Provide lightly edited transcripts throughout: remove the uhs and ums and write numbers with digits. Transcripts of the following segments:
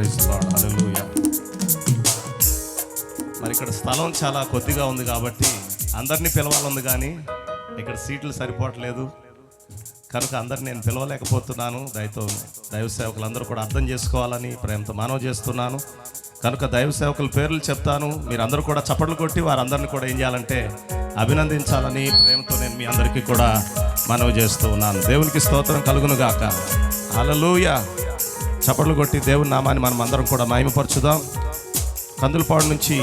Praise lord, హల్లెలూయా. మరి ఇక్కడ స్థలం చాలా కొద్దిగా ఉంది కాబట్టి అందరినీ పిలవాలంది, కానీ ఇక్కడ సీట్లు సరిపోవట్లేదు కనుక అందరిని నేను పిలవలేకపోతున్నాను. దైవ సేవకులందరూ కూడా అర్థం చేసుకోవాలని ప్రేమతో మనవి చేస్తున్నాను. కనుక దైవ సేవకుల పేర్లు చెప్తాను, మీరు అందరూ కూడా చప్పట్లు కొట్టి వారందరినీ కూడా ఏం చేయాలంటే అభినందించాలని ప్రేమతో నేను మీ అందరికీ కూడా మనవి చేస్తూ ఉన్నాను. దేవునికి స్తోత్రం కలుగును గాక. హల్లెలూయా. చప్పట్లు కొట్టి దేవుని నామాన్ని మనం అందరం కూడా మహిమపరచుదాం. కందులపాడు నుంచి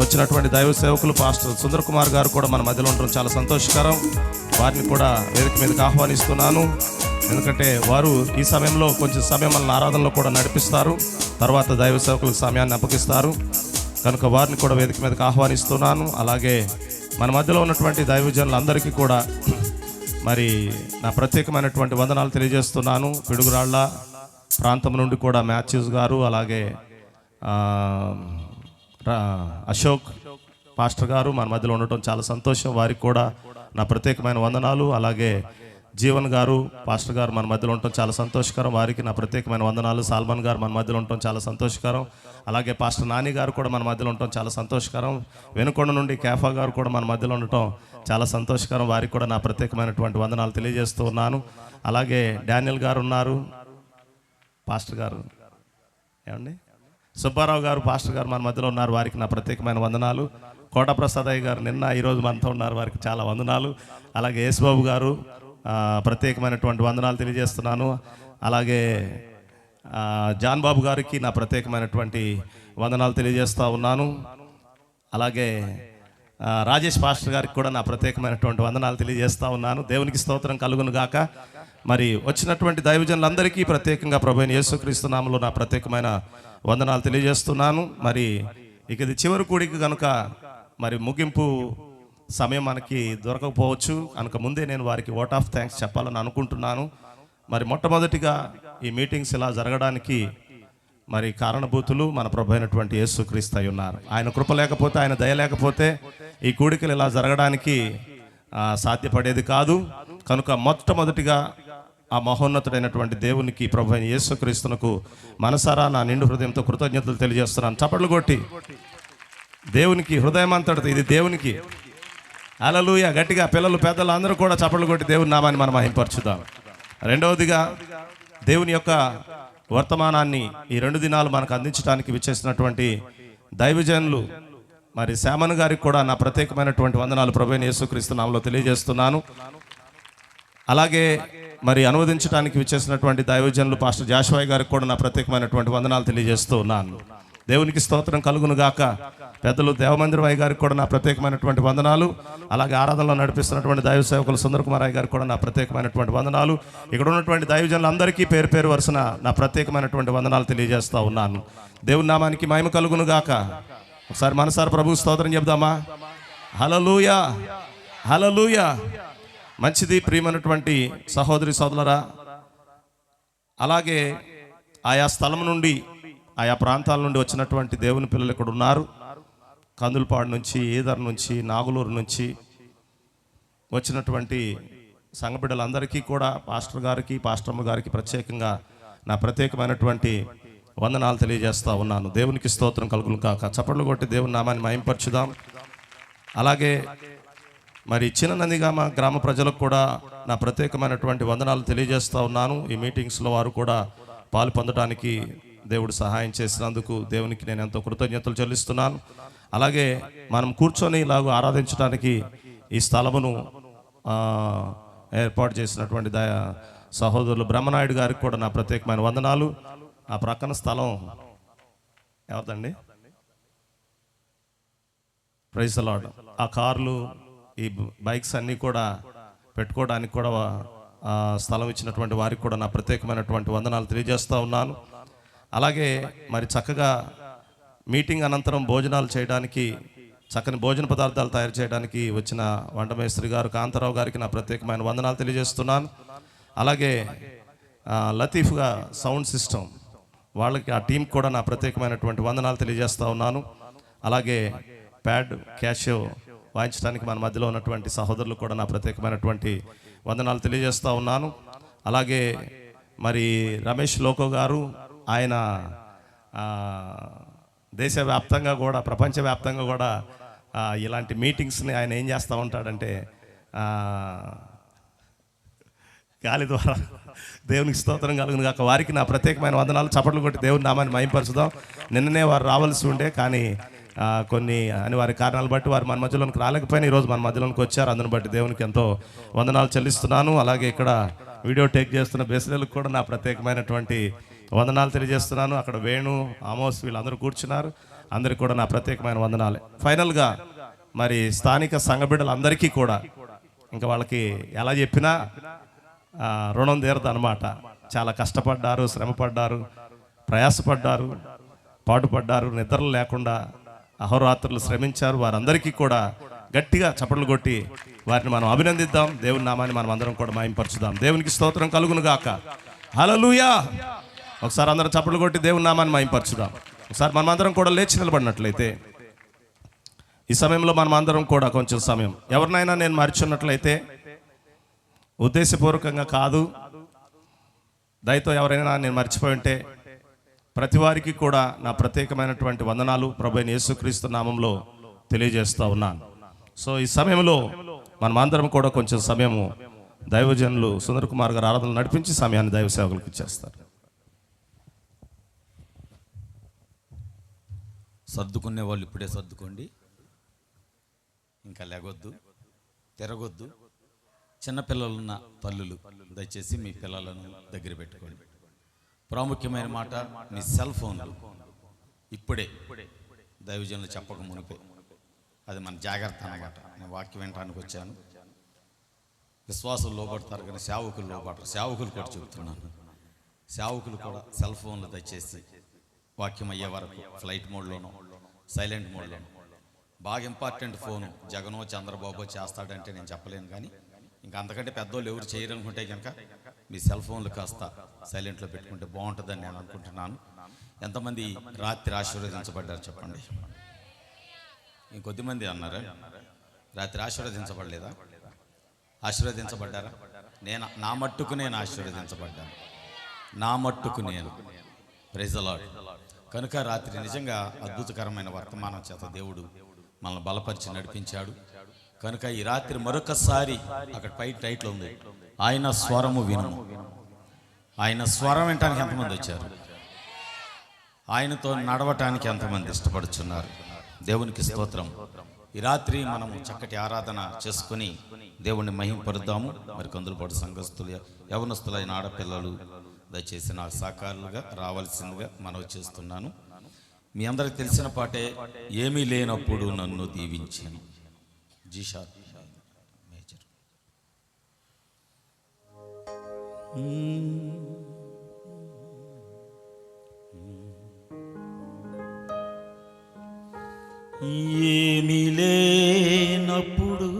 వచ్చినటువంటి దైవ సేవకులు పాస్టర్ సుందర్ కుమార్ గారు కూడా మన మధ్యలో ఉండడం చాలా సంతోషకరం. వారిని కూడా వేదిక మీదకి ఆహ్వానిస్తున్నాను. ఎందుకంటే వారు ఈ సమయంలో కొంచెం సమయం మన ఆరాధనలో కూడా నడిపిస్తారు, తర్వాత దైవ సేవకులకు సమయాన్ని అప్పగిస్తారు. కనుక వారిని కూడా వేదిక మీదకి ఆహ్వానిస్తున్నాను. అలాగే మన మధ్యలో ఉన్నటువంటి దైవజనులందరికీ కూడా మరి నా ప్రత్యేకమైనటువంటి వందనాలు తెలియజేస్తున్నాను. పిడుగురాళ్ళ ప్రాంతం నుండి కూడా మ్యాథ్యూస్ గారు, అలాగే అశోక్ పాస్టర్ గారు మన మధ్యలో ఉండటం చాలా సంతోషం. వారికి కూడా నా ప్రత్యేకమైన వందనాలు. అలాగే జీవన్ గారు పాస్టర్ గారు మన మధ్యలో ఉండటం చాలా సంతోషకరం, వారికి నా ప్రత్యేకమైన వందనాలు. సాల్మన్ గారు మన మధ్యలో ఉండటం చాలా సంతోషకరం. అలాగే పాస్టర్ నాని గారు కూడా మన మధ్యలో ఉండటం చాలా సంతోషకరం. వెనుకొండ నుండి కేఫా గారు కూడా మన మధ్యలో ఉండటం చాలా సంతోషకరం, వారికి కూడా నా ప్రత్యేకమైనటువంటి వందనాలు తెలియజేస్తూ ఉన్నాను. అలాగే డానియల్ గారు ఉన్నారు, పాస్టర్ గారు ఏమండి సుబ్బారావు గారు పాస్టర్ గారు మన మధ్యలో ఉన్నారు, వారికి నా ప్రత్యేకమైన వందనాలు. కోటప్రసాదయ్య గారు నిన్న ఈరోజు మనతో ఉన్నారు, వారికి చాలా వందనాలు. అలాగే యేసుబాబు గారు ప్రత్యేకమైనటువంటి వందనాలు తెలియజేస్తున్నాను. అలాగే జాన్ బాబు గారికి నా ప్రత్యేకమైనటువంటి వందనాలు తెలియజేస్తూ ఉన్నాను. అలాగే రాజేష్ పాస్టర్ గారికి కూడా నా ప్రత్యేకమైనటువంటి వందనాలు తెలియజేస్తూ ఉన్నాను. దేవునికి స్తోత్రం కలుగును గాక. మరి వచ్చినటువంటి దైవజనులందరికీ ప్రత్యేకంగా ప్రభువైన యేసుక్రీస్తు నామములో నా ప్రత్యేకమైన వందనాలు తెలియజేస్తున్నాను. మరి ఇక ఇది చివరి కూడిక కనుక మరి ముగింపు సమయం మనకి దొరకకపోవచ్చు కనుక ముందే నేను వారికి ఓట్ ఆఫ్ థ్యాంక్స్ చెప్పాలని అనుకుంటున్నాను. మరి మొట్టమొదటిగా ఈ మీటింగ్స్ ఇలా జరగడానికి మరి కారణభూతులు మన ప్రభు అయినటువంటి యేసుక్రీస్తు అయి ఉన్నారు. ఆయన కృప లేకపోతే, ఆయన దయ లేకపోతే ఈ కూడికలు ఇలా జరగడానికి సాధ్యపడేది కాదు. కనుక మొట్టమొదటిగా ఆ మహోన్నతుడైనటువంటి దేవునికి, ప్రభు అయిన యేసుక్రీస్తునకు మనసారా నా నిండు హృదయంతో కృతజ్ఞతలు తెలియజేస్తున్నాను. చప్పట్లు కొట్టి దేవునికి హృదయం అంతటితో, ఇది దేవునికి. హల్లెలూయా. గట్టిగా పిల్లలు పెద్దలు అందరూ కూడా చప్పట్లు కొట్టి దేవుని నామాన్ని మనం మహిమపరచుదాం. రెండవదిగా దేవుని యొక్క వర్తమానాన్ని ఈ 2 దినాలు మనకు అందించడానికి విచ్చేసినటువంటి దైవజనులు మరి శామన్ గారికి కూడా నా ప్రత్యేకమైనటువంటి వందనాలు ప్రభు అయిన యేసుక్రీస్తు నామములో తెలియజేస్తున్నాను. అలాగే మరి అనువదించడానికి విచ్చేసినటువంటి దైవజనులు పాస్టర్ జాషువా గారికి కూడా నా ప్రత్యేకమైనటువంటి వందనాలు తెలియజేస్తూ ఉన్నాను. దేవునికి స్తోత్రం కలుగును గాక. పెద్దలు దేవమందిరం అయ్య గారికి కూడా నా ప్రత్యేకమైనటువంటి వందనాలు. అలాగే ఆరాధనలో నడిపిస్తున్నటువంటి దైవ సేవకులు సుందర్ కుమార్ అయ్య గారికి కూడా నా ప్రత్యేకమైనటువంటి వందనాలు. ఇక్కడ ఉన్నటువంటి దైవజనులందరికీ పేరు పేరు వరుసన నా ప్రత్యేకమైనటువంటి వందనాలు తెలియజేస్తూ ఉన్నాను. దేవుని నామానికి మహిమ కలుగును గాక. ఒకసారి మనసారి ప్రభు స్తోత్రం చెప్దామా? హల్లెలూయా, హల్లెలూయా. మంచిది ప్రియమైనటువంటి సహోదరి సోదరులారా, అలాగే ఆయా స్థలం నుండి, ఆయా ప్రాంతాల నుండి వచ్చినటువంటి దేవుని పిల్లలు ఇక్కడ ఉన్నారు. కందులపాడు నుంచి, ఈదర్ నుంచి, నాగులూరు నుంచి వచ్చినటువంటి సంఘ బిడ్డలందరికీ కూడా పాస్టర్ గారికి, పాస్టర్మ గారికి ప్రత్యేకంగా నా ప్రత్యేకమైనటువంటి వందనాలు తెలియజేస్తూ ఉన్నాను. దేవునికి స్తోత్రం కలుగును కాక. చప్పట్లు కొట్టి దేవుని నామాన్ని మహిమపరచుదాం. అలాగే మరి చిన్న నందిగామ గ్రామ ప్రజలకు కూడా నా ప్రత్యేకమైనటువంటి వందనాలు తెలియజేస్తూ ఉన్నాను. ఈ మీటింగ్స్లో వారు కూడా పాలు పొందడానికి దేవుడు సహాయం చేసినందుకు దేవునికి నేను ఎంతో కృతజ్ఞతలు చెల్లిస్తున్నాను. అలాగే మనం కూర్చొని ఇలాగ ఆరాధించడానికి ఈ స్థలమును ఏర్పాటు చేసినటువంటి సహోదరులు బ్రహ్మనాయుడు గారికి కూడా నా ప్రత్యేకమైన వందనాలు. ఆ ప్రక్కన స్థలం ఎవరిదండి? Praise the lord. ఆ కార్లు, ఈ బైక్స్ అన్నీ కూడా పెట్టుకోవడానికి కూడా స్థలం ఇచ్చినటువంటి వారికి కూడా నా ప్రత్యేకమైనటువంటి వందనాలు తెలియజేస్తూ ఉన్నాను. అలాగే మరి చక్కగా మీటింగ్ అనంతరం భోజనాలు చేయడానికి, చక్కని భోజన పదార్థాలు తయారు చేయడానికి వచ్చిన వంటమేస్త్రి గారు కాంతారావు గారికి నా ప్రత్యేకమైన వందనాలు తెలియజేస్తున్నాను. అలాగే లతీఫ్గా సౌండ్ సిస్టమ్ వాళ్ళకి, ఆ టీంకి కూడా నా ప్రత్యేకమైనటువంటి వందనాలు తెలియజేస్తూ ఉన్నాను. అలాగే ప్యాడ్, క్యాషియో వాయించడానికి మన మధ్యలో ఉన్నటువంటి సహోదరులు కూడా నా ప్రత్యేకమైనటువంటి వందనాలు తెలియజేస్తూ ఉన్నాను. అలాగే మరి రమేష్ లోకో గారు, ఆయన దేశవ్యాప్తంగా కూడా ప్రపంచవ్యాప్తంగా కూడా ఇలాంటి మీటింగ్స్ని ఆయన ఏం చేస్తూ ఉంటాడంటే గాలి ద్వారా దేవునికి స్తోత్రం కలుగును కాక. వారికి నా ప్రత్యేకమైన వందనాలు. చప్పట్లు కొట్టి దేవుని నామాన్ని మహింపరచుదాం. నిన్ననే వారు రావాల్సి ఉండే, కానీ కొన్ని అనివార్య కారణాలు బట్టి వారు మన మధ్యలోనికి రాలేకపోయినా ఈరోజు మన మధ్యలోనికి వచ్చారు. అందుని బట్టి దేవునికి ఎంతో వందనాలు చెల్లిస్తున్నాను. అలాగే ఇక్కడ వీడియో టేక్ చేస్తున్న బెసిలకు కూడా నా ప్రత్యేకమైనటువంటి వందనాలు తెలియజేస్తున్నాను. అక్కడ వేణు, ఆమోస్ వీళ్ళందరూ కూర్చున్నారు. అందరికీ కూడా నా ప్రత్యేకమైన వందనాలే. ఫైనల్గా మరి స్థానిక సంఘ బిడ్డలందరికీ కూడా ఇంకా వాళ్ళకి ఎలా చెప్పినా రుణం తీరదు అనమాట. చాలా కష్టపడ్డారు, శ్రమపడ్డారు, ప్రయాసపడ్డారు, పాటుపడ్డారు, నిద్రలు లేకుండా అహోరాత్రులు శ్రమించారు. వారందరికీ కూడా గట్టిగా చప్పట్లు కొట్టి వారిని మనం అభినందిద్దాం. దేవుని నామాన్ని మనం అందరం కూడా మహింపరచుదాం. దేవునికి స్తోత్రం కలుగును గాక. హల్లెలూయా. ఒకసారి అందరం చప్పట్లు కొట్టి దేవుని నామాన్ని మహింపరచుదాం. ఒకసారి మనమందరం కూడా లేచి నిలబడినట్లయితే ఈ సమయంలో మనమందరం కూడా కొంచెం సమయం ఎవరినైనా నేను మర్చున్నట్లయితే ఉద్దేశపూర్వకంగా కాదు, దయతో ఎవరైనా నేను మర్చిపోయి ఉంటే ప్రతి వారికి కూడా నా ప్రత్యేకమైనటువంటి వందనాలు ప్రభువైన యేసుక్రీస్తు నామంలో తెలియజేస్తూ ఉన్నాను. సో ఈ సమయంలో మనమందరం కూడా కొంచెం సమయము దైవజనులు సుందర్ కుమార్ గారు ఆరాధనలు నడిపించి సమయాన్ని దైవ సేవకులకు ఇచ్చేస్తారు. సర్దుకునే వాళ్ళు ఇప్పుడే సర్దుకోండి, ఇంకా లేగొద్దు, తిరగొద్దు. చిన్నపిల్లలున్న తల్లులు దయచేసి మీ పిల్లలను దగ్గర పెట్టుకోండి. ప్రాముఖ్యమైన మాట, మీ సెల్ ఫోన్లు ఇప్పుడే దైవజనులు చెప్పక మునిపే అది మన జాగ్రత్త అన్నమాట. నేను వాక్యం వినడానికి వచ్చాను. విశ్వాసులు లోపడతారు కానీ సేవకులు లోపడతారు. సేవకులు కూడా చెబుతున్నాను, సేవకులు కూడా సెల్ ఫోన్లు దయచేసి వాక్యం అయ్యే వరకు ఫ్లైట్ మోడ్లోనో సైలెంట్ మోడ్లోనో. బాగా ఇంపార్టెంట్ ఫోను జగనో చంద్రబాబు చేస్తాడంటే నేను చెప్పలేను, కానీ ఇంకా అంతకంటే పెద్దోళ్ళు ఎవరు చేయరనుకుంటే కనుక మీ సెల్ ఫోన్లు కాస్త సైలెంట్లో పెట్టుకుంటే బాగుంటుందని నేను అనుకుంటున్నాను. ఎంతమంది రాత్రి ఆశీర్వదించబడ్డారు చెప్పండి. ఇంకొద్దిమంది అన్నారా రాత్రి ఆశీర్వదించబడలేదా? ఆశీర్వదించబడ్డారా? నా మట్టుకు నేను ఆశీర్వదించబడ్డాను, నా మట్టుకు నేను. Praise the Lord. కనుక రాత్రి నిజంగా అద్భుతకరమైన వర్తమానం చేత దేవుడు మనల్ని బలపరిచి నడిపించాడు. కనుక ఈ రాత్రి మరొకసారి అక్కడ పై టైట్లో ఉంది, ఆయన స్వరము వినుము. ఆయన స్వరం వినటానికి ఎంతమంది వచ్చారు? ఆయనతో నడవటానికి ఎంతమంది ఇష్టపడుతున్నారు? దేవునికి స్తోత్రం. ఈ రాత్రి మనము చక్కటి ఆరాధన చేసుకుని దేవుణ్ణి మహింపరుద్దాము. మరి కొందరుపాటు సంఘస్థులు, యవనస్తులైన ఆడపిల్లలు దయచేసి నాకు సహకారులుగా రావాల్సిందిగా మనవి చేస్తున్నాను. మీ అందరికి తెలిసిన పాటే, ఏమీ లేనప్పుడు నన్ను దీవించాను. జీషా మేజర్. ఏమీ లేనప్పుడు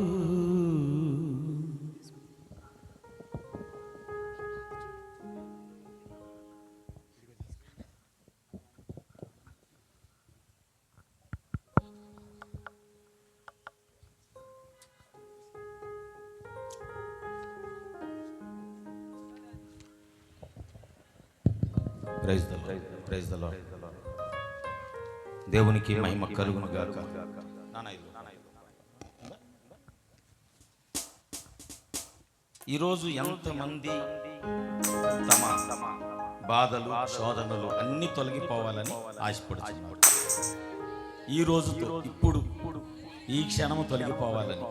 ప్రైజ్ ది లార్డ్. దేవునికి మహిమ కలుగును గాక. ఈరోజు ఎంతమంది తమ బాధలు, శోధనలు అన్ని తొలగిపోవాలని ఆశపడుతున్నారు. ఈ రోజుతో ఇప్పుడు ఈ క్షణము తొలగిపోవాలని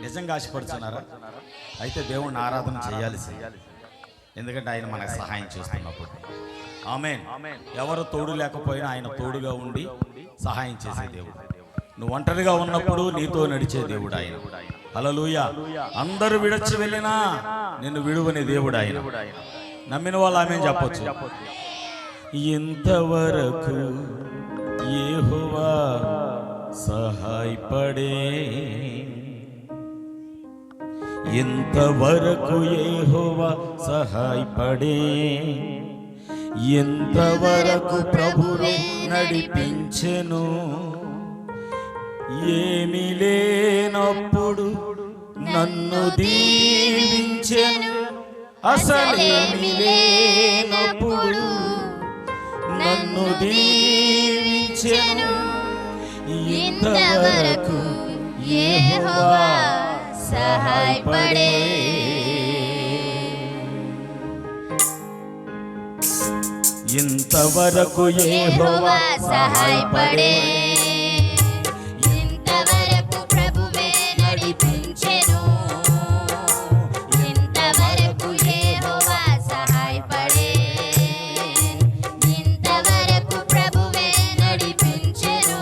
నిజంగా ఆశపడుతున్నారా? అయితే దేవుణ్ణి ఆరాధన చేయాల్సింది, ఎందుకంటే ఆయన మనకు సహాయం చేస్తున్నప్పుడు. ఆమేన్. ఎవరు తోడు లేకపోయినా ఆయన తోడుగా ఉండి సహాయం చేసే దేవుడు. నువ్వు ఒంటరిగా ఉన్నప్పుడు నీతో నడిచే దేవుడు ఆయన. హల్లెలూయా. అందరూ విడచి వెళ్ళినా నిన్ను విడువని దేవుడు ఆయన. నమ్మిన వాళ్ళు ఆమేన్ చెప్పొచ్చు. ఇంతవరకు యెహోవా సహాయపడే, ఇంతవరకు యెహోవా సహాయపడే, ఎంతవరకు ప్రభువు నడిపించెను. ఏమీ లేనప్పుడు నన్ను దీవించెను, అసలేమీ లేనప్పుడు నన్ను దీవించెను. ఇంతవరకు యెహోవా సహాయపడే. ఇంతవరకు యెహోవా సహాయపడే. ఇంతవరకు ప్రభువే నడిపించెను. ఇంతవరకు యెహోవా సహాయపడే. ఇంతవరకు ప్రభువే నడిపించెను.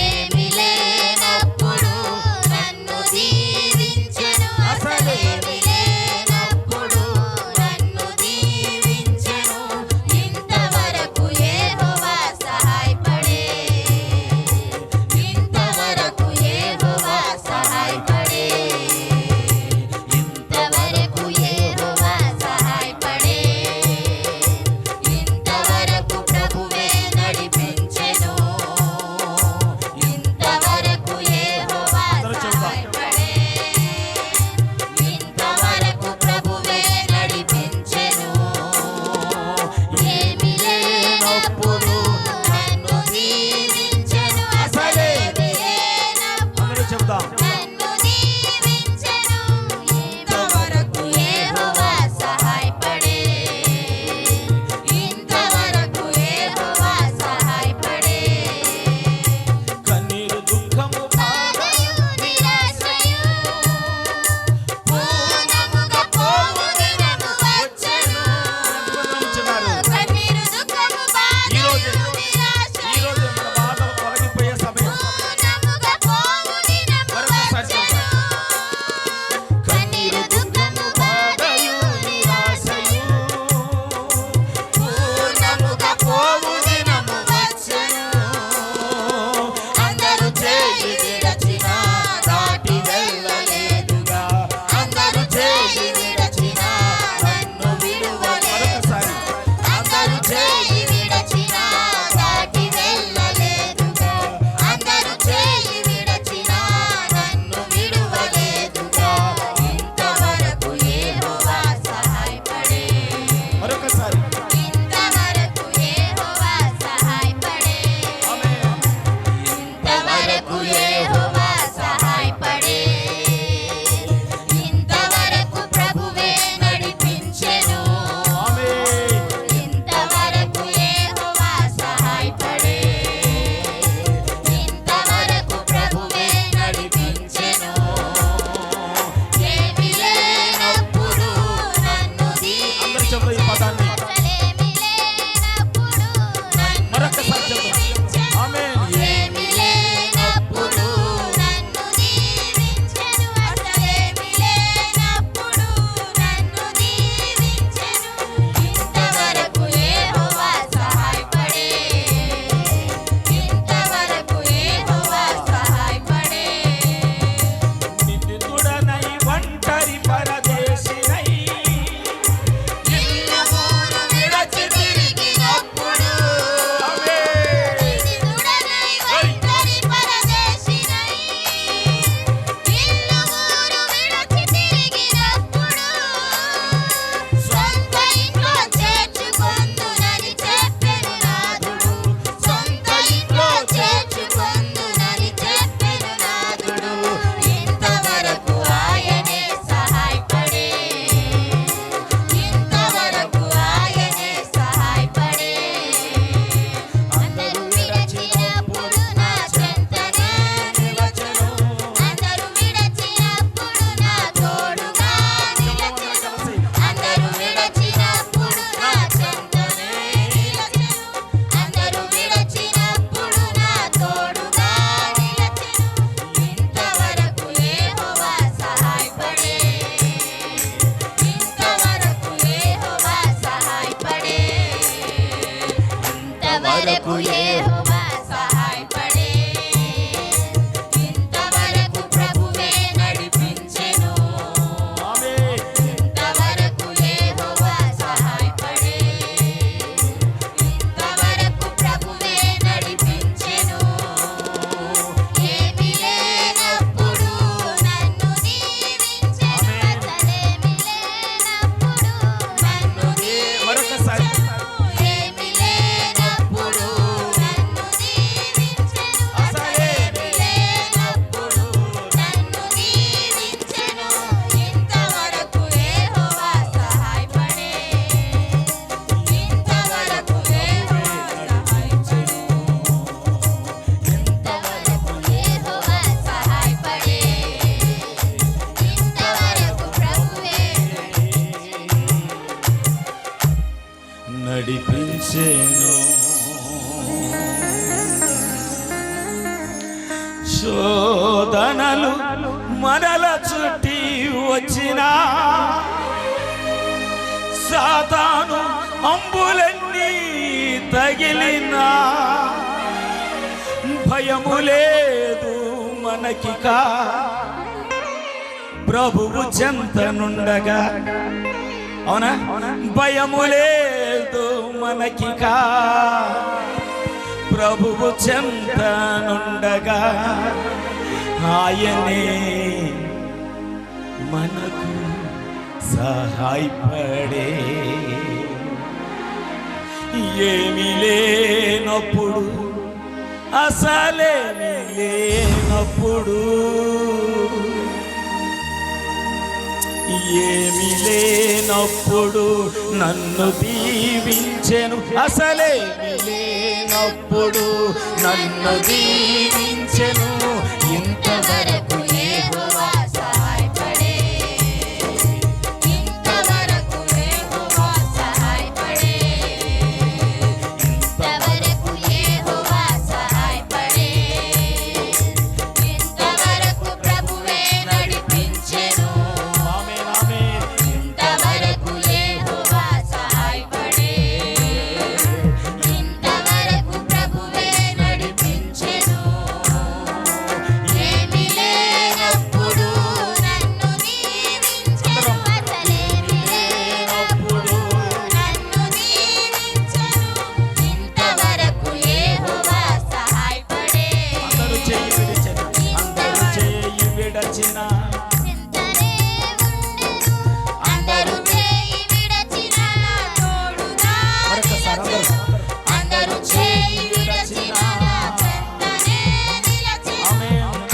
ఏమీ లేనప్పుడు నన్ను దీవించెను. అసలేమీ లేనప్పుడు నన్ను దీవించెను. ఇంతవరకు యెహోవా సహాయపడే. ఇంతవరకు యెహోవా సహాయపడే. ఇంతవరకు యెహోవా సహాయపడే. ఇంతవరకు ప్రభువే నడిపించెను. ఇంతవరకు యెహోవా సహాయపడే. ఇంతవరకు ప్రభువే నడిపించెను. ఏమీ లేనప్పుడు నన్ను దీవించెను. అసలేమీ లేనప్పుడు నన్ను దీవించెను. ఇంతవరకు యెహోవా సహాయపడే. ఇంతవరకు యెహోవా సహాయపడే. కన్నీరు దుఃఖము బాధయు నిరాశయు పూర్ణముగా పోవు దినము వచ్చెను. కన్నీరు దుఃఖము బాధయు నిరాశయు పూర్ణముగా పోవు దినము వచ్చెను. కన్నీరు దుఃఖము బాధయు నిరాశయు పూర్ణముగా పోవు దినము వచ్చెను. అందరూ చేయి విడచినా దాటి వెళ్ళలేదుగా. అందరూ చేయి విడచినా నన్ను విడువలేదు. అందరూ చేయి విడచినా దాటి వెళ్ళలేదుగా. అందరూ చేయి విడచినా నన్ను విడువలేదుగా. ఇంతవరకు యెహోవా సహాయపడే. ఇంతవరకు యెహోవా సహాయపడే. ఇంతవరకు యెహోవా సహాయపడే. ఇంతవరకు ప్రభువే నడిపించెను. ఇంతవరకు యెహోవా సహాయపడే. ఇంతవరకు ప్రభువే నడిపించెను. ఏమీ లేనప్పుడు నన్ను దీవించెను. అసలేమీ లేనప్పుడు నన్ను దీవించెను. ఏమీ లేనప్పుడు నన్ను దీవించెను. అసలేమీ లేనప్పుడు నన్ను దీవించెను. ఇంతవరకు యెహోవా సహాయపడే. ఇంతవరకు యెహోవా సహాయపడే. నిందితుడనై ఒంటరి పరదేశినై ఇల్లు ఊరు విడచి తిరిగినప్పుడు. నిందితుడనై ఒంటరి పరదేశినై ఇల్లు ఊరు విడచి తిరిగినప్పుడు. సొంత ఇంట్లో చేర్చుకొందునని చెప్పెను నాథుడు. సొంత ఇంట్లో చేర్చుకొందునని చెప్పెను నాథుడు. ఇంతవరకు ఆయనే సహాయపడే. ఇంతవరకు ఆయనే సహాయపడే. అందరూ విడచినప్పుడు నా చెంతనే నిలచెను. అందరూ విడచినప్పుడు నా తోడుగా నిలచెను. అందరూ విడచినప్పుడు నా చెంతనే నిలచెను. అందరూ విడచినప్పుడు నా తోడుగా నిలచెను. ఇంతవరకు యెహోవా సహాయపడే. ఇంతవరకు యెహోవా సహాయపడే. ఇంతవరకు యెహోవా సహాయపడే. ఇంతవరకు ప్రభువే నడిపించెను. ఇంతవరకు యెహోవా సహాయపడే. ఇంతవరకు ప్రభువే నడిపించెను. ఏమీ లేనప్పుడు నన్ను దీవించెను. అసలేమీ లేనప్పుడు నన్ను దీవించెను. ఏమీ నడిపించెను. శోధనలు మనల చుట్టి వచ్చినా, సాతాను అంబులన్నీ తగిలినా, భయము లేదు మనకికా ప్రభువు చెంతనుండగా. అవునా? భయము లేదు మనకికా ప్రభువు చెంతనుండగా. ఆయనే మనకు సహాయపడే. ఏమీ లేనప్పుడు, అసలేమీ లేనప్పుడు, ఏమీ లేనప్పుడు నన్ను దీవించెను. అసలేమీ లేనప్పుడు నన్ను దీవించెను. ఇంతవరకు యెహోవా సహాయపడే, ఇంతవరకు యెహోవా సహాయపడే, ఇంతవరకు యెహోవా సహాయపడే, ఇంతవరకు ప్రభువే నడిపించెను. ఇంతవరకు యెహోవా సహాయపడే, ఇంతవరకు ప్రభువే నడిపించెను. ఏమీ లేనప్పుడు నన్ను దీవించెను. అసలేమీ లేనప్పుడు నన్ను దీవించెను. ఇంతవరకు యెహోవా సహాయపడే. అందరూ చేయి విడిచెను. అందరూ చేయి విడచిన చింతనే ఉండెను. అందరూ చేయి విడచినా తోడుగా నిలచెను. అందరూ చేయి విడచినా చెంతనే నిలచెను.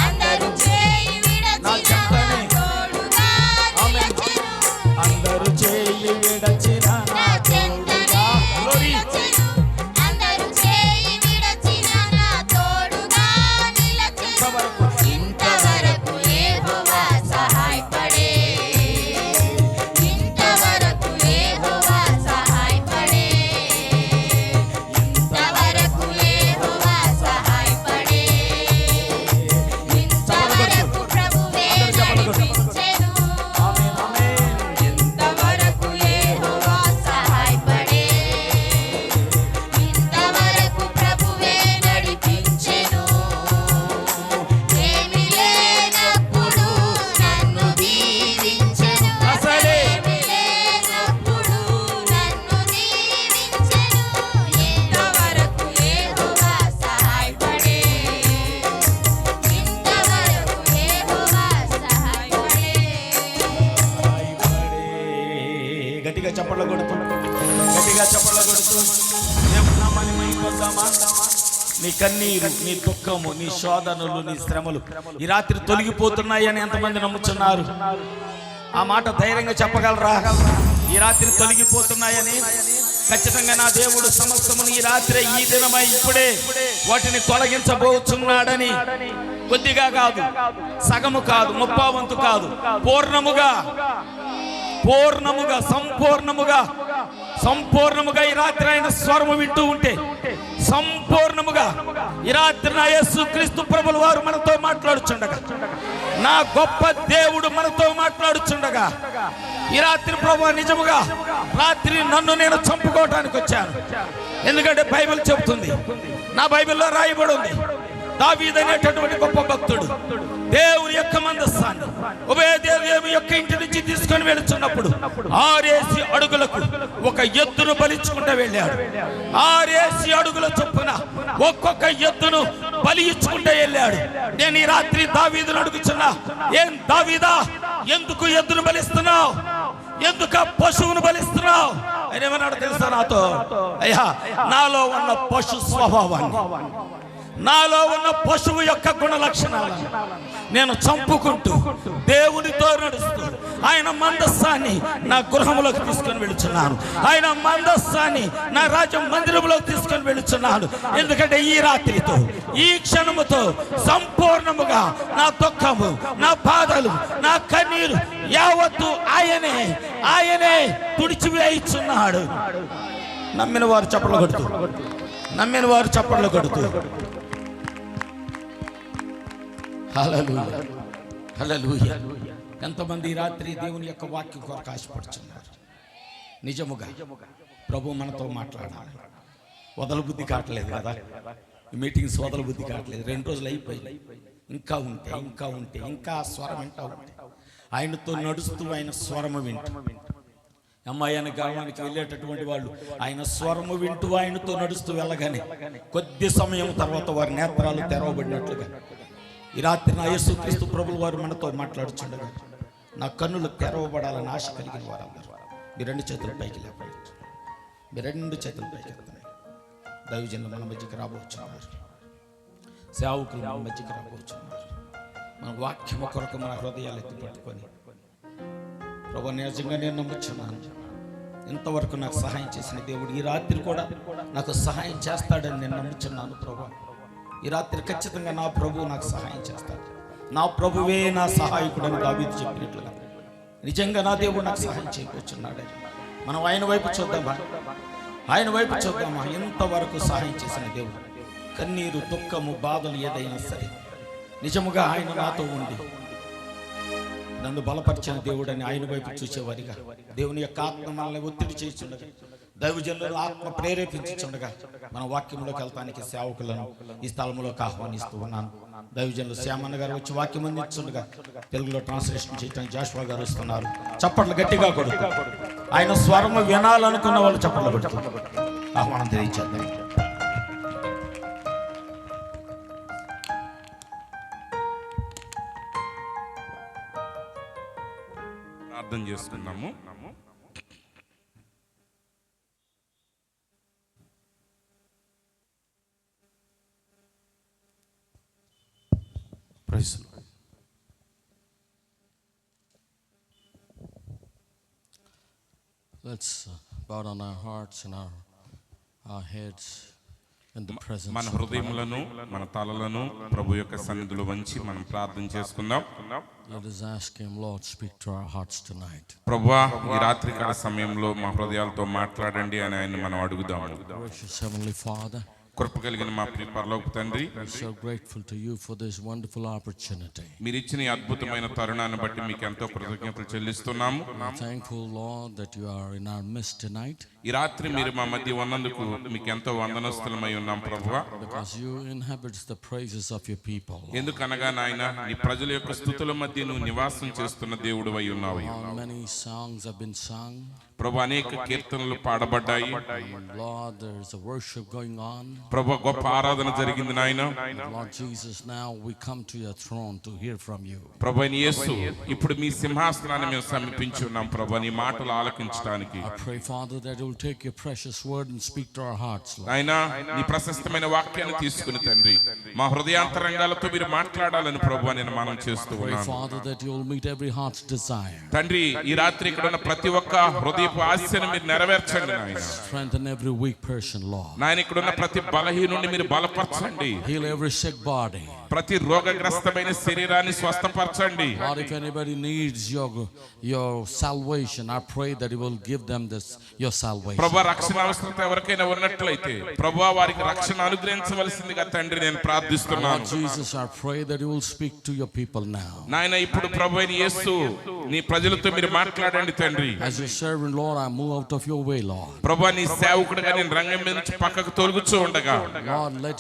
అందరూ చేయి విడచినా తోడుగా నిలచెను. అందరూ చేయి విడచిన నా చెంతనే నిలచెను. అందరూ చేయి విడచినా నా తోడుగా నిలచెను. ఇంతవరకు యెహోవా సహాయపడే, ఇంతవరకు యెహోవా సహాయపడే, ఇంతవరకు యెహోవా సహాయపడే, ఇంతవరకు ప్రభువే నడిపించెను. ఇంతవరకు యెహోవా సహాయపడే, ఇంతవరకు ప్రభువే నడిపించెను. ఏమీ లేనప్పుడు నన్ను దీవించెను. అసలేమీ లేనప్పుడు నన్ను దీవించెను. ఇంతవరకు యెహోవా సహాయపడే, ఇంతవరకు యెహోవా సహాయపడే. గట్టిగా చప్పట్లు కొడుతూ, గట్టిగా చప్పట్లు కొడుతూ దేవుని నామాన్ని మహిమపరుద్దామా? నీ కన్నీరు, నీ దుఃఖము, నీ శోధనలు, నీ శ్రమలు ఈ రాత్రి తొలగిపోతున్నాయని ఎంతమంది నమ్ముతున్నారు? ఆ మాట ధైర్యంగా చెప్పగలరా? ఈ రాత్రి తొలగిపోతున్నాయని. ఖచ్చితంగా నా దేవుడు సమస్తమును ఈ రాత్రి, ఈ దినమై, ఇప్పుడే వాటిని తొలగించబోతున్నాడని. కొద్దిగా కాదు, సగము కాదు, ముప్పావంతు కాదు, పూర్ణముగా, పూర్ణముగా, సంపూర్ణముగా ఈ రాత్రి ఆయన స్వరము వింటూ ఉంటే, సంపూర్ణముగా ఈ రాత్రి నా యేసుక్రీస్తు ప్రభుల వారు మనతో మాట్లాడుచుండగా, నా గొప్ప దేవుడు మనతో మాట్లాడుచుండగా, ఈ రాత్రి ప్రభువా నిజముగా రాత్రి నన్ను నేను చంపుకోవటానికి వచ్చాను. ఎందుకంటే బైబిల్ చెబుతుంది, నా బైబిల్లో రాయబడి ఉంది, దావీదు అనేటటువంటి గొప్ప భక్తుడు దేవుని యొక్క మందస్సాన్ని ఒబేదేదోము యొక్క ఇంటి నుంచి తీసుకొని వెళుతున్నప్పుడు 6 అడుగులకు ఒక ఎద్దును బలిచ్చుకుంటూ వెళ్ళాడు. 6 అడుగుల చొప్పున ఒక్కొక్క ఎద్దును బలి ఇచ్చుకుంటూ వెళ్ళాడు. నేను ఈ రాత్రి దావీదును అడుగుతున్నా, ఏం దావీదా, ఎందుకు ఎద్దును బలిస్తున్నావు? ఎందుకు పశువును బలిస్తున్నావు? ఆయన ఏమన్నాడు తెలుసా నాతో? అయ్యా, నాలో ఉన్న పశు స్వభావాన్ని, నాలో ఉన్న పశువు యొక్క గుణ లక్షణాలను నేను చంపుకుంటూ దేవునితో నడుస్తూ ఆయన మందస్సాన్ని నా గృహంలోకి తీసుకొని వెళుచున్నాను. ఆయన మందస్సాన్ని నా రాజ మందిరంలోకి తీసుకొని వెళుచున్నాను. ఎందుకంటే ఈ రాత్రితో, ఈ క్షణముతో సంపూర్ణముగా నా దుఃఖము, నా బాధలు, నా కన్నీరు యావత్తు ఆయనే తుడిచివేయుచున్నాడు. నమ్మిన వారు చప్పట్లు కొడుతూ, నమ్మిన వారు చప్పట్లు కొడుతూ హల్లెలూయా, హల్లెలూయా. ఎంతమంది ఈ రాత్రి దేవుని యొక్క వాక్యం కొరకు ఆశపడుతున్నారు? నిజముగా ప్రభు మనతో మాట్లాడాలి. వదల బుద్ధి కావట్లేదు కదా, ఈ మీటింగ్స్ వదల బుద్ధి కావట్లేదు. 2 రోజులు అయిపోయింది. ఇంకా ఉంటే ఇంకా ఉంటే ఇంకా ఆ స్వరం వింటా ఉంటే, ఆయనతో నడుస్తూ ఆయన స్వరము వింటూ, అమ్మాయి అనే గ్రామానికి వెళ్ళేటటువంటి వాళ్ళు ఆయన స్వరము వింటూ ఆయనతో నడుస్తూ వెళ్ళగానే కొద్ది సమయం తర్వాత వారి నేత్రాలు తెరవబడినట్లుగా ఈ రాత్రి నా యేసుక్రీస్తు ప్రభుల వారు మనతో మాట్లాడుచుండగా నా కన్నులు తెరవబడాలని ఆశ కలిగిన వారందరూ మీ 2 చేతుల పైకి లేపండి. మీ 2 చేతుల పైకి ఎత్తండి. దైవజనులు మన మధ్యకి రాబోతున్నారు, సేవకులు మన మధ్యకి రాబోతున్నారు. మన వాక్యం కొరకు మన హృదయాలు ఎత్తి పట్టుకొని, ప్రభు నిజంగా నేను నమ్ముచున్నాను, ఇంతవరకు నాకు సహాయం చేసిన దేవుడు ఈ రాత్రి కూడా నాకు సహాయం చేస్తాడని నేను నమ్ముచున్నాను. ప్రభు ఈ రాత్రి ఖచ్చితంగా నా ప్రభువు నాకు సహాయం చేస్తాడు. నా ప్రభువే నా సహాయకుడని దావీదు చెప్పినట్లుగా నిజంగా నా దేవుడు నాకు సహాయం చేయబోతున్నాడని మనం ఆయన వైపు చూద్దామా, ఆయన వైపు చూద్దామా. ఇంతవరకు సహాయం చేసిన దేవుడు, కన్నీరు, దుఃఖము, బాధలు ఏదైనా సరే నిజముగా ఆయన నాతో ఉండి నన్ను బలపరిచిన దేవుడు అని ఆయన వైపు చూసేవారిగా దేవుని యొక్క ఆత్మ మనల్ని ఒత్తిడి చేస్తుండగా, దైవజనులను ఆత్మ ప్రేరేపించుండగా మన వాక్యంలోకి వెళ్తానికి సేవకులను ఈ స్థలంలోకి ఆహ్వానిస్తూ ఉన్నాను. దైవజనులు శ్యామన్న గారు వచ్చి వాక్యం అందించుండగా తెలుగులో ట్రాన్స్లేషన్ చేయడానికి జాషువా గారు వస్తున్నారు. చప్పట్లు గట్టిగా కొడుతూ ఆయన స్వరము వినాలనుకున్న వాళ్ళు చప్పట్లు కొడుతూ ఆహ్వానం తెలియచేద్దాం. ప్రార్థన చేసుకున్నాము. Praise the Lord. Let's bow down our hearts and our heads in the presence మన of God. హృదయములను మన తలలను ప్రభు యొక్క సన్నిధిలో వంచి మనం ప్రార్థన చేసుకుందాం. Let us ask Him, Lord, speak to our hearts tonight. ప్రభువా, ఈ రాత్రికాల సమయంలో మా హృదయాలతో మాట్లాడండి అని ఆయన మనం అడుగుదాము. Gracious Heavenly Father, కృప కలిగిన మా ప్రియ పరలోక తండ్రి, we're so grateful to you for this wonderful opportunity. మీరు ఇచ్చిన ఈ అద్భుతమైన తరుణాన్ని బట్టి మీకు ఎంతో కృతజ్ఞతలు చెల్లిస్తున్నాము. We're thankful, Lord, that you are in our midst tonight, ఈ రాత్రి మీరు మా మధ్య ఉన్నందుకు మీకు ఎంతో వందనస్తులమై ఉన్నాం ప్రభువా. because you inhabit the praises of your people. ఎందుకనగా నాయన నీ ప్రజల యొక్క స్తుతుల మధ్య నువ్వు నివాసం చేస్తున్న దేవుడు అయి ఉన్నావు. Many songs have been sung. ప్రభు, అనేక కీర్తనలు పాడబడ్డాయి. Lord, there's a worship going on. ప్రభు, గొప్ప ఆరాధన జరిగింది నాయన. Lord Jesus, now we come to your throne to hear from you. ప్రభు అయిన యేసు, ఇప్పుడు మీ సింహాసనాన్ని మేము సమీపించి ఉన్నాం ప్రభు, నీ మాటలు ఆలకించడానికి. I pray, Father, that you will take your precious word and speak to our hearts, Lord. నాయన, నీ ప్రశస్తమైన వాక్యాన్ని తీసుకుని తండ్రి మా హృదయాంతరంగాలతో మీరు మాట్లాడాలని ప్రభు నేను మనం చేస్తూ Pray, ఉన్నాను. Father, that you will meet every heart's desire. తండ్రి, ఈ రాత్రి ఇక్కడ ఉన్న ప్రతి ఒక్క హృదయపు ఆశను మీరు నెరవేర్చండి నాయన. Strengthen every weak person, Lord. నాయన, ఇక్కడ ఉన్న ప్రతి బలహీనుడిని మీరు బలపరచండి. Heal every sick body. ప్రతి రోగగ్రస్తమైన శరీరాన్ని స్వస్థపరచండి. Lord, if anybody needs your salvation, I pray that you will give them your salvation. ప్రభు, రక్షణ అవసరత ఎవరికైనా ఉన్నట్లయితే ప్రభు వారికి రక్షణ అనుగ్రహించవలసిందిగా తండ్రి నేను ప్రార్థిస్తున్నాను. Lord Jesus, I pray that you will speak to your people now. నాయన, ఇప్పుడు ప్రభు అయిన యేసు నీ ప్రజలతో మీరు మాట్లాడండి తండ్రి. As your servant, Lord, I move out of your way, Lord. ప్రభు, నీ సేవకుడిగా నేను రంగం మీద నుంచి పక్కకు తొలగుతూ ఉండగా Lord, let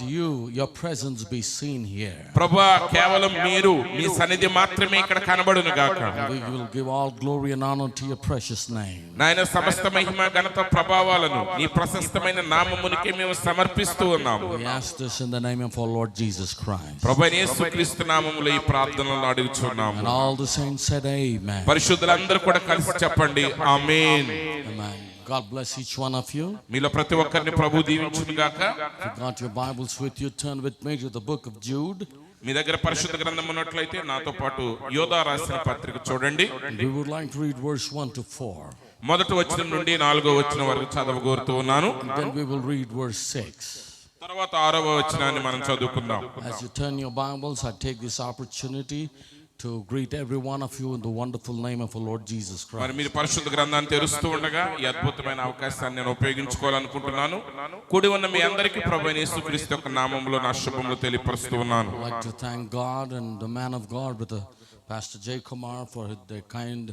your presence be seen here. ప్రభు, కేవలం మీరు మీ సన్నిధి మాత్రమే ఇక్కడ కనబడును గాక. We will give all glory and honor to your precious name. నాయన, సమస్త మహిమ ఘనత ప్రభావాలను నీ ప్రశస్తమైన నామమునికే మేము సమర్పిస్తూ ఉన్నాము. We ask this in the name of our Lord Jesus Christ. ప్రభు అయిన యేసుక్రీస్తు నామములో ఈ ప్రార్థనలు అడుగుచున్నాము. And all the saints said amen. పరిశుద్ధులందరూ కూడా కలిసి చెప్పండి ఆమేన్. Amen. God bless each one of you. మీలో ప్రతి ఒక్కరిని ప్రభు దీవించును గాక. If you got your Bibles with you, turn with me to the book of Jude. మీ దగ్గర పరిశుద్ధ గ్రంథం ఉన్నట్లయితే నాతో పాటు యోధా రాసిన పత్రిక చూడండి. We would like to read verse 1 to 4. మొదటి వచనం నుండి 4వ వచనం వరకు చదవగోరుతూ ఉన్నాను. Then we will read verse 6. తర్వాత 6వ వచనాన్ని మనం చదువుకుందాం. As you turn your Bibles, I take this opportunity to greet every one of you in the wonderful name of our Lord Jesus మరి Christ. మీరు పరిశుద్ధ గ్రంథాన్ని తెరుస్తూ ఉండగా ఈ అద్భుతమైన అవకాశాన్ని నేను ఉపయోగించుకోవాలనుకుంటున్నాను. కూడి ఉన్న మీ అందరికీ ప్రభువైన యేసుక్రీస్తు యొక్క నామములో నా శుభములు తెలియపరుస్తూ ఉన్నాను. I'd like to thank God and the man of God, Brother Pastor Jay Kumar, for their kind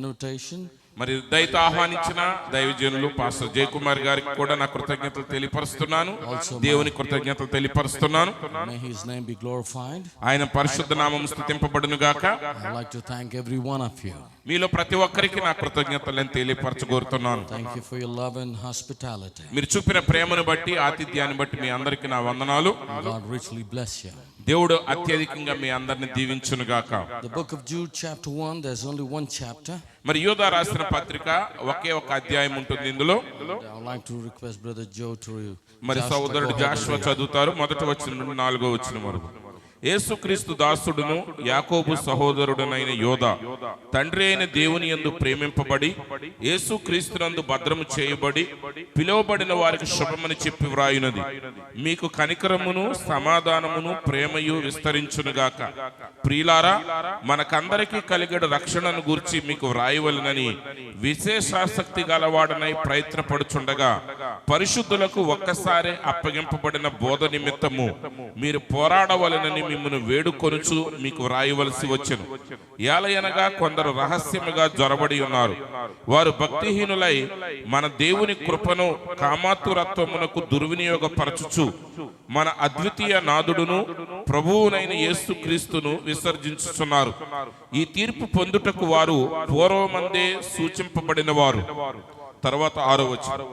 invitation. మరి దయతో ఆహ్వానించిన దైవజనులు పాస్టర్ జయకుమార్ గారికి కూడా నా కృతజ్ఞతలు తెలియపరుస్తున్నాను. దేవుని కృతజ్ఞతలు తెలియపరుస్తున్నాను. May his name be glorified. ఆయన పరిశుద్ధ నామం స్తుతింపబడును గాక. I'd like to thank every one of you. మీలో ప్రతి ఒక్కరికి నా కృతజ్ఞతలను తెలియపరచగోరుతున్నాను. Thank you for your love and hospitality. మీరు చూపిన ప్రేమను బట్టి ఆతిథ్యాన్ని బట్టి మీ అందరికీ నా వందనాలు. God richly bless you. దేవుడు అత్యధికంగా మీ అందరిని దీవించును గాక. The book of Jude chapter 1, there's only one chapter. మరి యోధా రాసిన పత్రిక ఒకే ఒక అధ్యాయం ఉంటుంది ఇందులో. I would like to request Brother Joe to మరి సోదరుడు జాషువా చదువుతారు. మొదటి వచనం నుండి 4వ వచనం వరకు. యేసుక్రీస్తు దాసుడును యాకోబు సహోదరుడనైన యోధా, తండ్రి అయిన దేవుని యందు ప్రేమింపబడి యేసుక్రీస్తునందు భద్రము చేయబడి పిలువబడిన వారికి శుభమని చెప్పి వ్రాయునది. మీకు కనికరమును సమాధానమును ప్రేమయు విస్తరించునుగాక. ప్రియులారా, మనకందరికీ కలిగేడు రక్షణను గూర్చి మీకు వ్రాయవలనని విశేషాసక్తి గలవాడనై ప్రయత్నపడుచుండగా పరిశుద్ధులకు ఒక్కసారి అప్పగింపబడిన బోధ నిమిత్తము మీరు పోరాడవలనని మిమ్మల్ని వేడుకొనుచు మీకు వ్రాయవలసి వచ్చెను. ఏలయనగా కొందరు రహస్యముగా జొరబడి ఉన్నారు. వారు భక్తిహీనులై మన దేవుని కృపను కామాతురత్వమునకు దుర్వినియోగపరచుచు మన అద్వితీయ నాథుడును ప్రభువునైన యేసుక్రీస్తును విసర్జించుచున్నారు. ఈ తీర్పు పొందుటకు వారు పూర్వమందే సూచింపబడిన వారు. తర్వాత 6వ వచనం.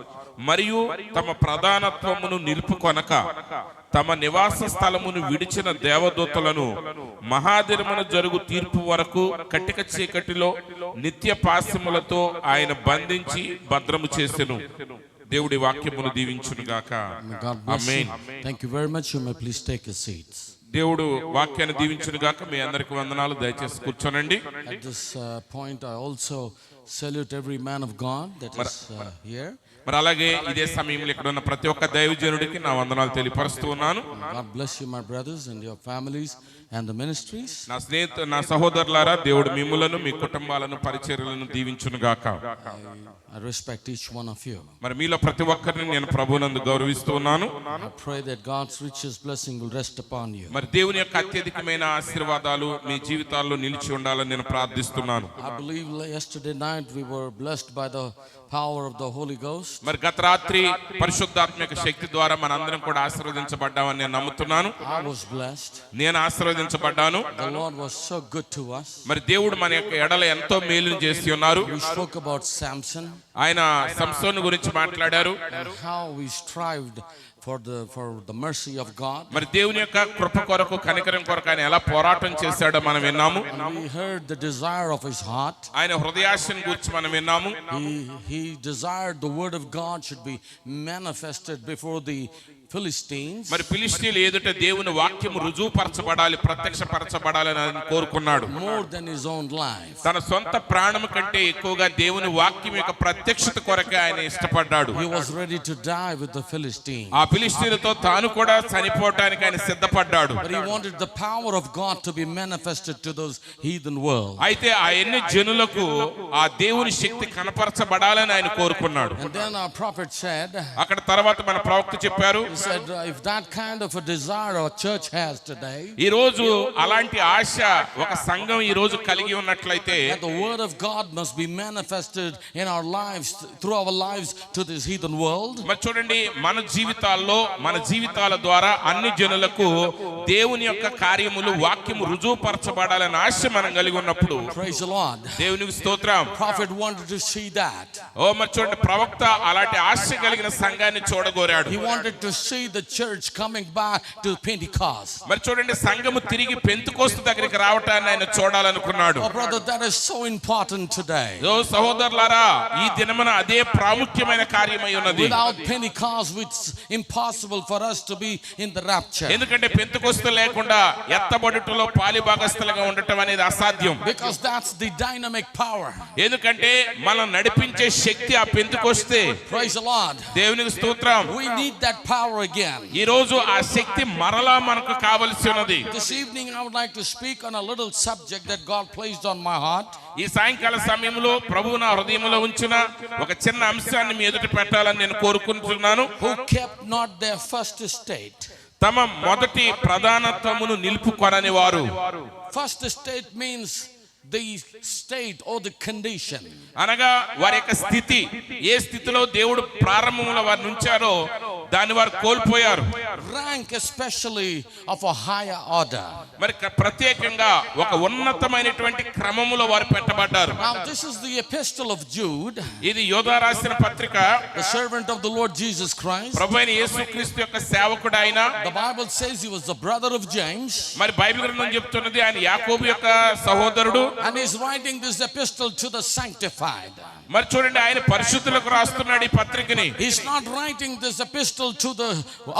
మరియు తమ ప్రధానత్వమును నిలుపుకొనక తమ నివాస స్థలమును విడిచిన దేవదూతలను మహాదినమున జరుగు తీర్పు వరకు కటిక చీకటిలో నిత్య పాశములతో ఆయన బంధించి భద్రము చేసెను. దేవుడి వాక్యమును దీవించును గాక. God bless amen. you. Thank you very much. You may please take your seats. దేవుడు వాక్యాన్ని దీవించును గాక. మీ అందరికి వందనాలు. దయచేసి కూర్చోనండి. At this point, I also salute every man of God that is here. మరి అలాగే ఇదే సమయంలో ఇక్కడ ఉన్న ప్రతి ఒక్క దైవజనుడికి నా వందనాలు తెలియపరుస్తూ ఉన్నాను. God bless you, my brothers, and your families and the ministries. నా సహోదరులారా, దేవుడు మిమ్ములను మీ కుటుంబాలను పరిచర్యలను దీవించును గాక. I respect each one of you. మరి మీలో ప్రతి ఒక్కరిని నేను ప్రభువునందు గౌరవిస్తూ ఉన్నాను. I pray that God's richest blessing will rest upon you. మరి దేవుని యొక్క అత్యధికమైన ఆశీర్వాదాలు మీ జీవితాల్లో నిలిచి ఉండాలని నేను ప్రార్థిస్తున్నాను. I believe yesterday night we were blessed by the power of the Holy Ghost. మరి గత రాత్రి పరిశుద్ధాత్మిక శక్తి ద్వారా మనందరం కూడా ఆశీర్వదించబడ్డామని నేను నమ్ముతున్నాను. I was blessed. నేను ఆశీర్వదించబడ్డాను. The Lord was so good to us. మరి దేవుడు మన యొక్క ఎడల ఎంతో మేలును చేసి ఉన్నారు. We spoke about Samson ఆయన సంసోను గురించి మాట్లాడారు. and how we strived for the mercy of God. మరి దేవుని యొక్క కృప కొరకు కనికరం కొరకు ఆయన ఎలా పోరాటం చేశాడో మనం విన్నాము. And we heard the desire of his heart. ఆయన హృదయాశను గురించి మనం విన్నాము. He desired the word of God should be manifested before the Philistines. మరి ఫిలిష్తీయులు ఎదుట దేవుని వాక్యము రుజువుపరచబడాలి, ప్రత్యక్షపరచబడాలని ఆయన కోరుకున్నాడు. More than his own life. తన సొంత ప్రాణము కంటే ఎక్కువగా దేవుని వాక్యం యొక్క ప్రత్యక్షత కొరకే ఆయన ఇష్టపడ్డాడు. He was ready to die with the Philistines. ఆ ఫిలిష్తీయులతో తాను కూడా చనిపోవటానికి ఆయన సిద్ధపడ్డాడు. But he wanted the power of God to be manifested to those heathen world. అయితే ఆ ఎన్ని జనులకు ఆ దేవుని శక్తి కనపరచబడాలని ఆయన కోరుకున్నాడు. And then our prophet said, అక్కడ తర్వాత మన ప్రవక్త చెప్పారు, he said, if that kind of a desire our church has today, ఈ రోజు అలాంటి ఆశ ఒక సంఘం ఈ రోజు కలిగి ఉన్నట్లయితే that the word of God must be manifested in our lives, through our lives to this heathen world. మరి చూడండి, మన జీవితాల్లో మన జీవితాల ద్వారా అన్ని జనులకు దేవుని యొక్క కార్యములు వాక్యము రుజువుపరచబడాలనే ఆశ మనం కలిగి ఉన్నప్పుడు Praise the Lord. దేవునికి స్తోత్రం. Prophet wanted to see that. మరి చూడండి, ప్రవక్త అలాంటి ఆశ కలిగిన సంఘాన్ని చూడగోరాడు. He wanted to see the church coming back to Pentecost. మరి చూడండి, సంఘము తిరిగి పెంతెకోస్తు దగ్గరికి రావటాన్ని ఆయన చూడాలనుకున్నాడు. Oh brother, that is so important today. సహోదరులారా, ఈ దినమున అదే ప్రాముఖ్యమైన కార్యమై ఉన్నది. Without Pentecost, it's impossible for us to be in the rapture. ఎందుకంటే పెంతెకోస్తు లేకుండా ఎత్తబడుటలో పాలిభాగస్తులుగా ఉండటం అనేది అసాధ్యం. Because that's the dynamic power. ఎందుకంటే మనం నడిపించే శక్తి ఆ పెంతెకోస్తే. Praise the Lord. దేవునికి స్తోత్రం. We need that power power again. ఈ రోజు ఆ శక్తి మరలా మనకు కావలసి ఉన్నది. This evening I would like to speak on a little subject that God placed on my heart. ఈ సాయంకాల సమయంలో ప్రభువు నా హృదయంలో ఉంచిన ఒక చిన్న అంశాన్ని మీ ఎదుట పెట్టాలని నేను కోరుకుంటున్నాను. Who kept not their first estate. తమ మొదటి ప్రధానత్వమును నిలుపుకొనని వారు. First estate means the state or the condition. అనగా వారి యొక్క స్థితి, ఏ స్థితిలో దేవుడు ప్రారంభంలో వారిని ఉంచారో దాన్ని వారు కోల్పోయారు. Rank especially of a higher order. మరి ప్రత్యేకంగా ఒక ఉన్నతమైనటువంటి క్రమములో వారు పెట్టబడ్డారు. Now this is the epistle of Jude, ఇది యోధా రాసిన పత్రిక. the servant of the Lord Jesus Christ. ప్రభువైన యేసుక్రీస్తు యొక్క సేవకుడు ఆయన. The Bible says he was the brother of James. మరి బైబిల్ గ్రంథం చెప్తున్నది ఆయన యాకోబు యొక్క సహోదరుడు. And he's writing this epistle to the sanctified. మరి చూడండి, ఆయన పరిశుద్ధులకు రాస్తున్నాడు ఈ పత్రికని. He's not writing this epistle to the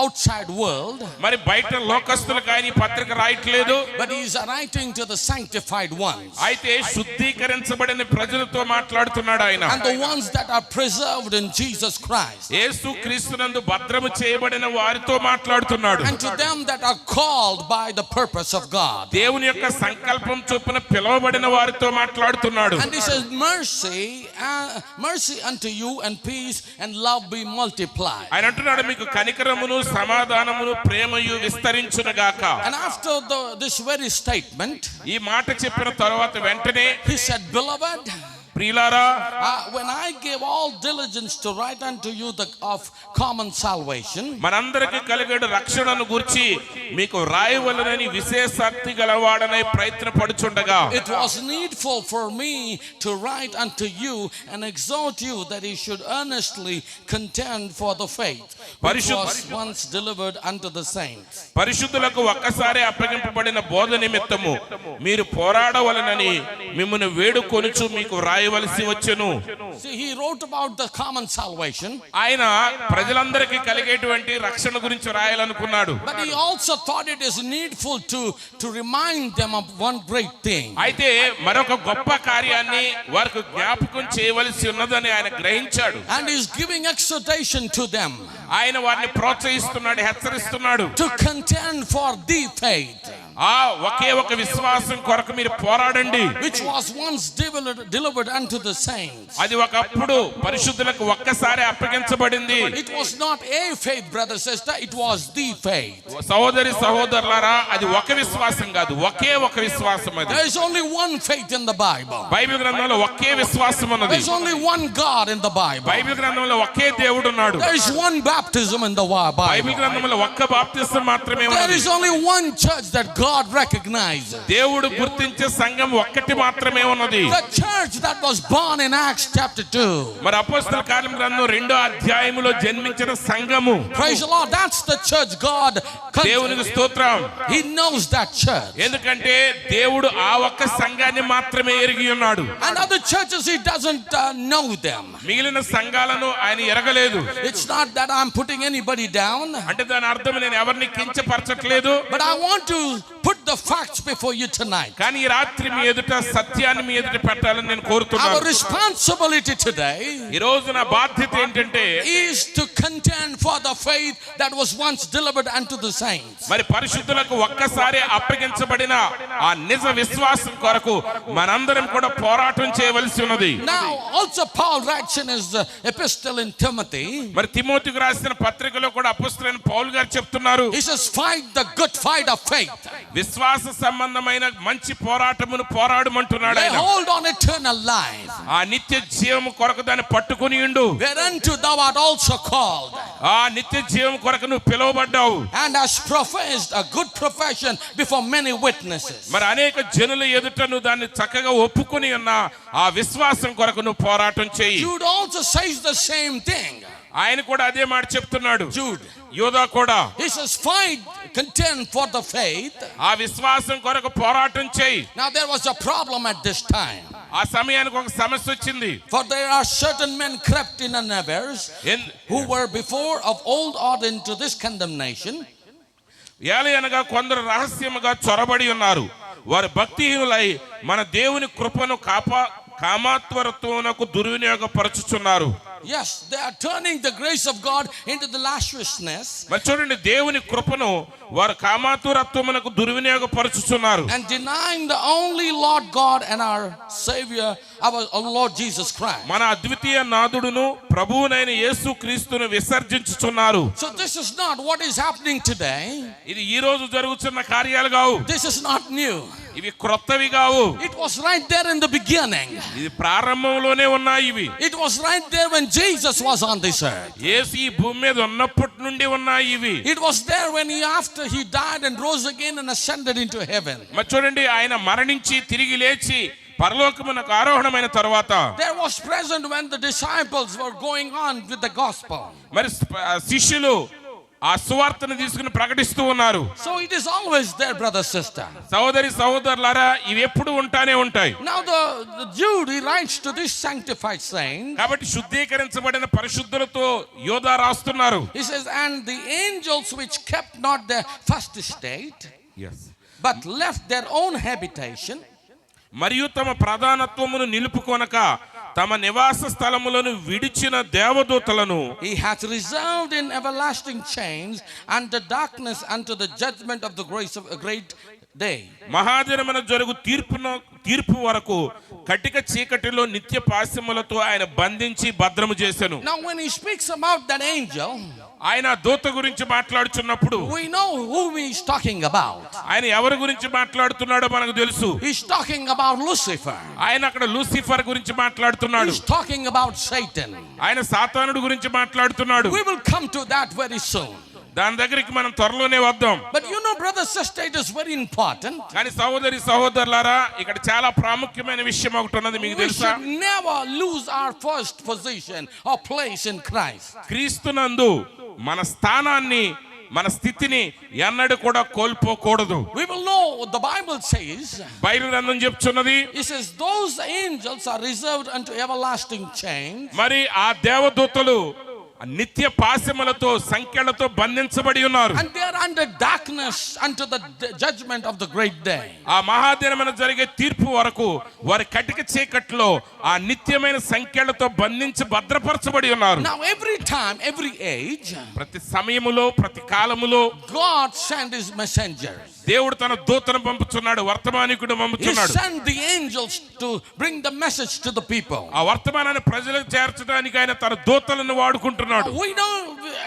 outside world, మరి బయట లోకస్తులకు ఆయన ఈ పత్రిక రాయట్లేదు. but he's writing to the sanctified ones. అయితే శుద్ధీకరించబడిన ప్రజలతో మాట్లాడుతున్నాడు ఆయన. And the ones that are preserved in Jesus Christ. యేసు క్రీస్తునందు భద్రము చేయబడిన వారితో మాట్లాడుతున్నాడు. And to them that are called by the purpose of God. దేవుని యొక్క సంకల్పం చొప్పున పిలువబడిన వారితో మాట్లాడుతున్నాడు. And he says, mercy unto you and peace and love be multiplied. ఆయన అంటున్నాడు, మీకు కనికరమును సమాధానమును ప్రేమయు విస్తరించునుగాక. And after this very statement, ఈ మాట చెప్పిన తరువాత వెంటనే he said, beloved, ప్రియులారా, when I gave all diligence to write unto you of common salvation, మనందరికి కలిగేడు రక్షణను గూర్చి మీకు రాయవలనని విశేషాక్తి గలవాడనై ప్రయత్నపడుచుండగా, it was needful for me to write unto you and exhort you that you should earnestly contend for the faith which was once delivered unto the saints. పరిశుద్ధులకు ఒక్కసారి అప్పగింపబడిన బోధ నిమిత్తము మీరు పోరాడవలనని మిమ్మును వేడుకొనుచు మీకు రాయవలసి వచ్చెను. See, he wrote about the common salvation, ఆయన ప్రజలందరికీ కలిగేటువంటి రక్షణ గురించి రాయాలనుకున్నాడు. but he also thought it is needful to remind them of one great thing. అయితే మరొక గొప్ప కార్యాన్ని వారికి జ్ఞాపకం చేయవలసి ఉన్నదని ఆయన గ్రహించాడు. And he's giving exhortation to them ఆయన వారిని ప్రోత్సహిస్తున్నాడు, హెచ్చరిస్తున్నాడు. to contend for the faith ఒకే ఒక విశ్వాసం కొరకు మీరు పోరాడండి, which was once delivered unto the saints. అది ఒకప్పుడు పరిశుద్ధులకు ఒక్కసారి అప్పగించబడింది. It was not a faith, brother sister, it was the faith. సహోదరి సహోదరులారా, అది ఒక విశ్వాసం కాదు, ఒకే ఒక విశ్వాసం. అది There is only one faith in the Bible. Bible గ్రంథంలో ఒకే విశ్వాసం ఉన్నది. There is only one God in the Bible. Bible గ్రంథంలో ఒకే దేవుడు ఉన్నాడు. There is one baptism in the Bible. Bible గ్రంథంలో ఒక్క బాప్తిసం మాత్రమే There ఉన్నది. is only one church that God recognizes. దేవుడు గుర్తించే సంఘం ఒక్కటి మాత్రమే ఉన్నది. The church that was born in Acts chapter 2. మరి అపోస్తల కార్యం గ్రంథం 2వ అధ్యాయములో జన్మించిన సంఘము. Praise the Lord, that's the church God. దేవునికి స్తోత్రం. He knows that church. ఎందుకంటే దేవుడు ఆ ఒక్క సంఘాన్ని మాత్రమే ఎరిగి ఉన్నాడు. And other churches he doesn't know them. మిగిలిన సంఘాలను ఆయన ఎరగలేదు. It's not that I'm putting anybody down, అంటే దాని అర్థం నేను ఎవరిని కించపరచట్లేదు. but I want to put the facts before you tonight. కానీ ఈ రాత్రి మీ ఎదుట సత్యాన్ని మీ ఎదుట పెట్టాలని నేను Our కోరుతున్నాను. responsibility today ఈ రోజు నా బాధ్యత ఏంటంటే is to contend for the faith that was once delivered unto the saints. మరి పరిశుద్ధులకు ఒక్కసారి అప్పగించబడిన ఆ నిజ విశ్వాసం కొరకు మనందరం కూడా పోరాటం చేయవలసి ఉన్నది. Now also Paul writes in his epistle in Timothy, మరి తిమోతికి రాసిన పత్రికలో కూడా అపోస్తలుడైన పౌలు గారు చెప్తున్నారు, he says, fight the good fight of faith. విశ్వాస సంబంధమైన మంచి పోరాటమును పోరాడమంటున్నాడు Lay ఆయన. hold on eternal life, ఆ నిత్య జీవము కొరకు దాన్ని పట్టుకుని ఉండు. whereunto thou art also called, ఆ నిత్య జీవం కొరకు నువ్వు పిలువబడ్డావు. and hast professed a good profession before many witnesses. మరి అనేక జనుల ఎదుట నువ్వు దాన్ని చక్కగా ఒప్పుకొని ఉన్న ఆ విశ్వాసం కొరకు నువ్వు పోరాటం చేయి. Jude also says the same thing. ఆయన కూడా అదే మాట చెప్తున్నాడు. Jude, యోధా కూడా he says, fight, contend for the faith. ఆ విశ్వాసం కొరకు పోరాటం చేయి. Now there was a problem at this time, ఆ సమయానికి ఒక సమస్య వచ్చింది. for there are certain men crept in unawares, who were before of old ordered into this condemnation. ఏలయనగా కొందరు రహస్యముగా చొరబడి ఉన్నారు. వారు భక్తిహీనులై మన దేవుని కృపను కామాత్వరత్వమునకు దుర్వినియోగపరచుచున్నారు. Yes, they are turning the grace of God into the lasciviousness మరి చూడండి, దేవుని కృపను వారు కామాతురత్వమునకు దుర్వినియోగపరుచుతున్నారు. and denying the only Lord God and our Savior, our Lord Jesus Christ. మన అద్వితీయ నాథుడును ప్రభువునైన యేసు క్రీస్తును విసర్జించుచున్నారు. So this is not what is happening today. ఇది ఈ రోజు జరుగుతున్న కార్యాలు కావు, This is not new. ఇవి క్రొత్తవి కావు. It was right there in the beginning. ఇది ప్రారంభంలోనే ఉన్నాయి ఇవి. It was right there when Jesus was on this earth. యేసు ఈ భూమి మీద ఉన్నప్పటి నుండి ఉన్నాయి ఇవి. It was there when after he died and rose again and ascended into heaven. మరి చూడండి, ఆయన మరణించి తిరిగి లేచి పరలోకమునకు ఆరోహణమైన తర్వాత There was present when the disciples were going on with the gospel. మరి శిష్యులు ఆ సువార్తను తీసుకుని ప్రకటిస్తూ ఉన్నారు. So it is always there, brother, sister. సహోదరి సహోదరులారా, ఇవి ఎప్పుడు ఉంటానే ఉంటాయి. Now the Jude, he writes to this sanctified saint. కాబట్టి శుద్ధీకరించబడిన పరిశుద్ధులతో యోధా రాస్తున్నారు. He says, and the angels which kept not their first estate, but left their own habitation, మరియు తమ ప్రధానత్వమును నిలుపుకొనక తమ నివాస స్థలములను విడిచిన దేవదూతలను he hath reserved in everlasting chains unto darkness unto the judgment of the grace of a great day. మహాదినమున జరుగు తీర్పు వరకు కటిక చీకటిలో నిత్య పాశములతో ఆయన బంధించి భద్రము చేసెను. Now when he speaks about that angel, ఆయన దూత గురించి మాట్లాడుచున్నప్పుడు we know whom he is talking about. ఆయన ఎవరి గురించి మాట్లాడుతున్నాడో మనకు తెలుసు. He's talking about Lucifer. ఆయన అక్కడ లూసిఫర్ గురించి మాట్లాడుతున్నాడు. He's talking about Satan. ఆయన సాతానుడు గురించి మాట్లాడుతున్నాడు. We will come to that very soon. దాని దగ్గరికి మనం త్వరలోనే వద్దాం. But you know, brother, sister, it is very important. కానీ సహోదరి సహోదరులారా, ఇక్కడ చాలా ప్రాముఖ్యమైన విషయం ఒకటి ఉన్నది, మీకు We తెలుసా? should never lose our first position or place in Christ. క్రీస్తునందు మన స్థానాన్ని, మన స్థితిని ఎన్నడూ కూడా కోల్పోకూడదు. We will know, the Bible says, Bible గ్రంథం చెప్తున్నది, it says those angels are reserved unto everlasting chains. మరి ఆ దేవదూతలు నిత్య పాశములతో సంఖ్యలతో బంధించబడి ఉన్నారు. And they are under darkness unto the judgment of the great day. ఆ మహాదినమున జరిగే తీర్పు వరకు వారి కటిక చీకట్లో ఆ నిత్యమైన సంఖ్యలతో బంధించి భద్రపరచబడి ఉన్నారు. Now every time, every age, ప్రతి సమయములో ప్రతి కాలములో God sent his messengers. దేవుడు తన దూతను పంపుతున్నాడు, వర్తమానికుడు He పంపుతున్నాడు. sent the angels to bring the message to the people. ఆ వర్తమానాన్ని ప్రజలకు చేర్చడానికి ఆయన తన దూతలను వాడుకుంటున్నాడు. We know,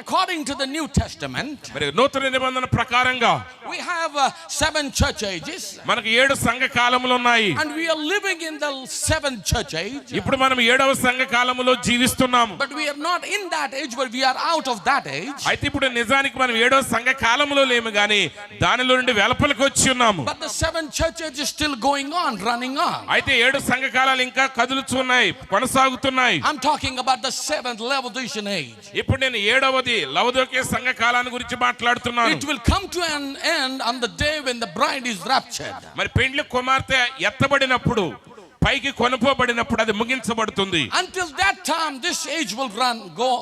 according to the New Testament, మరి నూతన నిబంధన ప్రకారంగా we have 7 church ages, మనకు 7 సంఘ కాలములు ఉన్నాయి. and we are living in the 7th church age. ఇప్పుడు మనం 7వ సంఘ కాలములో జీవిస్తున్నాము. But we are not in that age, but we are out of that age. అయితే ఇప్పుడు నిజానికి మనం 7వ సంఘ కాలములో లేము గాని దానిలో నుండి వెలుపలికి వచ్చి ఉన్నాము. But the 7th church age is still going on, running on. అయితే 7 సంఘ కాలాలు ఇంకా కదులుతున్నాయి, కొనసాగుతున్నాయి. I'm talking about the 7th Laodicean age. ఇప్పుడు నేను 7వది లవదోకే సంఘ కాలాన్ని గురించి మాట్లాడుతున్నాను. It will come to an end on the day when the bride is raptured. మరి పెండ్లి కుమార్తె ఎత్తబడినప్పుడు, పైకి కొనుపోబడినప్పుడు అది ముగించబడుతుంది. Until that time, this age will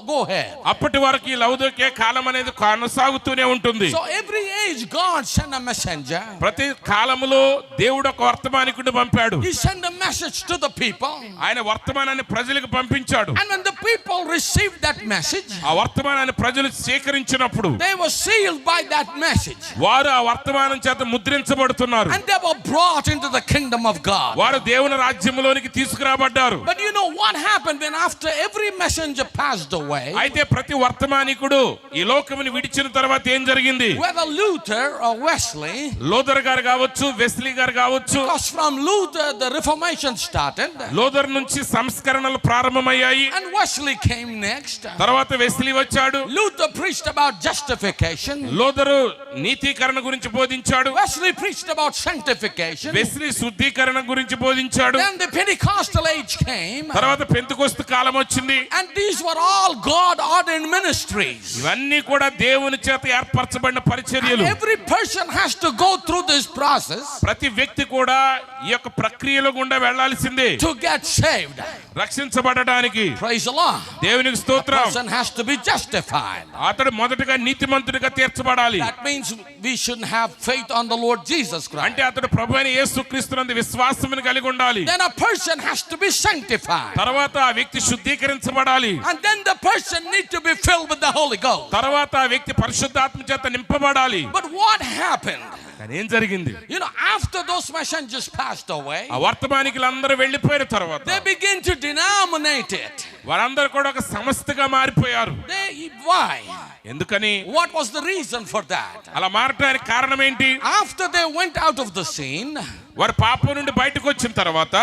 go ahead. అప్పటి వరకు ఈ లవదోకే కాలం అనేది కొనసాగుతూనే ఉంటుంది. So every age God sent a messenger. ప్రతి కాలములో దేవుడు ఒక వర్తమానికుడిని పంపాడు. He sent a message to the people. ఆయన వర్తమానాన్ని ప్రజలకు పంపించాడు. And when the people received that message, ఆ వర్తమానాన్ని ప్రజలు స్వీకరించినప్పుడు they were sealed by that message. వారు ఆ వర్తమానం చేత ముద్రించబడుతున్నారు. And they were brought into the kingdom of God. వారు దేవుని రాజ్యంలోనికి తీసుకురాబడ్డారు. But you know what happened when after every messenger passed away? అయితే ప్రతి వర్తమానికుడు ఈ లోకముని విడిచిన తర్వాత ఏం జరిగింది? Whether Luther or Wesley, లోదర్ గారు కావచ్చు, వెస్లీ గారు కావచ్చు. because from Luther the Reformation started, లోదర్ నుంచి సంస్కరణలు ప్రారంభమయ్యాయి. and Wesley came next. తర్వాత వెస్లీ వచ్చాడు. Luther preached about justification. లోదరు నీతీకరణ గురించి బోధించాడు. Wesley preached about sanctification. Wesley శుద్ధీకరణ గురించి బోధించాడు. Then the Pentecostal age came. తర్వాత పెంతెకొస్తు కాలం వచ్చింది. And these were all God ordained ministries. ఇవన్నీ కూడా దేవుని చేత ఏర్పరచబడిన And పరిచర్యలు. every person has to go through this process ప్రతి వ్యక్తి కూడా ఈ యొక్క ప్రక్రియలో గుండా వెళ్లాల్సిందే to get saved. రక్షించబడడానికి. Praise the Lord. దేవునికి స్తోత్రం. Person has to be justified. అతడు మొదటగా నీతిమంతుడిగా తీర్చబడాలి. That means we should have faith on the Lord Jesus Christ. అంటే అతడు ప్రభువైన యేసుక్రీస్తునందు విశ్వాసమును కలిగి ఉండాలి. Then a person has to be sanctified. తర్వాత ఆ వ్యక్తి శుద్ధీకరించబడాలి. And then the person need to be filled with the Holy Ghost. తర్వాత ఆ వ్యక్తి పరిశుద్ధాత్మ చేత నింపబడాలి. But what happened? కానీ ఏం జరిగింది? After those messengers passed away, ఆ వర్తమానికులందరూ వెళ్ళిపోయిన తర్వాత they begin to denominate it. వారందరూ కూడా ఒక సంస్థగా మారిపోయారు. Why? ఎందుకని? What was the reason for that? అలా మారటానికి కారణం ఏంటి? After they went out of the scene, వారు పాపం నుండి బయటకు వచ్చిన తర్వాత,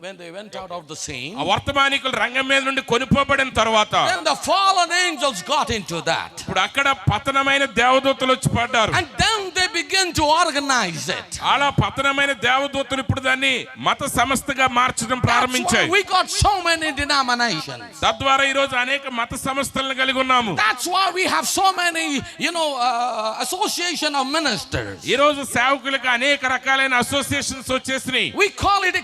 when they went out of the scene, ఆ వర్తమానికులు రంగం మీద నుండి కొనిపోబడిన తర్వాత, then the fallen angels got into that. ఇప్పుడు అక్కడ పతనమైన దేవదూతలు వచ్చి పడ్డారు. And then they began to organize it. అలా పతనమైన దేవదూతలు ఇప్పుడు దాన్ని మత సంస్థగా మార్చడం That's ప్రారంభించాయి. why we got so many denominations. తద్వారా ఈ రోజు అనేక మత సంస్థలను కలిగి ఉన్నాము. That's why we have so many, association of ministers. ఈ రోజు సేవకులకు అనేక రకాలైన అసోసియేషన్స్ వచ్చేసినాయి. We call it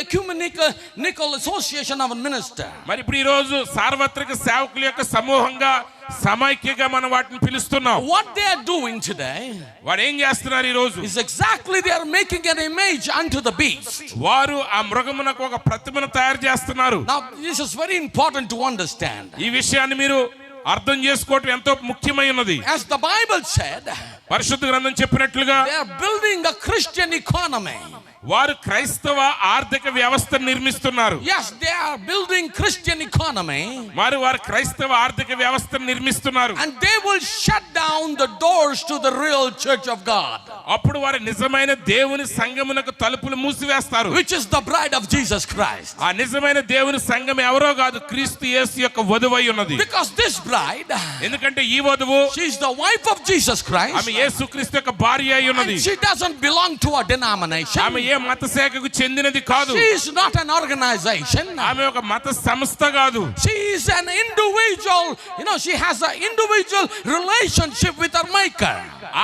ecumenical association of ministers. మరి ఇప్పుడు ఈ రోజు సార్వత్రిక సేవకుల యొక్క సమూహంగా సమైక్యగా మనం వాటిని పిలుస్తున్నాం. What they are doing today వారు ఏం చేస్తున్నారు ఈ రోజు? is exactly they are making an image unto the beast. వారు ఆ మృగమునకు ఒక ప్రతిమను తయారు చేస్తున్నారు. Now this is very important to understand. ఈ విషయాన్ని మీరు అర్థం చేసుకోవటం ఎంతో ముఖ్యమై ఉన్నది. As the Bible said, పరిశుద్ధ గ్రంథం చెప్పినట్లుగా they are building a Christian economy. వారు క్రైస్తవ ఆర్థిక వ్యవస్థను నిర్మిస్తున్నారు. Yes, they are building Christian economy. వారు క్రైస్తవ ఆర్థిక వ్యవస్థను నిర్మిస్తున్నారు. And they will shut down the doors to the real church of God. అప్పుడు వారు నిజమైన దేవుని సంఘమునకు తలుపులు మూసివేస్తారు. Which is the bride of Jesus Christ. ఆ నిజమైన దేవుని సంఘం ఎవరో కాదు, క్రీస్తు యేసు యొక్క వధువై ఉన్నది. Because this bride, ఎందుకంటే ఈ వధువు she is the wife of Jesus Christ. ఆమె యేసుక్రీస్తు యొక్క భార్య అయి ఉన్నది. And she doesn't belong to a denomination. ఆమె ఏ మత శాఖకు చెందినది కాదు. She is not an organization. ఆమె ఒక మత సంస్థ కాదు. She is an individual. She has an individual relationship with her maker.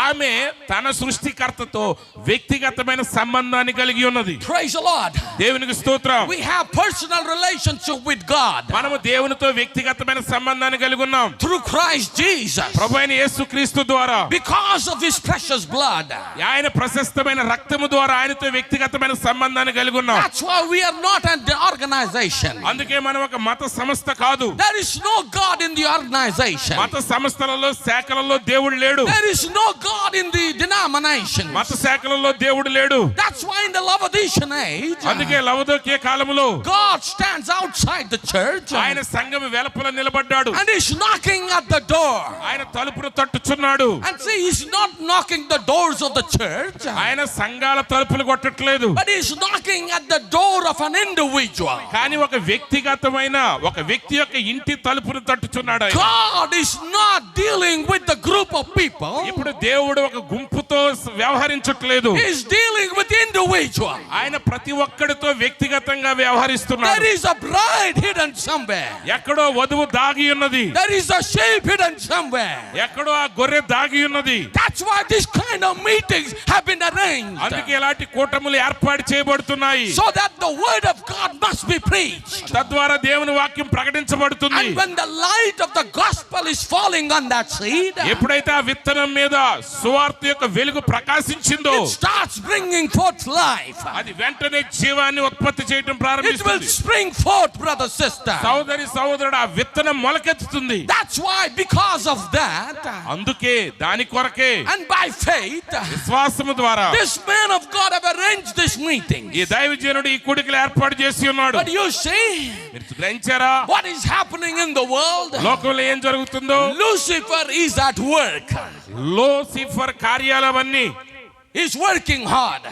ఆమె తన సృష్టికర్తతో వ్యక్తిగతమైన సంబంధాన్ని కలిగి ఉన్నది. Praise the Lord. దేవునికి స్తోత్రం. We have personal relationship with God. మనము దేవునితో వ్యక్తిగతమైన సంబంధాన్ని కలిగి ఉన్నాం. Through Christ Jesus. ప్రభువైన యేసుక్రీస్తు ద్వారా. Because of his precious blood. ఆయన ప్రశస్తమైన రక్తము ద్వారా ఆయనతో వ్యక్తిగతమైన సంబంధాన్ని కలిగి ఉన్నాం. That's why we are not an organization. అందుకే మనం ఒక మత సంస్థ కాదు. There is no God in the organization. మత సంస్థలలో శాఖలలో దేవుడు లేడు. There is no God in the denomination. మత శాఖలలో దేవుడు లేడు. That's why in the Laodicean age, అందుకే లవదోకియ కాలములో God stands outside the church. ఆయన సంఘం వెలుపల నిలబడ్డాడు. And he's knocking at the door. ఆయన తలుపును తట్టుచున్నాడు. And see, he's not knocking the doors of the church. ఆయన సంఘాల తలుపులు కొట్టట్లేదు. But he's knocking at the door of an individual. కానీ ఒక వ్యక్తిగతమైన ఒక వ్యక్తి యొక్క ఇంటి తలుపును తట్టుచున్నాడు. God is not dealing with the group of people. ఇప్పుడు దేవుడు ఒక గుంపుతో వ్యవహరించట్లేదు. He's dealing with individual. ఆయన ప్రతి ఒక్కడితో వ్యక్తిగతంగా వ్యవహరిస్తున్నాడు. There is a bride hidden somewhere. ఎక్కడో వధువు దాగి ఉన్నది. There is a sheep hidden somewhere. ఎక్కడో ఆ గొర్రె దాగి ఉన్నది. That's why this kind of meetings have been arranged. అందుకే ఇలాంటి కూటములు ఏర్పాటు చేయబడుతున్నాయి. So that the word of God must be preached. తద్వారా దేవుని వాక్యం ప్రకటించబడుతుంది. And when the light of the gospel is falling on that seed, ఎప్పుడైతే ఆ విత్తనం మీద సువార్త యొక్క వెలుగు ప్రకాశించిందో, it starts bringing forth life. అది వెంటనే జీవాన్ని ఉత్పత్తి చేయడం It will ప్రారంభిస్తుంది. spring forth, brother, sister. సోదరి సోదరుడు, ఆ విత్తనం మొలకెత్తుతుంది. That's why, because of that, అందుకే దాని కొరకే and by faith, విశ్వాసము ద్వారా this man of God have arranged this meeting. ఈ దైవజనుడు ఈ కూడికలు ఏర్పాటు చేసి ఉన్నాడు. But you see, మీరు గ్రహించారా what is happening in the world? లోకంలో ఏం జరుగుతుందో? Lucifer is at work. Lucifer కార్యాలవన్నీ He's working hard.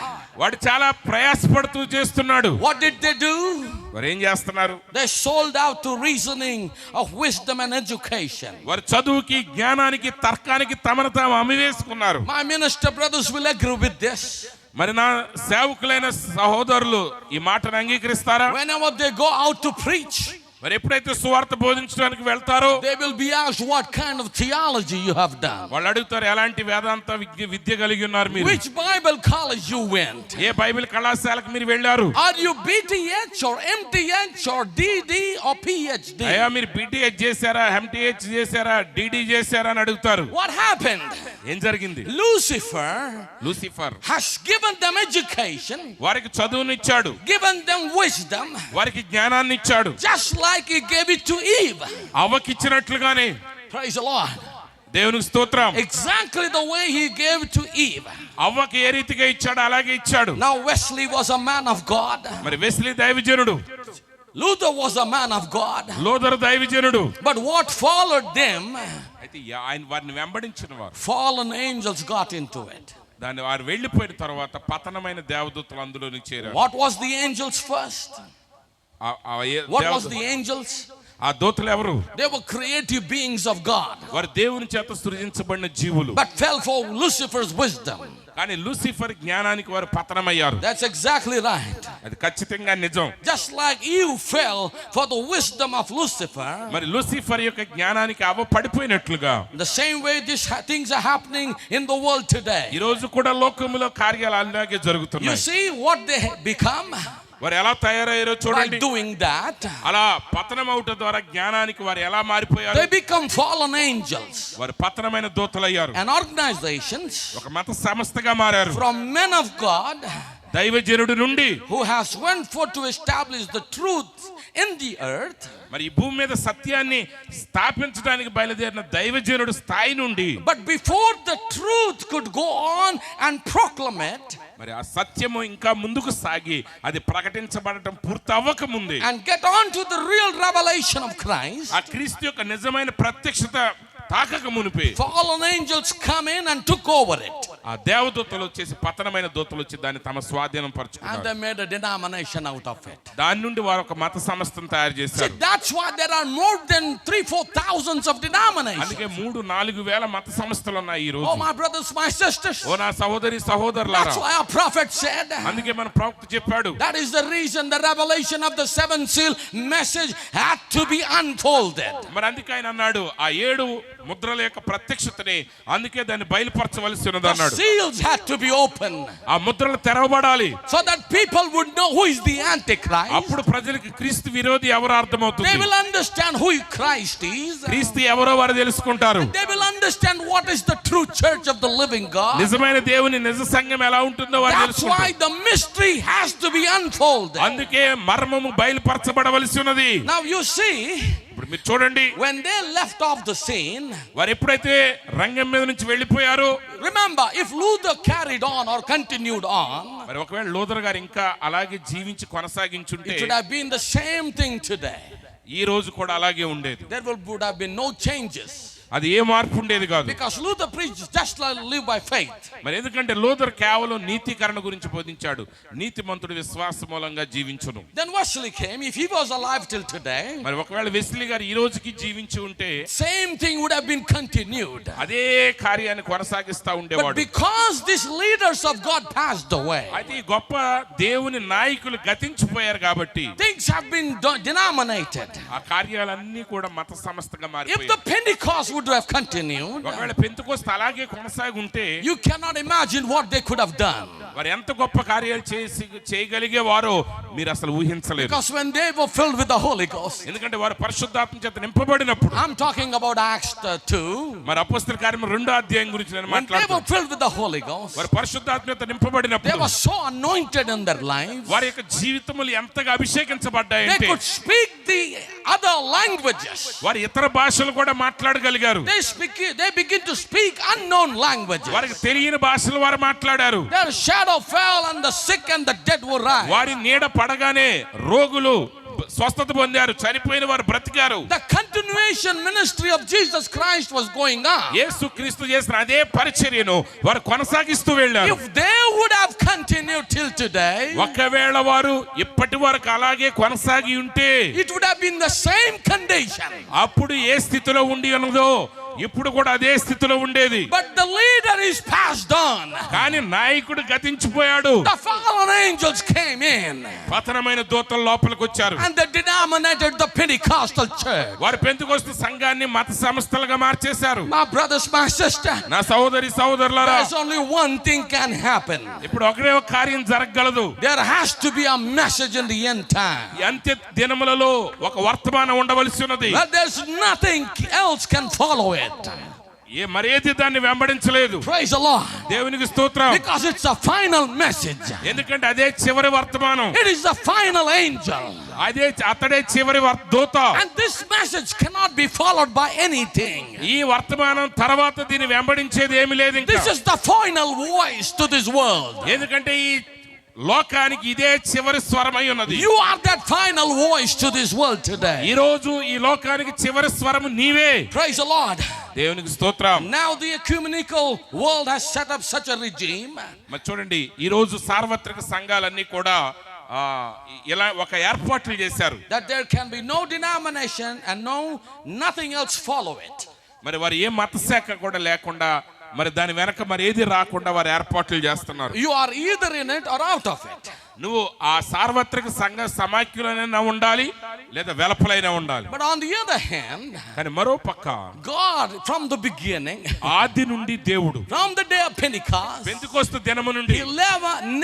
వాడు చాలా ప్రయాసపడుతూ చేస్తున్నాడు. What did they do? వారు ఏం చేస్తున్నారు? They sold out to reasoning of wisdom and education. వారు చదువుకి, జ్ఞానానికి, తర్కానికి తమను తాము అమ్మివేసుకున్నారు. My minister brothers will agree with this. మరి నా సేవకులైన సహోదరులు ఈ మాటను అంగీకరిస్తారా? Whenever they go out to preach, మరి ఎప్పుడైతే సువార్త బోధించడానికి వెళ్తారో they will be asked what kind of theology you have done. వాళ్ళు అడుగుతారు, ఎలాంటి వేదాంత విద్య కలిగి ఉన్నారు మీరు? Which Bible college you went? A Bible కళాశాలకు మీరు వెళ్ళారు? Are you BTH or MTH or DD or PhD? అయ్యా మీరు BTH చేశారా, MTH చేశారా, DD చేశారా అని అడుగుతారు. What happened? ఏం జరిగింది? Lucifer has given them education, వారికి చదువునిచ్చాడు, given them wisdom, వారికి జ్ఞానాన్ని ఇచ్చాడు, just like he gave it to Eve. అవ్వకిచ్చినట్లుగానే. Praise the Lord. దేవునికి స్తోత్రం. Exactly the way he gave to Eve. అవ్వకి ఏ రీతిగా ఇచ్చాడు అలాగే ఇచ్చాడు. Now Wesley was a man of God. మరి వెస్లీ దైవజనుడు, Luther was a man of God. లోదరు దైవజనుడు. But what followed them, అయితే ఆయన వారిని వెంబడించిన వారు, fallen angels got into it. దాన్ని వారు వెళ్ళిపోయిన తర్వాత పతనమైన దేవదూతలు అందులోకి చేరారు. What was the angels first? What was the angels? ఆ దూతలు ఎవరు? They were creative beings of God, వారు దేవుని చేత సృజించబడిన జీవులు. but fell for Lucifer's wisdom. కానీ లూసిఫర్ జ్ఞానానికి వారు పతనమయ్యారు. That's exactly right. అది ఖచ్చితంగా నిజం. Just like Eve fell for the wisdom of Lucifer, మరి లూసిఫర్ యొక్క జ్ఞానానికి అవ్వ పడిపోయినట్లుగా the same way these things are happening in the world today. ఈ రోజు కూడా లోకములో కార్యాలు అలాగే You జరుగుతున్నాయి. see what they become వారు ఎలా తయారయ్యారో by చూడండి. doing that. అలా పతనం అవుట ద్వారా జ్ఞానానికి వారు ఎలా మారిపోయారు? They become fallen angels వారు పతనమైన దూతలయ్యారు. and organizations ఒక మత సంస్థగా మారారు. from men of God దైవజనుడి నుండి who has went forth to establish the truth in the earth. మరి ఈ భూమి మీద సత్యాన్ని స్థాపించడానికి బయలుదేరిన దైవజనుడు స్థాయి నుండి, But before the truth could go on and proclaim it మరి ఆ సత్యము ఇంకా ముందుకు సాగి అది ప్రకటించబడటం పూర్తి అవ్వక ముందే and get on to the real revelation of Christ, ఆ క్రీస్తు యొక్క నిజమైన ప్రత్యక్షత తాకక మునిపే fallen angels come in and took over it. ఆ దేవదూతలు వచ్చేసి పతనమైన దూతలు వచ్చి దాన్ని తమ స్వాధీనం And పరుచుకున్నారు. they made a denomination out of it. దాని నుండి వారు ఒక మత సంస్థను తయారు See, చేశారు. that's why there are more than 3-4 thousands of denominations. అందుకే 3-4 వేల మత సంస్థలు ఉన్నాయి ఈ రోజు. Oh, my brothers, my sisters. ఓ నా సహోదరి సహోదరులారా, That's why our prophet said, అందుకే మన ప్రవక్త చెప్పాడు, that is the reason the revelation of the seven seal message had to be unfolded. మరి అందుకే ఆయన అన్నాడు, ఆ 7 ముద్రల యొక్క ప్రత్యక్షతని అందుకే దాన్ని బయలుపరచవలసి ఉన్నది The అన్నాడు. seals had to be open ఆ ముద్రలు తెరవబడాలి. so that people would know who is the Antichrist. అప్పుడు ప్రజలకు క్రీస్తు విరోధి ఎవరు They అర్థమవుతుంది. will understand who Christ is. క్రీస్తు ఎవరో వారు తెలుసుకుంటారు. They will understand what is the true church of the living God. నిజమైన దేవుని నిజ సంఘం ఎలా ఉంటుందో వారు That's why తెలుసుకుంటారు. the mystery has to be unfolded. అందుకే మర్మము బయలుపరచబడవలసి ఉన్నది. Now you see, ఇప్పుడు మీరు చూడండి, when they left off the scene, వారు ఎప్పుడైతే రంగం మీద నుంచి వెళ్ళిపోయారో, remember, if Luther carried on or continued on, మరి ఒకవేళ లూథర్ గారు ఇంకా అలాగే జీవించి కొనసాగించుంటే it would have been the same thing today. ఈ రోజు కూడా అలాగే ఉండేది. There would have been no changes. అది ఏ మార్పు ఉండేది కాదు. Because Luther preached just like live by faith. మరి ఎందుకంటే లూథర్ కేవలం నీతీకరణ గురించి బోధించాడు. నీతిమంతుడు విశ్వాస మూలంగా జీవించును. Then Wesley came. If he was alive till today, మరి ఒకవేళ వెస్లీ గారు ఈ రోజుకి జీవించి ఉంటే same thing would have been continued. అదే కార్యాన్ని కొనసాగిస్తా But ఉండేవాడు. because these leaders of God passed away, అయితే ఈ గొప్ప దేవుని నాయకులు గతించిపోయారు కాబట్టి things have been denominated. ఆ కార్యాలన్నీ కూడా మత సంస్థగా If మారిపోయాయి. the Pentecost would have continued, ఒకవేళ పెంతెకోస్తు అలాగే కొనసాగి ఉంటే you cannot imagine what they could have done. వారు ఎంత గొప్ప కార్యాలు చేయగలిగే వారో మీరు అసలు ఊహించలేరు. Because when they were filled with the Holy Ghost, ఎందుకంటే వారు పరిశుద్ధాత్మ చేత నింపబడినప్పుడు, I'm talking about Acts 2. మరి అపొస్తలుల కార్యము 2వ అధ్యాయం గురించి నేను When they were మాట్లాడుతున్నాను. filled with the Holy Ghost, వారు పరిశుద్ధాత్మ చేత they నింపబడినప్పుడు were so anointed in their lives. వారి యొక్క జీవితములు ఎంతగా They అభిషేకించబడ్డాయంటే could speak the other languages. వారు ఇతర భాషలు కూడా మాట్లాడగలిగారు. They begin to speak unknown languages. వారికి తెలియని భాషలు వారు మాట్లాడారు. Their shadow fell and the sick and the dead were raised. వారి నీడ పడగానే రోగులు స్వస్థత పొందారు, చనిపోయిన వారు బ్రతికారు. The continuation ministry of Jesus Christ was going on. యేసు క్రీస్తు చేసిన అదే పరిచర్యను వారు కొనసాగిస్తూ వెళ్ళారు. If they would have continued till today, ఒకవేళ వారు ఇప్పటి వరకు అలాగే కొనసాగి ఉంటే it would have been the same condition. అప్పుడు ఏ స్థితిలో ఉండి ఉన్నదో ఇప్పుడు కూడా అదే స్థితిలో ఉండేది. But the leader is passed on. కానీ నాయకుడు గతించిపోయాడు. The fallen angels came in పతనమైన దూతలు లోపలికి వచ్చారు. and they denominated the Pentecostal church. వారు పెంతెకోస్తు సంఘాన్ని మత సంస్థలుగా మార్చేశారు. My brothers, my sister, నా సహోదరి సహోదరులారా, there's only one thing can happen. ఇప్పుడు ఒకటే ఒక కార్యం జరగగలదు. There has to be a message in the end time. ఈ అంత్య దినములలో ఒక వర్తమానం ఉండవలసి ఉన్నది. But there's nothing else can follow it. మరేది దాన్ని వెంబడించలేదు. Praise the Lord. దేవునికి స్తోత్రం. Because it's a final message. ఎందుకంటే అదే చివరి వర్తమానం. It is the final angel. అతడే చివరి దూత. And this message cannot be followed by anything. ఈ వర్తమానం తర్వాత దీన్ని వెంబడించేది ఏమీ లేదు ఇంకా. This is the final voice to this world. ఎందుకంటే ఈ లోకానికి ఇదే చివరి స్వరమై ఉన్నది. You are that final voice to this world today. ఈ రోజు ఈ లోకానికి చివరి స్వరం నీవే. Praise the Lord. దేవునికి స్తోత్రం. Now the ecumenical world has set up such a regime. మరి చూడండి, ఈ రోజు సార్వత్రిక సంఘాలన్నీ కూడా ఇలా ఒక ఏర్పాట్లు చేశారు. That there can be no denomination and nothing else follow it. మరి వారు ఏ మత శాఖ కూడా లేకుండా, మరి దాని వెనక మరి ఏది రాకుండా వారు ఏర్పాట్లు చేస్తున్నారు. You are either in it or out of it. నువ్వు ఆ సార్వత్రిక సంఘ సమాఖ్యలోనైనా ఉండాలి లేదా వెలపలైనా ఉండాలి. But on the other hand, కానీ మరో పక్క God from the beginning, ఆది నుండి దేవుడు, from the day of Pentecost, Pentecost దినము నుండి he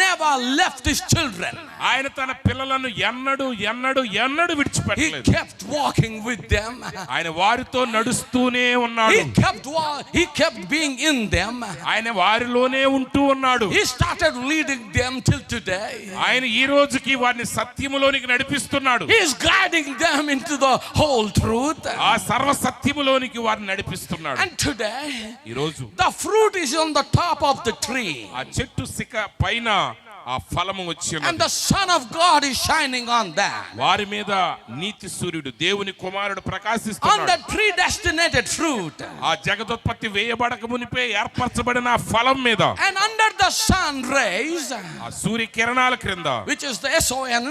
never left his children. ఆయన తన పిల్లలను ఎన్నడూ He విడిచిపెట్టలేదు. kept walking with them. ఆయన వారితో నడుస్తూనే ఉన్నాడు. He kept being in them. ఆయన వారిలోనే ఉంటూ ఉన్నాడు. He started leading them till today. ఆయన ఈ రోజుకి వారిని సత్యములోనికి నడిపిస్తున్నాడు. He is guiding them into the whole truth. ఆ సర్వ సత్యములోనికి వారిని నడిపిస్తున్నాడు. And today, ఈ రోజు the fruit is on the top of the tree. ఆ చెట్టు శిఖ పైన ఆ ఫలము వచ్చి And ఉన్నది. the Son of God is shining on that. వారి మీద నీతి సూర్యుడు దేవుని కుమారుడు On ప్రకాశిస్తున్నాడు. that predestinated fruit. ఆ జగదోత్పత్తి వేయబడక మునిపే ఏర్పరచబడిన ఆ ఫలం మీద, And under the sun rays, ఆ సూర్య కిరణాల క్రింద, which is the SON,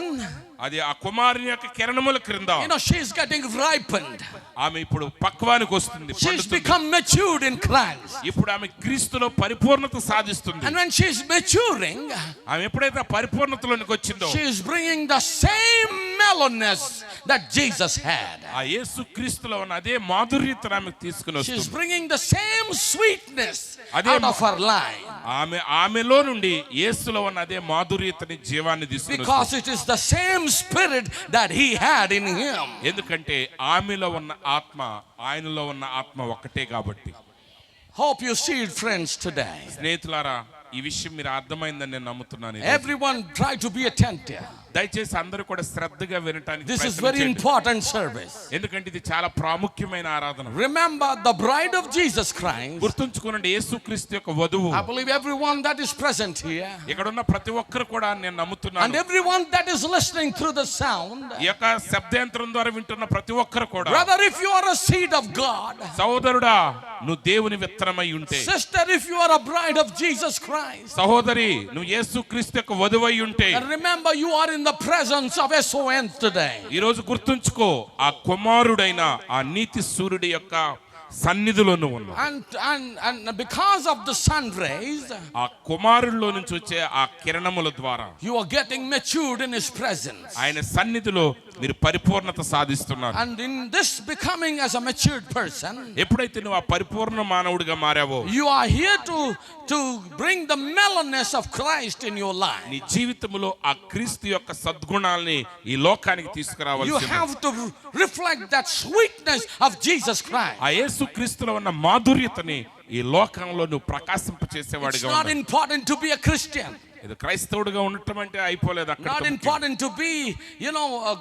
అది ఆ కుమారుని యొక్క కిరణముల క్రింద she is getting ripened. ఆమె ఇప్పుడు పక్వానికి వస్తుంది, She's పండుతుంది. become matured in Christ. ఇప్పుడు ఆమె క్రీస్తులో పరిపూర్ణత సాధిస్తుంది. And when she's maturing, ఆమె ఎప్పుడైతే ఆ పరిపూర్ణతలోనికి వచ్చిందో, she is bringing the same mellowness that Jesus had. ఆ యేసు క్రీస్తులో ఉన్న అదే మాధుర్యతను ఆమె తీసుకుని She's వస్తుంది. bringing the same sweetness అదే out of her life. ఆమెలో నుండి యేసులో ఉన్న అదే మాధుర్యతని, జీవాన్ని తీసుకుని Because వస్తుంది. it is the same spirit that he had in him. ఎందుకంటే ఆమెలో ఉన్న ఆత్మ ఆయనలో ఉన్న ఆత్మ ఒక్కటే కాబట్టి. Hope you see it, friends, today. స్నేహితులారా, ఈ విషయం మీరు అర్థమైందని నేను నమ్ముతున్నాను. Everyone try to be attentive. దయచేసి అందరూ కూడా శ్రద్ధగా వినటానికి This is ప్రయత్నం very చేయండి. important service. ఎందుకంటే ఇది చాలా ప్రాముఖ్యమైన ఆరాధన. Remember the bride of Jesus Christ. గుర్తుంచుకోనండి, యేసుక్రీస్తు యొక్క వధువు. I believe everyone that is present here ఇక్కడ ఉన్న ప్రతి ఒక్కరు కూడా నేను and నమ్ముతున్నాను. everyone that is listening through the sound, ఈ యొక్క శబ్దాంతరం ద్వారా వింటున్న ప్రతి ఒక్కరు కూడా, brother, if you are a seed of God, సహోదరుడా నువ్వు దేవుని విత్తనమై ఉంటే, sister, if you are a bride of Jesus Christ, సహోదరి నువ్వు యేసుక్రీస్తు యొక్క వధువై ఉంటే, and remember you are in the presence of SON today. ఈ రోజు గుర్తుంచుకో, ఆ కుమారుడైన ఆ నీతి సూర్యుడి యొక్క సన్నిధిలో నువ్వు ఉన్నావు. And because of the sun rays, ఆ కుమారుడిలో నుంచి వచ్చే ఆ కిరణముల ద్వారా you are getting matured in his presence. ఆయన సన్నిధిలో మీరు పరిపూర్ణత సాధిస్తున్నారు. And in this becoming as a matured person, ఎప్పుడైతే నువ్వు ఆ పరిపూర్ణ మానవుడిగా మారావో, you are here to bring the mellowness of Christ in your life. నీ జీవితంలో ఆ క్రీస్తు యొక్క సద్గుణాల్ని ఈ లోకానికి You తీసుకురావాల్సి have to reflect that sweetness of Jesus Christ. ఆ యేసు క్రీస్తులో ఉన్న మాధుర్యతని ఈ లోకంలో నువ్వు ప్రకాశింప It's చేసేవాడిగా not ఉండాలి. important to be a Christian. ఇది క్రైస్తవుడిగా ఉండటం అంటే అయిపోలేదు అక్కడ. Not important to be,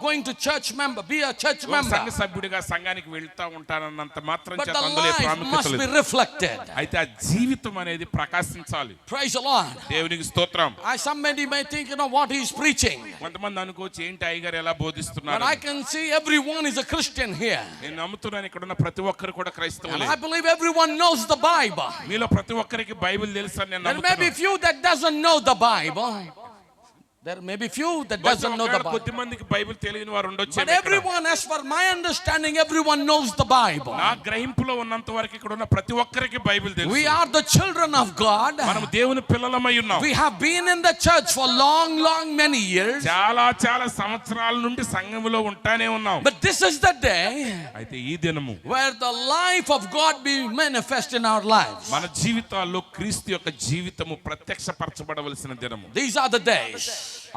going to church member, be a church సంఘ member. సభ్యుడిగా సంఘానికి వెళ్తా ఉంటానన్నంత మాత్రం But చేత the అందులో life ప్రాముఖ్యత must be లేదు. reflected. అయితే ఆ జీవితం అనేది ప్రకాశించాలి. Praise the Lord. దేవునికి స్తోత్రం. Somebody may think, what he's preaching. కొంతమంది అనుకోవచ్చు, ఏంటి అయ్యగారు ఎలా But బోధిస్తున్నారు. I can see everyone is a Christian here. నేను నమ్ముతున్నాను ఇక్కడ ఉన్న ప్రతి ఒక్కరు కూడా And క్రైస్తవులే. I believe everyone knows the Bible. మీలో ప్రతి ఒక్కరికి బైబిల్ తెలుసు అని నేను There may be నమ్ముతున్నాను. few that doesn't know the Bible. There may be few that doesn't know the Bible. కొద్ది మందికి బైబిల్ తెలియని వారు ఉండొచ్చు. But everyone, as for my understanding, everyone knows the Bible. నా గ్రహింపులో ఉన్నంత వరకు ఇక్కడ ఉన్న ప్రతి ఒక్కరికి బైబిల్ తెలుసు. We are the children of God. మనం దేవుని పిల్లలమై ఉన్నాం. We have been in the church for long many years. చాలా సంవత్సరాల నుండి సంఘములో ఉంటానే ఉన్నాం. But this is the day అయితే ఈ దినము where the life of God be manifest in our lives. మన జీవితాల్లో క్రీస్తు యొక్క జీవితము ప్రత్యక్షపరచబడవలసిన దినము. These are the days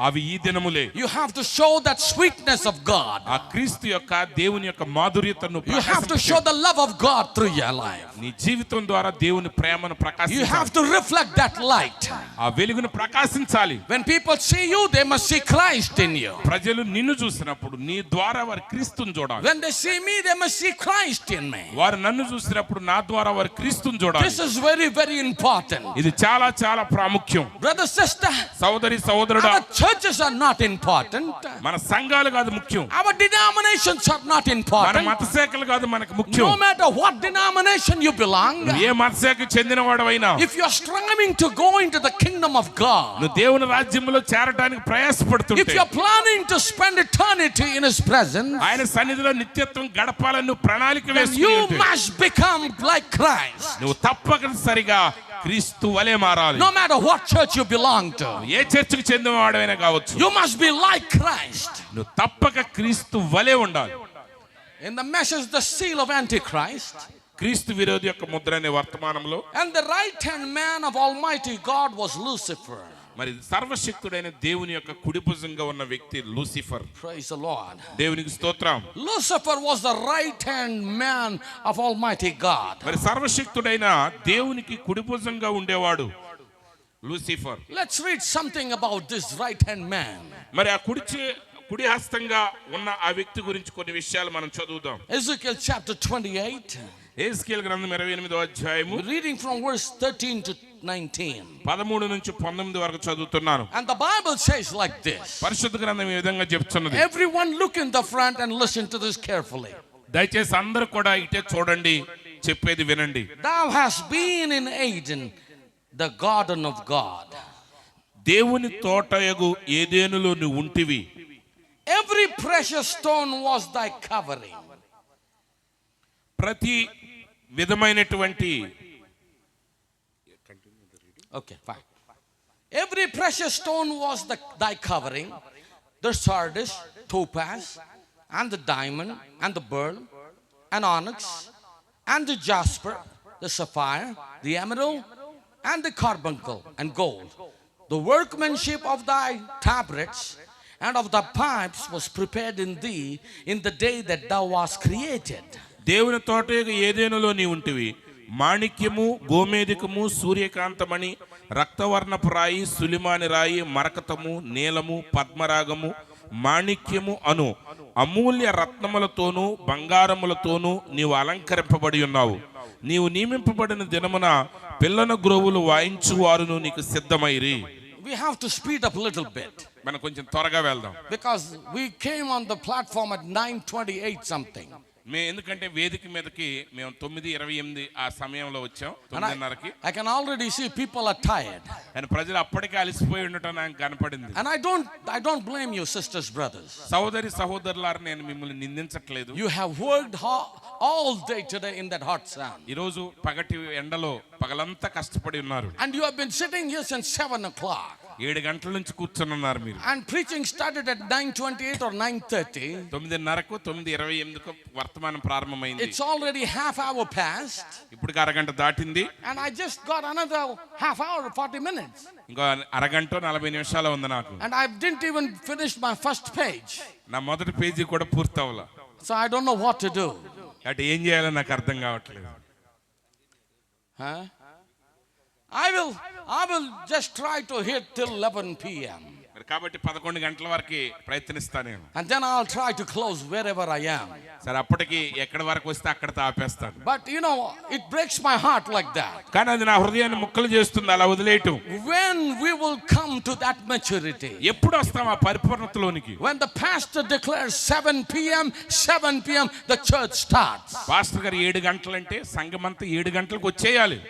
అవి ఈ దినములే. You have to show that sweetness of God. ఆ క్రీస్తు యొక్క దేవుని యొక్క మాధుర్యతను You have to show the love of God through your life. నీ జీవితం ద్వారా దేవుని ప్రేమను You have ప్రకాశించాలి. to reflect that light. ఆ వెలుగును ప్రకాశించాలి. When people see you, they must see Christ in you. ప్రజలు నిన్ను చూసినప్పుడు నీ ద్వారా వారు క్రీస్తుని చూడాలి. When they see me, they must see Christ in me. వారు నన్ను చూసినప్పుడు నా ద్వారా వారు క్రీస్తుని చూడాలి. This is very, very important. ఇది చాలా చాలా ప్రాముఖ్యం. Brother, sister, సోదరి సోదరుడా, our churches are not important. మన సంఘాలు కాదు ముఖ్యం, Our denominations are not మన important. మత శాఖలు కాదు మనకు ముఖ్యం. No matter what denomination you belong, ఏ మత శాఖకు చెందిన వాడవైనా if you are striving to go into the kingdom of God, నువ్వు దేవుని రాజ్యంలో చేరడానికి if ప్రయాసపడుతుంటే, you are planning to spend eternity in His presence, ఆయన సన్నిధిలో నిత్యత్వం గడపాలని నువ్వు ప్రణాళిక then వేసుకుని you ఉంటే, must become like Christ. నువ్వు తప్పనిసరిగా క్రీస్తు వలె మారాలి. No matter what church you belong to, ఏ చర్చికి చెందిన వాడైనా కావచ్చు, you must be like Christ. నువ్వు తప్పక క్రీస్తు వలె ఉండాలి. In the message, the seal of Antichrist, క్రీస్తు విరోధి యొక్క ముద్ర అనే వర్తమానంలో, and the right hand man of Almighty God was Lucifer. మరి సర్వశక్తుడైన దేవుని యొక్క కుడి భుజంగా ఉన్న వ్యక్తి లూసిఫర్. Praise the Lord. దేవునికి స్తోత్రం. Lucifer was the right hand man of Almighty God. మరి సర్వశక్తుడైన దేవునికి కుడి భుజంగా ఉండేవాడు Lucifer. Let's read something about this right hand man. మరి ఆ కుడి హస్తంగా ఉన్న ఆ వ్యక్తి గురించి కొన్ని విషయాలు మనం చదువుదాం. Ezekiel chapter 28, యెహెజ్కేలు గ్రంథం 28వ అధ్యాయము reading from verse 13 to 19. 13 నుంచి 19 వరకు చదువుతున్నాను. And the Bible says like this. పరిశుద్ధ గ్రంథం ఈ విధంగా చెప్తున్నది. Everyone look in the front and listen to this carefully. దయచేసి అందరూ కూడా ఇటే చూడండి, చెప్పేది వినండి. Thou hast been in Eden, the garden of God. దేవుని తోటయగు ఏదెనులో నువ్వు ఉంటివి. Every precious stone was thy covering. ప్రతి విధమైనటువంటి Okay, fine. Every precious stone was thy covering, the sardius, topaz, and the diamond, and the beryl, and onyx, and the jasper, the sapphire, the emerald, and the carbuncle, and gold. The workmanship of thy tabrets and of the pipes was prepared in thee in the day that thou wast created. దేవుని తోటయగు ఏదెనులో నీ ఉంటివి. మాణిక్యము, గోమేధికము, సూర్యకాంతమణి, రక్తవర్ణపు రాయి, సులిమాని రాయి, మరకతము, నీలము, పద్మరాగము, మాణిక్యము అను అమూల్య రత్నములతోనూ బంగారములతోనూ నీవు అలంకరింపబడి ఉన్నావు. నీవు నియమింపబడిన దినమున పిల్లన గ్రోవులు వాయించు వారును నీకు సిద్ధమైరి. We have to speed up a little bit మనం కొంచెం త్వరగా వెళ్దాం. because we came on the platform at 9:28 something. ఎందుకంటే వేదిక మీదకి మేము 9:28 ఆ సమయంలో వచ్చాం. 9:30కి. I can already see people are tired. కానీ ప్రజలు అప్పటికే అలసిపోయి ఉండటం నాకు కనపడింది. And I don't blame you, sisters, brothers. సహోదరి సహోదరులారా, నేను మిమ్మల్ని నిందించట్లేదు. You have worked all day today in that hot sun. ఈ రోజు పగటి ఎండలో పగలంతా కష్టపడి ఉన్నారు. And you have been sitting here since 7 o'clock. 7 గంటల నుంచి కూర్చొని ఉన్నారు మీరు. And preaching started at 9:28 or 9:30. 9:30కు 9:28కు వర్తమానం ప్రారంభమైంది. It's already half hour past. ఇప్పుడు అరగంట దాటింది. And I just got another half hour, 40 minutes. ఇంకా అరగంట 40 నిమిషాలు ఉంది నాకు. And I didn't even finish my first page. నా మొదటి పేజీ కూడా పూర్తి అవ్వలా. So I don't know what to do. అంటే ఏం చేయాలో నాకు అర్థం కావట్లేదు. Huh? I will just try to hit till 11 p.m. మరి కాబట్టి 11 గంటల వరకు ప్రయత్నిస్తాను నేను. And then I'll try to close wherever I am. సరే, అప్పటికి ఎక్కడి వరకు వస్తే అక్కడ ఆపేస్తాను. But you know, it breaks my heart like that. కానీ అది నా హృదయాన్ని ముక్కలు చేస్తుంది అలా వదిలేయటం. When we will come to that maturity. ఎప్పుడు వస్తాం ఆ పరిపూర్ణతలోనికి? When the pastor declares 7 p.m. the church starts. Pastor గారు 7 గంటలంటే సంఘమంతా 7 గంటలకు వచ్చేయాలి.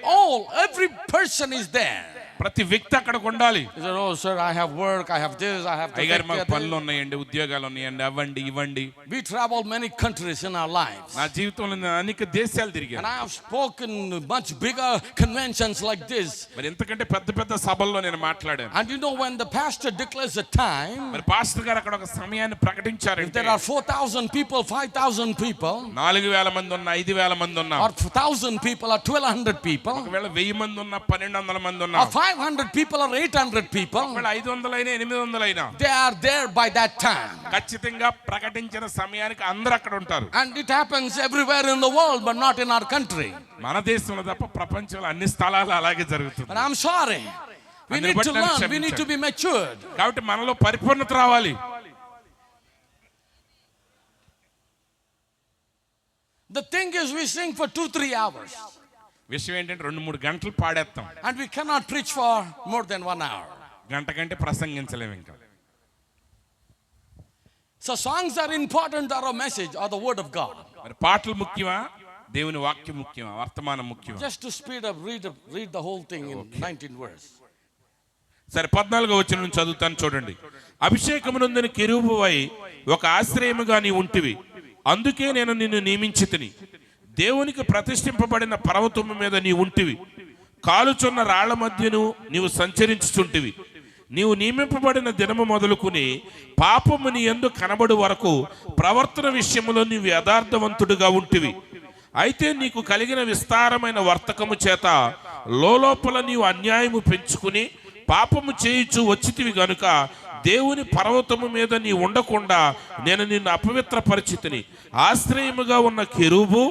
Every person is there. ప్రతి వ్యక్తి అక్కడికి ఉండాలి. He said, "Oh sir, I have work, I have this, I have to అయ్యగారు take మాకు care of పనులు this." ఉన్నాయండి, ఉద్యోగాలు ఉన్నాయండి, అవ్వండి ఇవ్వండి. We travel many countries in our lives. నా జీవితంలో నేను అనేక దేశాలు తిరిగాను. And I have spoken much bigger conventions like this. మరి ఎంతకంటే పెద్ద పెద్ద సభల్లో నేను మాట్లాడాను. And you know, when the pastor declares a time, మరి పాస్టర్ గారు అక్కడ ఒక సమయాన్ని ప్రకటించారంటే, if there are 4,000 people, 5,000 people, 4,000 మంది ఉన్నా, 5,000 మంది ఉన్నా, or 1,000 people, or 1,200 people, ఒకవేళ 1,000 మంది ఉన్నా, 1,200 మంది ఉన్నా, or 500 people or 800 people, ఒకవేళ 500 అయినా 800 అయినా they are there by that time. ఖచ్చితంగా ప్రకటించిన సమయానికి అందరూ అక్కడ ఉంటారు. And it happens everywhere in the world, but not in our country. మన దేశంలో తప్ప ప్రపంచంలో అన్ని స్థలాలు అలాగే జరుగుతుంది. But I'm sorry. We need to learn. We need to be matured. కాబట్టి మనలో పరిపూర్ణత రావాలి. The thing is, we sing for 2-3 hours. విషయం ఏంటంటే 2-3 గంటలు పాడేస్తాం. And we cannot preach for more than 1 hour. గంట కంటే ప్రసంగించలేము ఇంకా. So songs are important, or a message, or the word of God. మరి పాటలు ముఖ్యమా, దేవుని వాక్యం ముఖ్యమా, వర్తమానం ముఖ్యమా? Just to speed up, read the whole thing in 19 verse. సరే 14వ వచనం నుంచి చదువుతాను చూడండి. అభిషేకమునందున కెరూబువై ఒక ఆశ్రయముగా నీ ఉంటివి, అందుకే నేను నిన్ను నియమించితిని. దేవునికి ప్రతిష్ఠింపబడిన పర్వతము మీద నీ ఉంటివి, కాలుచున్న రాళ్ల మధ్యను నీవు సంచరించుచుంటివి. నీవు నియమింపబడిన దినము మొదలుకుని పాపము నీ యందు కనబడు వరకు ప్రవర్తన విషయంలో నీవు యథార్థవంతుడిగా ఉంటివి. అయితే నీకు కలిగిన విస్తారమైన వర్తకము చేత లోపల నీవు అన్యాయము పెంచుకుని పాపము చేయుచు వచ్చితివి గనుక దేవుని పర్వతము మీద నీ ఉండకుండా నేను నిన్ను అపవిత్రపరిచితిని. ఆశ్రయముగా ఉన్న కెరూబు,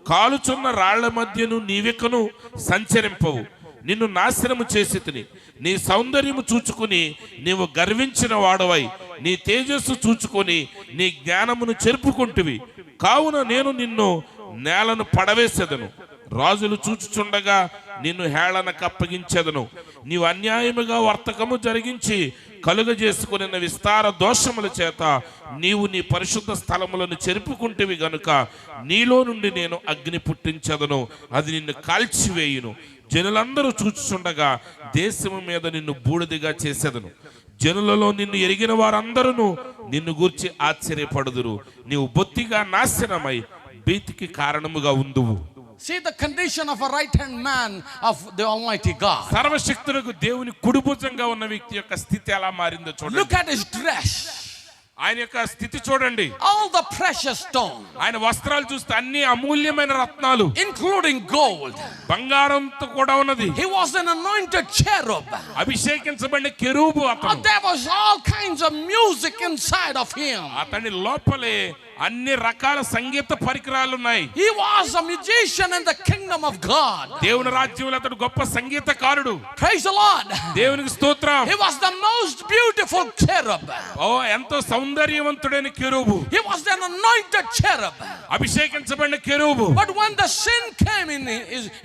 కాలుచున్న రాళ్ల మధ్యను నీవెక్కను సంచరింపవు. నిన్ను నాశనము చేసితిని. నీ సౌందర్యము చూచుకుని నీవు గర్వించిన వాడవై నీ తేజస్సు చూచుకొని నీ జ్ఞానమును చెరుపుకుంటువి. కావున నేను నిన్ను నేలను పడవేసెదను, రాజులు చూచుచుండగా నిన్ను హేళనకు అప్పగించెదను. నీవు అన్యాయముగా వర్తకము జరిగించి కలుగజేసుకుని విస్తార దోషముల చేత నీవు నీ పరిశుద్ధ స్థలములను చెరుపుకుంటేవి గనుక నీలో నుండి నేను అగ్ని పుట్టించెదను, అది నిన్ను కాల్చివేయును. జనులందరూ చూచుచుండగా దేశము మీద నిన్ను బూడిదిగా చేసేదను. జనులలో నిన్ను ఎరిగిన వారందరూ నిన్ను గూర్చి ఆశ్చర్యపడుదురు. నీవు బొత్తిగా నాశనమై భీతికి కారణముగా ఉందువు. See the condition of a right-hand man of the Almighty God. సర్వశక్తులకు దేవుని కుడిభుజంగా ఉన్న వ్యక్తి యొక్క స్థితి ఎలా మారిందో చూడండి. Look at his dress. ఆయన యొక్క స్థితి చూడండి. All the precious stone, ఆయన వస్త్రాలు చూస్తే అన్ని అమూల్యమైన రత్నాలు, including gold. బంగారంతో కూడా ఉన్నది. He was an anointed cherub. అభిషేకించబడిన కెరూబు అతను. There was all kinds of music inside of him. అతని లోపలే అన్ని రకాల సంగీత పరికరాలు ఉన్నాయి. He was a musician in the kingdom of God. దేవుని రాజ్యంలో అతడు గొప్ప సంగీతకారుడు. Praise the Lord. దేవునికి స్తోత్రం. He was the most beautiful cherub. ఓ ఎంతో సౌందర్యవంతుడైన కెరూబు. He was an anointed cherub. అభిషేకించబడిన కెరూబు. But when the sin came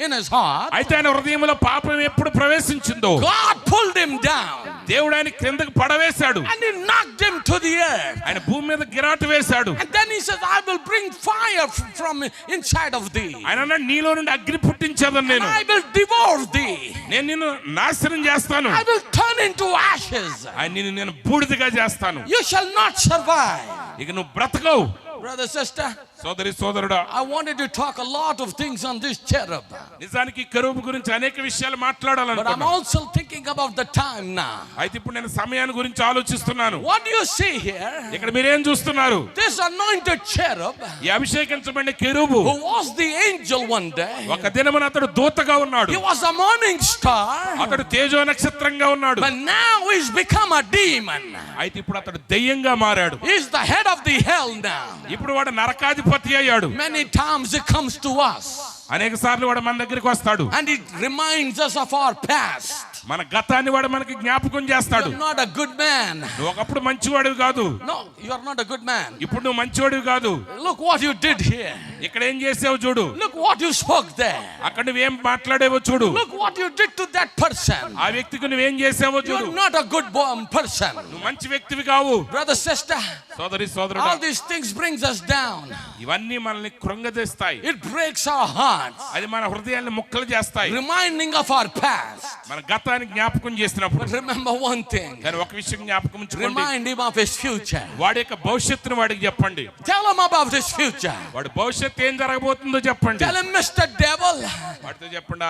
in his heart, అయితే ఆయన హృదయంలో పాపం ఎప్పుడు ప్రవేశించిందో God pulled him down. దేవుడు ఆయన క్రిందకు పడవేశాడు. And he knocked him to the earth. ఆయన భూమి మీద గిరాటు వేశాడు. And then he says, I will bring fire from inside of thee. ఆయన అన్నాడు, నీలో నుండి అగ్ని పుట్టించేదను నేను. And I will devour thee. నేను నిన్ను నాశనం చేస్తాను. I will turn into ashes. నిన్ను నేను బూడిదగా చేస్తాను. You shall not survive. ఇక నువ్వు బ్రతకవు. Brother, sister, సోదరి సోదరుడా, I wanted to talk a lot of things on this cherub. నిజానికి కెరూబు గురించి అనేక విషయాలు But I'm మాట్లాడాలనుకున్నాను. also thinking about the time now. అయితే ఇప్పుడు నేను సమయాన్ని గురించి ఆలోచిస్తున్నాను. What do you see here? ఇక్కడ మీరేం చూస్తున్నారు? This anointed cherub, ఈ అభిషేకించబడిన కెరూబు who was the angel one day, ఒక దినమున అతడు దూతగా ఉన్నాడు. he was a morning star, అతడు తేజో నక్షత్రంగా ఉన్నాడు. but now he's become a demon. అయితే ఇప్పుడు అతడు దెయ్యంగా మారాడు. He's the head of the hell now. ఇప్పుడు వాడు నరకాధిపతి అయ్యాడు. Many times he comes to us అనేక సార్లు వాడు మన దగ్గరికి వస్తాడు. and it reminds us of our past. మన గతాన్ని వాడు మనకి జ్ఞాపకం చేస్తాడు. You're not a good man. నువ్వు ఒకప్పుడు మంచివాడివి కాదు. No, you're not a good man. ఇప్పుడు నువ్వు మంచివాడివి కాదు. Look what you did here. ఇక్కడ ఏం చేసావు చూడు. Look what you spoke there. అక్కడ నువ్వేం మాట్లాడేవో చూడు. Look what you did to that person. ఆ వ్యక్తికి నువ్వేం చేసావో చూడు. You're not a good person. నువ్వు మంచి వ్యక్తివి కావు. Brother, sister, సోదరి సోదరుడా, all these things brings us down. ఇవన్నీ మనల్ని కృంగదీస్తాయి. It breaks our hearts, అది మన హృదయాన్ని ముక్కలు చేస్తాయి. reminding of our past. మన గతాన్ని జ్ఞాపకం చేసినప్పుడు. But remember one thing. కానీ ఒక విషయం జ్ఞాపకం ఉంచుకోండి. Remind him of his future. వాడి యొక్క భవిష్యత్తును వాడికి చెప్పండి. Tell him about his future. వాడి భవిష్యత్తు ఏం జరగబోతుందో చెప్పండి. Tell him, Mr. Devil, వాడితో చెప్పండి,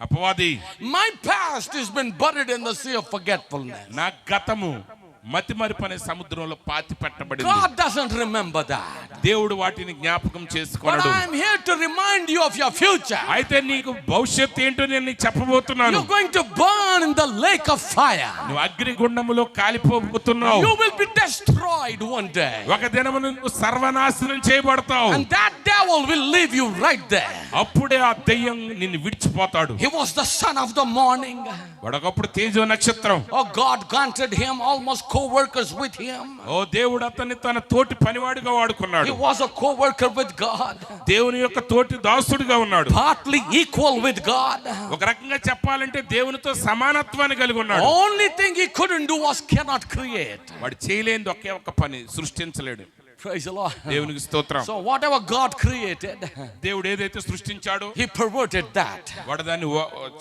అపవాది, my past has been buried in the sea of forgetfulness. నా గతము మతిమరుపు అనే సముద్రంలో పాతి పెట్టబడింది. God doesn't remember that. దేవుడు వాటిని జ్ఞాపకం But చేసుకొనడు. I am here to remind you of your future. అయితే నీకు భవిష్యత్తు ఏంటో నేను నీకు చెప్పబోతున్నాను. You're going to burn in the lake of fire. నువ్వు అగ్నిగుండములో కాలిపోబోతున్నావు. You will be destroyed one day. ఒక దినము నువ్వు సర్వనాశనం చేయబడతావు. And that devil will leave you right there. అప్పుడే ఆ దెయ్యం నిన్ను విడిచిపోతాడు. He was the son of the morning. వాడొకప్పుడు తేజో నక్షత్రం. Oh, God granted him almost co-workers with him. ఓ దేవుడు అతన్ని తన తోటి పనివాడిగా వాడుకున్నాడు. He was a co-worker with God. దేవుని యొక్క తోటి దాసుడిగా ఉన్నాడు. Partly equal with God. ఒక రకంగా చెప్పాలంటే దేవునితో సమానత్వాన్ని కలిగి ఉన్నాడు. Only thing he couldn't do was cannot create. వాడు చేయలేని ఒకే ఒక పని, సృష్టించలేడు. Praise the Lord. దేవునికి స్తోత్రం. So whatever God created, దేవుడు ఏదైతే సృష్టించాడో he perverted that. వాడు దాన్ని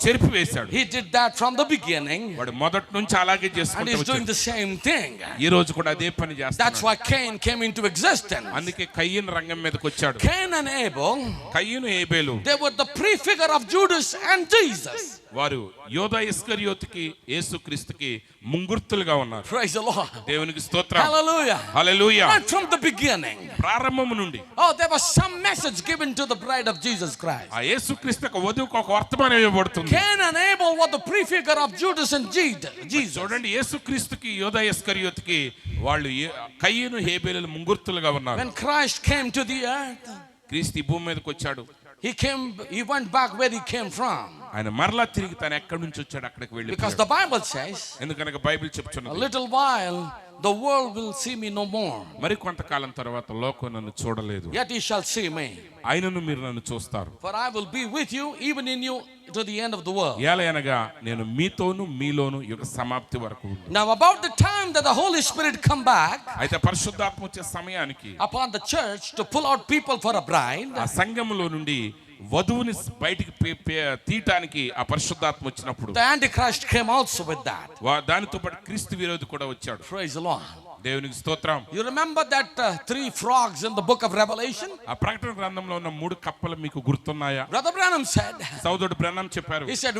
చెరిపి వేశాడు. He did that from the beginning. వాడు మొదటి నుంచి అలాగే And చేసుకుంటూ he's doing వచ్చాడు. the same thing. ఈ రోజు కూడా అదే పని That's చేస్తాడు. why Cain came into existence. అందుకే కయ్యను రంగం మీదకి వచ్చాడు. Cain and Abel, కయ్యను Abel they were the prefigure of Judas and Jesus. వారు యోధా ఇస్కరియోతుకి యేసుక్రీస్తుకి ముంగుర్తులుగా ఉన్నారు. Praise the Lord. దేవునికి స్తోత్రం. Hallelujah. Hallelujah. Right from the beginning. ప్రారంభము నుండి Oh, there was some message given to the bride of Jesus Christ. ఆ యేసుక్రీస్తు యొక్క వధువుకు ఒక వర్తమానం ఇవ్వబడుతుంది. Cain and Abel were the prefigure of Judas and Jesus. చూడండి, యేసుక్రీస్తుకి యోధా ఇస్కరియోతుకి వాళ్ళు కయ్యను హేబేలు ముంగుర్తులుగా ఉన్నారు. When Christ came to the earth, క్రీస్తు ఈ భూమి మీదకి వచ్చాడు. he went back where he came from. ఆయన మరలా తిరిగి తను ఎక్కడి నుంచి వచ్చాడు అక్కడికి వెళ్ళి. Because the Bible says, ఎందుకనగా బైబిల్ a చెప్తున్నది, little while the world will see me no more. మరి కొంతకాలం తర్వాత లోకం నన్ను చూడలేదు, Yet he shall see me. ఆయనను మీరు నన్ను చూస్తారు. For I will be with you, even in you, to the end of the world. ఏలయనగా నేను మీతోను మీలోను యుగ సమాప్తి వరకు ఉన్నాను. Now about the time that the Holy Spirit come back అయితే పరిశుద్ధాత్మ వచ్చే సమయానికి upon the church to pull out people for a bride, ఆ సంఘములో నుండి వధువుని బయటికి తీయటానికి ఆ పరిశుద్ధాత్మ వచ్చినప్పుడు the Antichrist came also with that. దానితో పాటు క్రీస్తు విరోధి కూడా వచ్చాడు. Praise the Lord. దేవునికి స్తోత్రం. You remember that 3 frogs in the book of Revelation? ఆ ప్రకటన గ్రంథంలో ఉన్న 3 కప్పలు మీకు గుర్తున్నాయా? Brother Branham said, సోదరుడు బ్రహ్మం చెప్పారు. he said,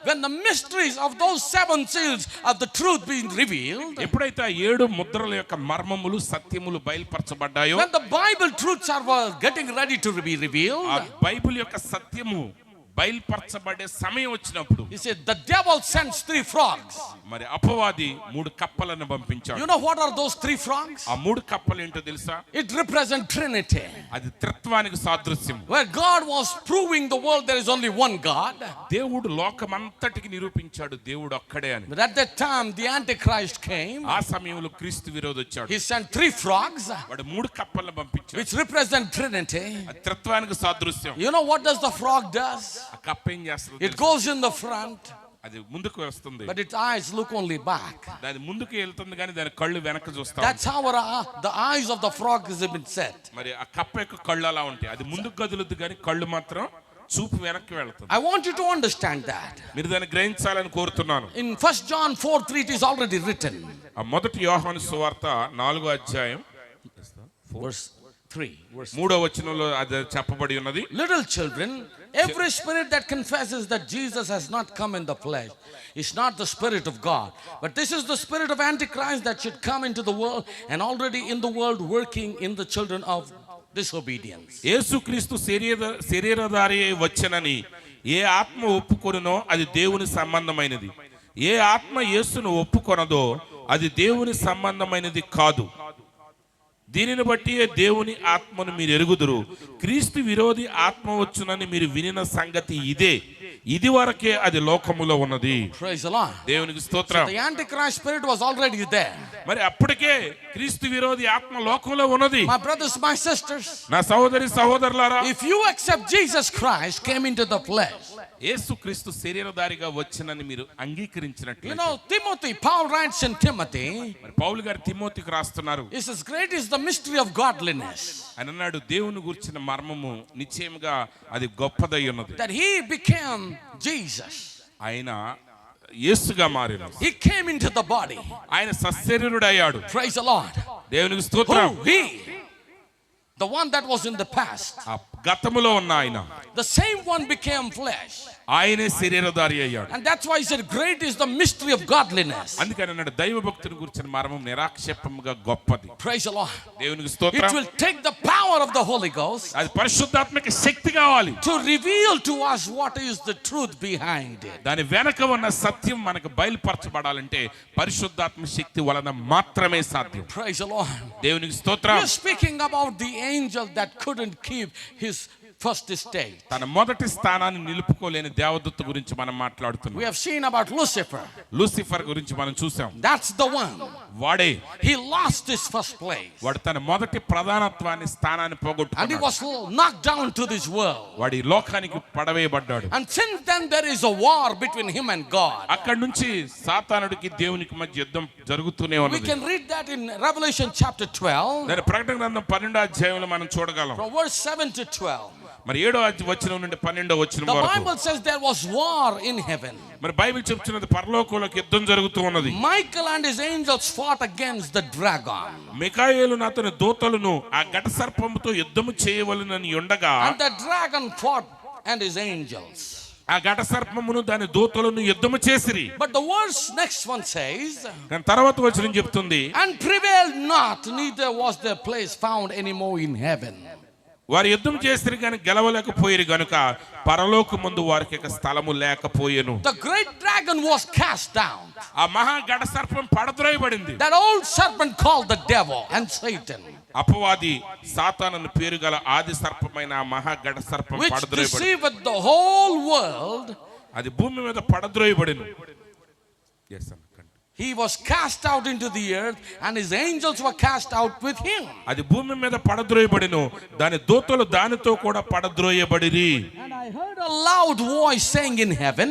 when the mysteries of those 7 seals of the truth being revealed, ఎప్పుడైతే ఆ 7 ముద్రల యొక్క మర్మములు సత్యములు బయలుపరచబడ్డాయో, when the Bible truths are getting ready to be revealed, ఆ బైబిల్ యొక్క సత్యము బయలుపరచబడే సమయం వచ్చినప్పుడు, he said the devil sends 3 frogs. మరి అపవాది 3 కప్పలను పంపించాడు. You know what are those 3 frogs? ఆ 3 కప్పలు ఏంటో తెలుసా? It represents Trinity. అది త్రిత్వానికి సాదృశ్యం. Where God was proving the world there is only one God. దేవుడు లోకమంతటికి నిరూపించాడు దేవుడు ఒక్కడే అని. But at that time the Antichrist came. ఆ సమయంలో క్రీస్తు విరోధి వచ్చాడు. He sent 3 frogs వాడు 3 కప్పలను పంపించాడు. which represent Trinity. అది త్రిత్వానికి సాదృశ్యం. You know what does the frog does? ఆ కప్ప ఏం చేస్తుంది? It goes in the front, అది ముందుకు వస్తుంది, but its eyes look only back. దాని ముందుకు వెళ్తుంది కానీ దాని కళ్ళు వెనక చూస్తా That's how the eyes of the frog has been set. మరి ఆ కప్ప యొక్క కళ్ళు అలా ఉంటాయి. అది ముందుకు కదులుద్ది కానీ కళ్ళు మాత్రం చూపు వెనక్కి వెళ్తుంది. I want you to understand that. మీరు దాన్ని గ్రహించాలని కోరుతున్నాను. In 1 John 4:3 it is already written. ఆ మొదటి యోహాను సువార్త 4వ అధ్యాయం Verse 3. 3వ వచనంలో అది చెప్పబడి ఉన్నది. Little children, every spirit that confesses that Jesus has not come in the flesh is not the Spirit of God, but this is the spirit of Antichrist that should come into the world and already in the world working in the children of disobedience. యేసుక్రీస్తు శరీరధారి అయి వచ్చెనని ఏ ఆత్మ ఒప్పుకొనునో అది దేవుని సంబంధమైనది, ఏ ఆత్మ యేసును ఒప్పుకొనదో అది దేవుని సంబంధమైనది కాదు. దీనిని బట్టి దేవుని ఆత్మను మీరు ఎరుగుదురు. క్రీస్తు విరోధి ఆత్మ వచ్చునని మీరు వినిన సంగతి ఇదే, ఇది వరకే అది లోకములో ఉన్నది. Praise the Lord. దేవునికి స్తోత్రం. The Antichrist spirit was already there. మరి అప్పటికే క్రీస్తు విరోధి ఆత్మ లోకంలో ఉన్నది. My brothers, my sisters, నా సహోదరి సహోదరులారా, if you accept Jesus Christ came into the flesh, యేసుక్రీస్తు శరీరధారిగా వచ్చనని మీరు you అంగీకరించినట్లయితే, know, Timothy, Paul writes in Timothy, మరి పౌలు గారు తిమోతికి రాస్తున్నారు, he says, great is the mystery of godliness, అని అన్నాడు. దేవుని గురించిన మర్మము నిశ్చయముగా అది గొప్పదై ఉన్నది. that he became Jesus. ఆయన యేసుగా మారిన, He came into the body. ఆయన సశరీరుడయ్యాడు. Praise the Lord. దేవునికి స్తోత్రం. Who? He. The one that was in the past. ఆ గతములో ఉన్న ఆయన the same one became flesh. ఆయనే శరీరధారి అయ్యాడు. And that's why he said, great is the mystery of godliness. అందుకని అన్నాడు దైవ భక్తిని గురించిన మర్మం నిరాక్షేపంగా గొప్పది. Praise the Lord. దేవునికి It స్తోత్రం. will take the power of the Holy Ghost అది పరిశుద్ధాత్మక శక్తి కావాలి. to reveal to us what is the truth behind it. దాని వెనక ఉన్న సత్యం మనకు బయలుపరచబడాలంటే పరిశుద్ధాత్మ శక్తి వలన మాత్రమే సాధ్యం. Praise the Lord. దేవునికి స్తోత్రం. We're speaking about the angel that couldn't keep his first estate. తన మొదటి స్థానాన్ని నిలుపుకోలేని దేవదూత గురించి మనం మాట్లాడుతున్నాం. We have seen about Lucifer. Lucifer గురించి మనం చూసాం. That's the one. వాడే He lost his first place. వాడు తన మొదటి ప్రధానత్వాన్ని స్థానాన్ని And he పోగొట్టుకున్నాడు. was knocked down to this world. వాడి లోకానికి పడవేయబడ్డాడు. And since then there is a war between him and God. అక్కడి నుంచి సాతానుడికి దేవునికి మధ్య యుద్ధం జరుగుతూనే We ఉన్నది. can read that in Revelation chapter 12, దాని ప్రకటన గ్రంథం 12వ అధ్యాయంలో మనం చూడగలం. from verse 7 to 12. మరి 7వ వచనం నుండి 12వ వచనం The వరకు. Bible says there was war in heaven. మరి బైబిల్ చెప్తున్నది పరలోకంలోకి యుద్ధం జరుగుతూ ఉన్నది. Michael and his angels fought against the dragon. మికాయేలు అతని దూతలను ఆ ఘట సర్పముతో యుద్ధము చేయవలెనని ఉండగా And the dragon fought and his angels. ఆ ఘట సర్పమును దాని దూతలను యుద్ధము చేసిరి. But the verse next one says, కానీ తర్వాత వచనం చెప్తుంది and prevailed not, neither was their place found anymore in heaven. వారు యుద్ధం చేసిరి కానీ గెలవలేకపోయిరు గనుక పరలోకమందు వారికి ఇక స్థలము లేకపోయెను. The great dragon was cast down. ఆ మహా ఘట సర్పం పడద్రోయబడింది. That old serpent called the devil and Satan, అపవాది సాతానను పేరు గల ఆది సర్పమైన ఆ మహా ఘట సర్పం which పడద్రోయబడింది. deceived the whole world. అది భూమి మీద పడద్రోయబడింది. He was cast out into the earth and his angels were cast out with him. అది భూమి మీద పడద్రోయబడిను, దాని దూతలు దానితో కూడా పడద్రోయబడిరి. And I heard a loud voice saying in heaven,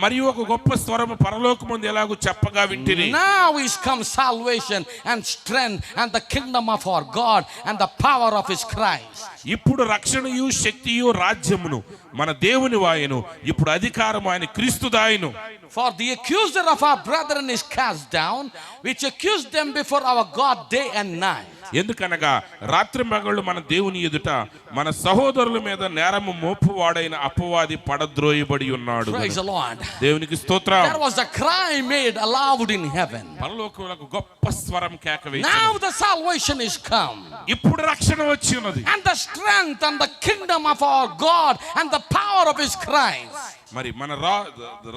మరియు ఒక గొప్ప స్వరము పరలోకమందు ఎలాగూ చెప్పగా వింటిరి. now is come salvation and strength and the kingdom of our God and the power of his Christ. ఇప్పుడు రక్షణయు శక్తియు రాజ్యమును మన దేవుని వాయను, ఇప్పుడు అధికారము ఆయన క్రీస్తుదాయను. For the accuser of our brethren is cast down, which accused them before our God day and night. ఎందుకనగా రాత్రి మగళ్ళు మన దేవుని ఎదుట మన సహోదరుల మీద నేరము మోపువాడైన అపవాది పడద్రోయబడి ఉన్నాడు. Praise the Lord. దేవునికి స్తోత్రం. There was a cry made aloud in heaven. పరలోకములకు గొప్ప స్వరం కేక వేయించెను. Now the salvation is come. ఇప్పుడు రక్షణ వచ్చి ఉన్నది. And the strength and the kingdom of our God and the power of his Christ. మరి మన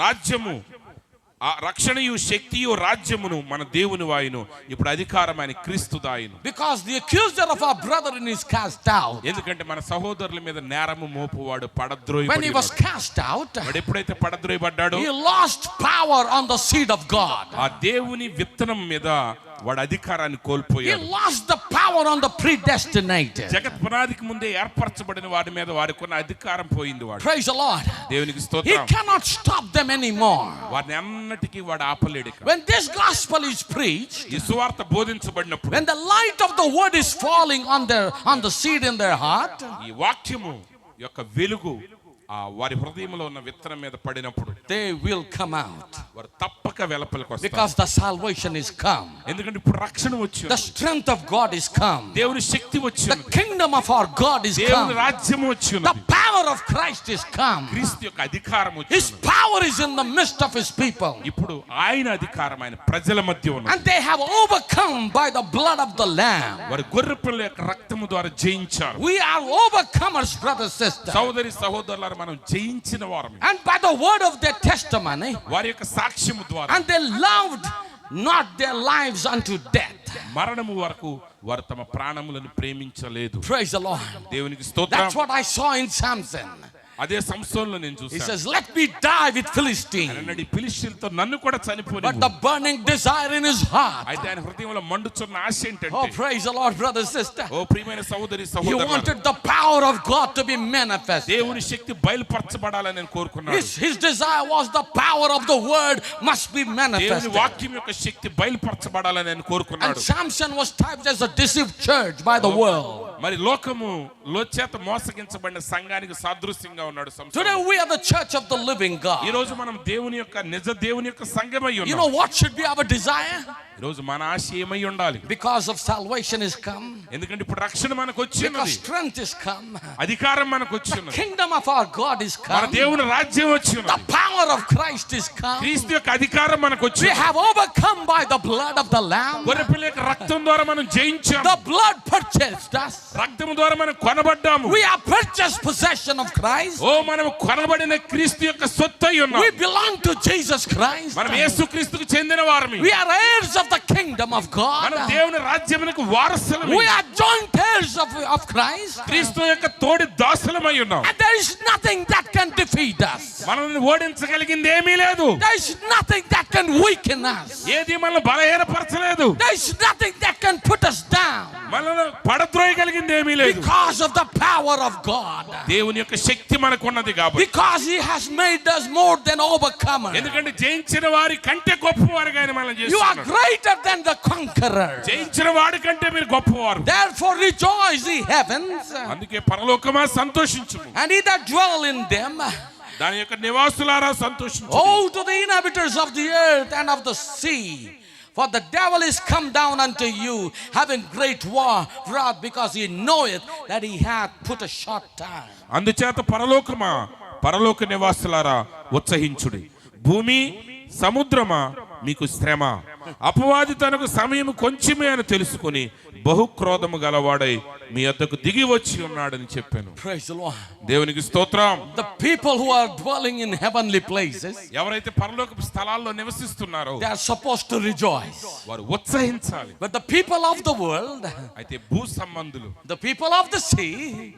రాజ్యము ఆ రక్షణయు శక్తియు రాజ్యమును మన దేవుని వాయును, ఇప్పుడు అధికారం ఆయన క్రీస్తు దాయును. Because the accuser of our brethren is cast out. ఎందుకంటే మన సహోదరుల మీద నేరము మోపువాడు When he పడద్రోయబడి was cast out, వాడు ఎప్పుడైతే పడద్రోయబడ్డాడో he lost power on the seed of God. ఆ దేవుని విత్తనం మీద వాడు అధికారాన్ని He కోల్పోయాడు. lost the power on the predestinated. జగత్ పునాదికి ముందే ఏర్పరచబడిన వాడి మీద వారికి ఉన్న అధికారం పోయింది. వాడు Praise the Lord. దేవునికి He స్తోత్రం. cannot stop them anymore. వారిని అన్నిటికీ వాడు ఆపలేడు. When this gospel is preached, ఈ సువార్త బోధించబడినప్పుడు, when the light of the word is falling on the seed in their heart, ఈ వాక్యము యొక్క వెలుగు ఆ వారి హృదయంలో ఉన్న విత్తనం మీద పడినప్పుడు they will come out. వారు తప్పక వెలుపలికి వస్తారు. Because the salvation is come. ఎందుకంటే ఇప్పుడు రక్షణ వచ్చి The strength of God is come. దేవుని శక్తి వచ్చి The kingdom of our God is దేవుని come. రాజ్యం వచ్చి The power of Christ is come. క్రీస్తు యొక్క అధికారం వచ్చి His power is in the midst of his people. ఇప్పుడు ఆయన అధికారం ఆయన ప్రజల మధ్య ఉన్నది. And they have overcome by the blood of the Lamb. వారు గొర్రెపిల్ల యొక్క రక్తము ద్వారా జయించారు. We are overcomers, brothers, sisters. సోదరి సహోదరులారా, మనం జయించిన వారమే. And by the word of their testimony, వారి యొక్క సాక్ష్యము ద్వారా and they loved not their lives unto death. మరణము వరకు వారు తమ ప్రాణములను ప్రేమించలేదు. Praise the Lord. దేవునికి స్తోత్రం. That's what I saw in Samson. అదే సంసోనులో నేను He చూశాను. says, let me die with Philistine. అన్నది ఫిలిష్తీయులతో నన్ను కూడా చనిపోని. But the burning desire in his heart. అయితే ఆయన హృదయంలో మండుచున్న ఆశ Oh, ఏంటంటే, praise the Lord, brother, sister. ఓ ప్రియమైన సహోదరి He సహోదరులారా, wanted the power of God to be manifested. దేవుని శక్తి బయలుపరచబడాలని నేను కోరుకున్నాను. His desire was the power of the word must be దేవుని manifested. వాక్యం యొక్క శక్తి బయలుపరచబడాలని నేను And కోరుకున్నాడు. Samson was typed as a deceived church by the world. మరి లోకములో చేత మోసగించబడిన సంఘానికి సాదృశ్యంగా ఉన్నాడు సంసోను. Today we are the church of the living ఈ God. రోజు మనం నిజ దేవుని యొక్క సంఘమై You ఉన్నాం. know what should be our desire? ఈ రోజు మన ఆశ ఏమై ఉండాలి? Because of salvation is come. ఎందుకంటే ఇప్పుడు రక్షణ మనకు Because వచ్చినది, strength is come. అధికారం మనకు The వచ్చినది, kingdom of our God is మన come. దేవుని రాజ్యం The వచ్చినది, power of Christ is come. క్రీస్తు యొక్క అధికారం మనకు We వచ్చింది. have overcome by the blood of the Lamb. గొర్రెపిల్ల యొక్క రక్తం ద్వారా మనం జయించాము. The blood purchased us. రక్తం ద్వారా మనం కొనబడ్డాము. We are purchased possession of Christ. ఓ మనం కొనబడిన క్రీస్తు యొక్క సొత్తు అయి ఉన్నాం. We belong to Jesus Christ. మనం యేసుక్రీస్తుకు చెందిన వారమి. We are heirs of the kingdom of God. మనం దేవుని రాజ్యమునకు వారసులమి. We are joint heirs of Christ. క్రీస్తు యొక్క తోడి దాసులమై ఉన్నాం. And there is nothing that can defeat us. మనల్ని ఓడించగలిగింది ఏమీ లేదు. There is nothing that can weaken us. ఏది మనల్ని బలహీనపరచలేదు. There is nothing that can put us down. మనల్ని పడద్రోయగలిగింది ఏమీ లేదు. Because of the power of God. దేవుని యొక్క శక్తి మనకు ఉన్నది కాబట్టి. Because He has made us more than overcomers. ఎందుకంటే జయించిన వారి కంటే గొప్పవారుగా ఆయన మనల్ని You are చేస్తున్నాడు. greater than the conqueror. జయించిన వాడి కంటే మీరు గొప్పవారు. Therefore rejoice, ye heavens, అందుకే పరలోకమా సంతోషించుము, and ye that dwell in them. దాని యొక్క నివాసులారా సంతోషించు. Woe to the inhabitants of the earth and of the sea, for the devil is come down unto you, having great wrath, because he knoweth that he hath put a short time. అందుచేత పరలోకమా, పరలోక నివాసులారా ఉత్సహించుడి. భూమి సముద్రమా మీకు శ్రమ. అపవాది తనకు సమయం కొంచెమే అని తెలుసుకుని బహుక్రోధము గలవాడై మీ వద్దకు దిగి వచ్చి ఉన్నాడని చెప్పాను. Praise the Lord. దేవునికి స్తోత్రం. The people who are dwelling in heavenly places, ఎవరైతే పరలోకపు స్థలాల్లో నివసిస్తున్నారో they are supposed to rejoice. వారు ఉత్సహించాలి. But the people of the world, అయితే భూ సంబంధులు, the people of the sea,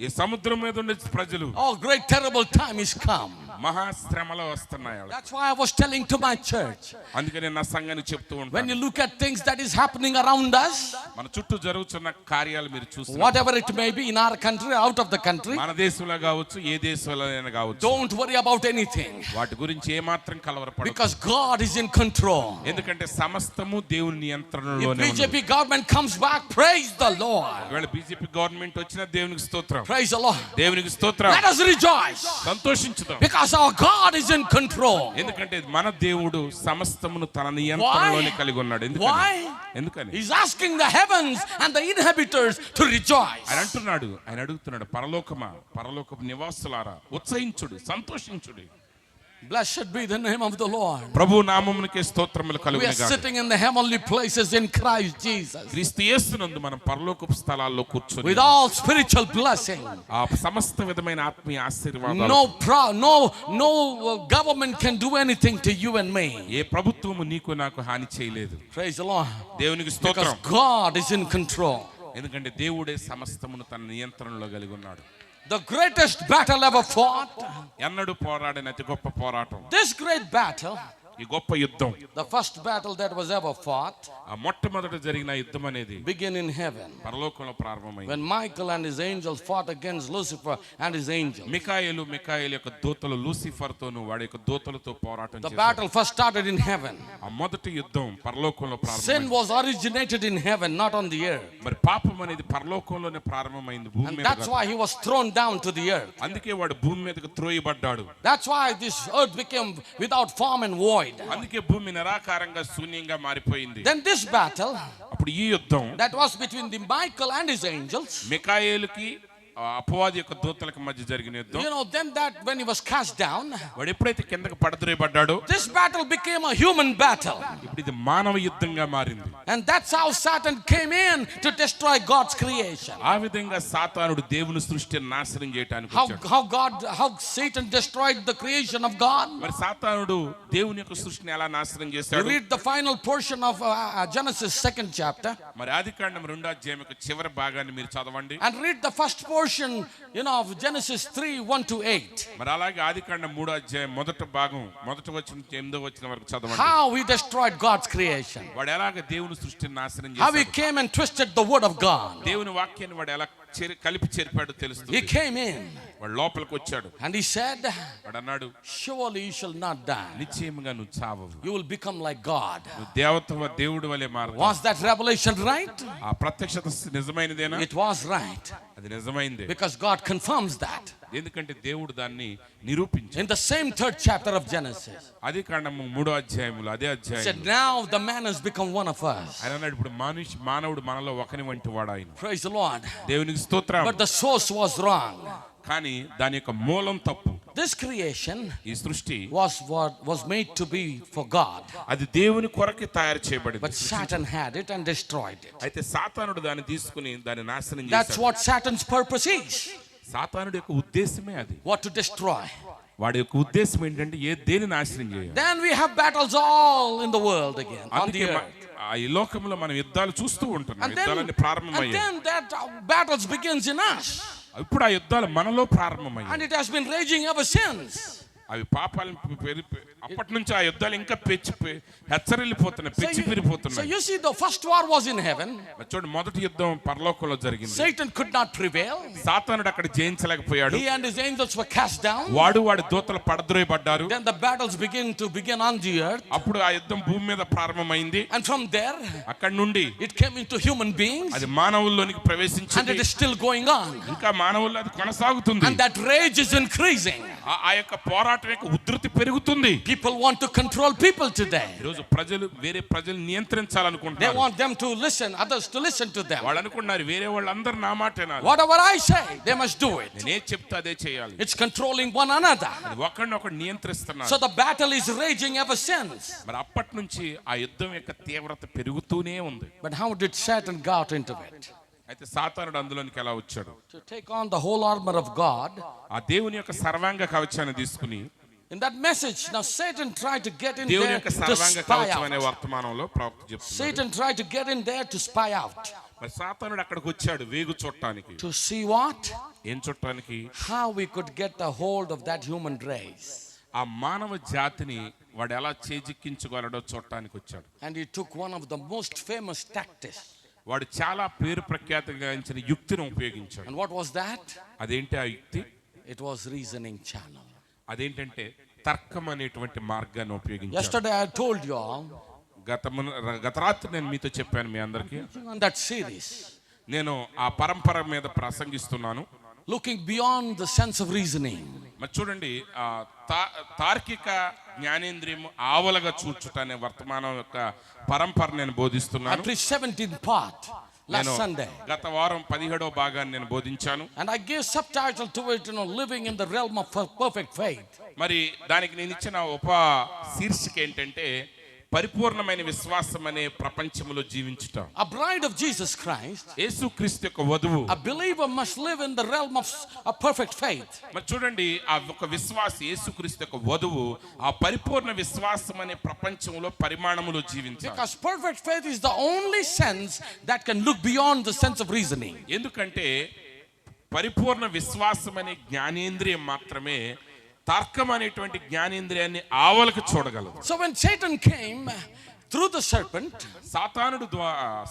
ఈ సముద్రం మీద ఉండే ప్రజలు oh, great terrible time is come. మహాశ్రమలో వస్తున్నాయి. That's why I was telling to my church, అందుకని నా సంఘాన్ని చెప్తూ when ఉంటాను, you look at things that is happening around us, మన చుట్టూ జరుగుతున్న కార్యాలు మీరు చూస్తున్నారు. whatever it may be, in our country, out of the country, మన దేశంలో కావచ్చు, ఏ దేశంలో అయినా కావచ్చు, don't worry about anything, వాటి గురించి ఏ మాత్రం కలవరపడదు. because God is in control. ఎందుకంటే సమస్తము దేవుని If నియంత్రణలోనే ఉంది. BJP government comes back, praise the Lord. ఒకవేళ బీజేపీ గవర్నమెంట్ వచ్చినా దేవునికి స్తోత్రం, Praise the Lord. దేవునికి స్తోత్రం. Let us rejoice, సంతోషించుదాం. because our God is in control. ఎందుకంటే మన దేవుడు సమస్తమును తన నియంత్రణలోనే కలిగి ఉన్నాడు. Why? ఎందుకని He's asking the heavens and the inhabitants to rejoice. ఆయన అంటున్నాడు, ఆయన అడుగుతున్నాడు, పరలోకమా, పరలోకపు నివాసులారా ఉత్సహించుడు, సంతోషించుడి. Blessed be the name of the Lord. ప్రభు నామమునకే స్తోత్రములు We are కలుగునుగాక. sitting in the heavenly places in Christ Jesus, క్రీస్తు యేసునందు మనం పరలోకపు స్థలాల్లో కూర్చొని with all spiritual blessing. ఆ సమస్త విధమైన ఆత్మీయ ఆశీర్వాదాలు, No government can do anything to you and me. ఏ ప్రభుత్వము నీకు నాకు హాని చేయలేదు. Praise the Lord. దేవునికి Because స్తోత్రం. God is in control. ఎందుకంటే దేవుడే సమస్తమును తన నియంత్రణలో కలిగి ఉన్నాడు. The greatest battle ever fought, ఎన్నడూ పోరాడిన అతి గొప్ప పోరాటం, this great battle, ఈ గొప్ప యుద్ధం, the first battle that was ever fought, ఆ మొట్టమొదట జరిగిన యుద్ధం అనేది began in heaven. పరలోకంలో ప్రారంభమైంది. When Michael and his angels fought against Lucifer and his angels. మికాయేలు యొక్క దూతలు లూసిఫర్ తోను వాడి యొక్క దూతలతో పోరాటం The చేశారు. battle first started in heaven. ఆ మొదటి యుద్ధం పరలోకంలో Sin ప్రారంభమైంది. was originated in heaven, not on the earth. మరి పాపం అనేది పరలోకంలోనే ప్రారంభమైంది, భూమి And మీద that's కాదు. why he was thrown down to the earth. అందుకే వాడు భూమి మీదకి త్రోయబడ్డాడు. That's why this earth became without form and void. అందుకే భూమి నిరాకారంగా శూన్యంగా మారిపోయింది. Then this battle అప్పుడు ఈ యుద్ధం that was between the Michael and his angels, మికాయేలుకి అపవాది యొక్క దూతలకు మధ్య జరిగిన యుద్ధం. then that when he was cast down, వాడు ఎప్పుడైతే కిందకి పడద్రోయబడ్డాడో this battle became a human battle. ఇప్పుడు ఇది మానవ యుద్ధంగా మారింది. And that's how Satan came in to destroy God's creation. ఆ విధంగా సాతానుడు దేవుని సృష్టిని నాశనం చేయడానికి వచ్చాడు. How Satan destroyed the creation of God. మరి సాతానుడు దేవుని యొక్క సృష్టిని ఎలా నాశనం You చేశాడు? read the final portion of Genesis 2nd chapter మరి ఆదికాండం 2వ అధ్యాయం యొక్క చివరి భాగాన్ని మీరు చదవండి. and read the first portion, of Genesis 3:1-8. మరి అలాగే ఆదికాండం 3వ అధ్యాయం మొదటి భాగం మొదటి వచనం నుంచి 8వ వచనం వరకు చదవండి. How he destroyed God's creation. వాడు ఎలాగ దేవుని సృష్టిని నాశనం How he చేశాడు, came and twisted the word of God. దేవుని వాక్యాన్ని వాడు ఎలా కలిపి చేర్పాడో తెలుస్తుంది. He came in వాడు లోపలికి వచ్చాడు. and he said, వాడు అన్నాడు, surely you shall not die. నిశ్చయముగా నువ్వు చావవు, You will become like God. నువ్వు దేవుడు వలె మారుతావు. Was that revelation right? ఆ ప్రత్యక్షత నిజమైనదేనా? It was right. అది నిజమైందే. Because God confirms that. ఎందుకంటే దేవుడు దాన్ని నిరూపించాడు. In the same 3rd chapter of Genesis. ఆది కాండము 3వ అధ్యాయములో అదే He అధ్యాయం. said, now the man has become one of us. ఆయన అన్నాడు, ఇప్పుడు మానవుడు మనలో ఒకని వంటి వాడు ఆయన. Praise the Lord. దేవునికి స్తోత్రం. But the source was wrong. కానీ దాని యొక్క మూలం తప్పు. This creation ఈ సృష్టి was made to be for God. అది దేవుని కొరకే తయారు చేయబడింది. But Satan had it and destroyed it. అయితే సాతానుడు దాన్ని తీసుకుని దాన్ని నాశనం That's చేశాడు. what Satan's purpose is. సాతానుడి యొక్క ఉద్దేశమే అది. What to destroy. వాడి యొక్క ఉద్దేశం ఏంటంటే దేని నాశనం చేయాలి. Then we have battles all in the world again, on the అందుకే earth. ఈ లోకంలో మనం యుద్ధాలు చూస్తూ ఉంటున్నాం. And యుద్ధాలన్నీ then ప్రారంభమయ్యాయి. that battles begins in us. ఇప్పుడు ఆ యుద్ధాలు మనలో ప్రారంభమయ్యాయి. And it has been raging ever since. అవి పాపాలను అప్పటి నుంచి ఆ యుద్ధాలు ఇంకా హెచ్చరిల్లిపోతున్నాయి, పెంచి So పెరిగిపోతున్నాయి. you see, the first war was in heaven. చూడండి, మొదటి యుద్ధం పరలోకంలో జరిగింది. Satan could not prevail. సాతానుడు అక్కడ జయించలేకపోయాడు. He and his angels were cast down. వాడి దూతలు పడద్రోయబడ్డారు. Then the battles begin on the earth. అప్పుడు ఆ యుద్ధం భూమి మీద ప్రారంభమైంది. And from there, అక్కడి నుండి it came into human beings. అది మానవుల్లోనికి And ప్రవేశించింది. it is still going on. ఇంకా మానవుల్లో అది కొనసాగుతుంది. And that rage is increasing. ఆ యొక్క పోరాటం యొక్క ఉధృతి పెరుగుతుంది. People want to control people today. ఈరోజు వేరే ప్రజలు They నియంత్రించాలనుకుంటున్నారు. want them to listen, others to listen to them. వాళ్ళు అనుకుంటున్నారు వేరే వాళ్ళందరూ నా మాట వినాలి. Whatever I say, they must do it. నేనే చెప్తే అదే చేయాలి. It's controlling one another. ఒకరినొకరు నియంత్రిస్తున్నారు. So the battle is raging ever since. మరి అప్పటి నుంచి ఆ యుద్ధం యొక్క తీవ్రత పెరుగుతూనే ఉంది. But how did Satan got into it? అయితే సాతానుడు అందులోనికి ఎలా వచ్చాడు? To take on the whole armor of God. ఆ దేవుని యొక్క సర్వాంగ కవచాన్ని తీసుకుని In that message, now Satan tried to get in దేవుని there యొక్క to సర్వాంగ spy కవచం అనే out. వర్తమానంలో ప్రవక్త చెప్తున్నాడు. Satan tried to get in there to spy out. మరి సాతానుడు అక్కడికి వచ్చాడు వేగు చూడటానికి. To see what? ఏం చూడటానికి? How we could get a hold of that human race. ఆ మానవ జాతిని వాడు ఎలా చేజిక్కించగలడో చూడటానికి వచ్చాడు. And he took one of the most famous tactics. వాడు చాలా పేరు ప్రఖ్యాతిగాంచిన యుక్తిని ఉపయోగించాడు. And what was that? అదేంటి ఆ యుక్తి? It was reasoning channel. అదేంటంటే తర్కం అనేటువంటి మార్గాన్ని ఉపయోగించాడు. Yesterday I told you all గత రాత్రి నేను మీతో చెప్పాను మీ అందరికీ. on that series, నేను ఆ పరంపర మీద ప్రసంగిస్తున్నాను. looking beyond the sense of reasoning. మరి చూడండి, ఆ తార్కిక జ్ఞానేంద్రియం ఆవలగా చూచుట అనే వర్తమానం యొక్క పరంపర నేను I బోధిస్తున్నాను. preached 17th part last నేను Sunday. గత వారం 17వ భాగాన్ని నేను బోధించాను. And I gave subtitle to it, living in the realm of perfect faith. మరి దానికి నేను ఇచ్చిన శీర్షిక ఏంటంటే పరిపూర్ణమైన విశ్వాసం అనే ప్రపంచంలో జీవించుట. A bride of Jesus Christ, యేసుక్రీస్తు యొక్క వధువు, a believer must live in the realm of a perfect faith. మరి చూడండి, ఆ ఒక విశ్వాసి యేసుక్రీస్తు యొక్క వధువు ఆ పరిపూర్ణ విశ్వాసం అనే ప్రపంచంలో పరిమాణములో జీవించాలి. Because perfect faith is the only sense that can look beyond the sense of reasoning. ఎందుకంటే పరిపూర్ణ విశ్వాసం అనే జ్ఞానేంద్రియం మాత్రమే తర్కం అనేటువంటి జ్ఞానేంద్రియాన్ని ఆవలకు చూడగలదు. So when Satan came through the serpent, సాతానుడు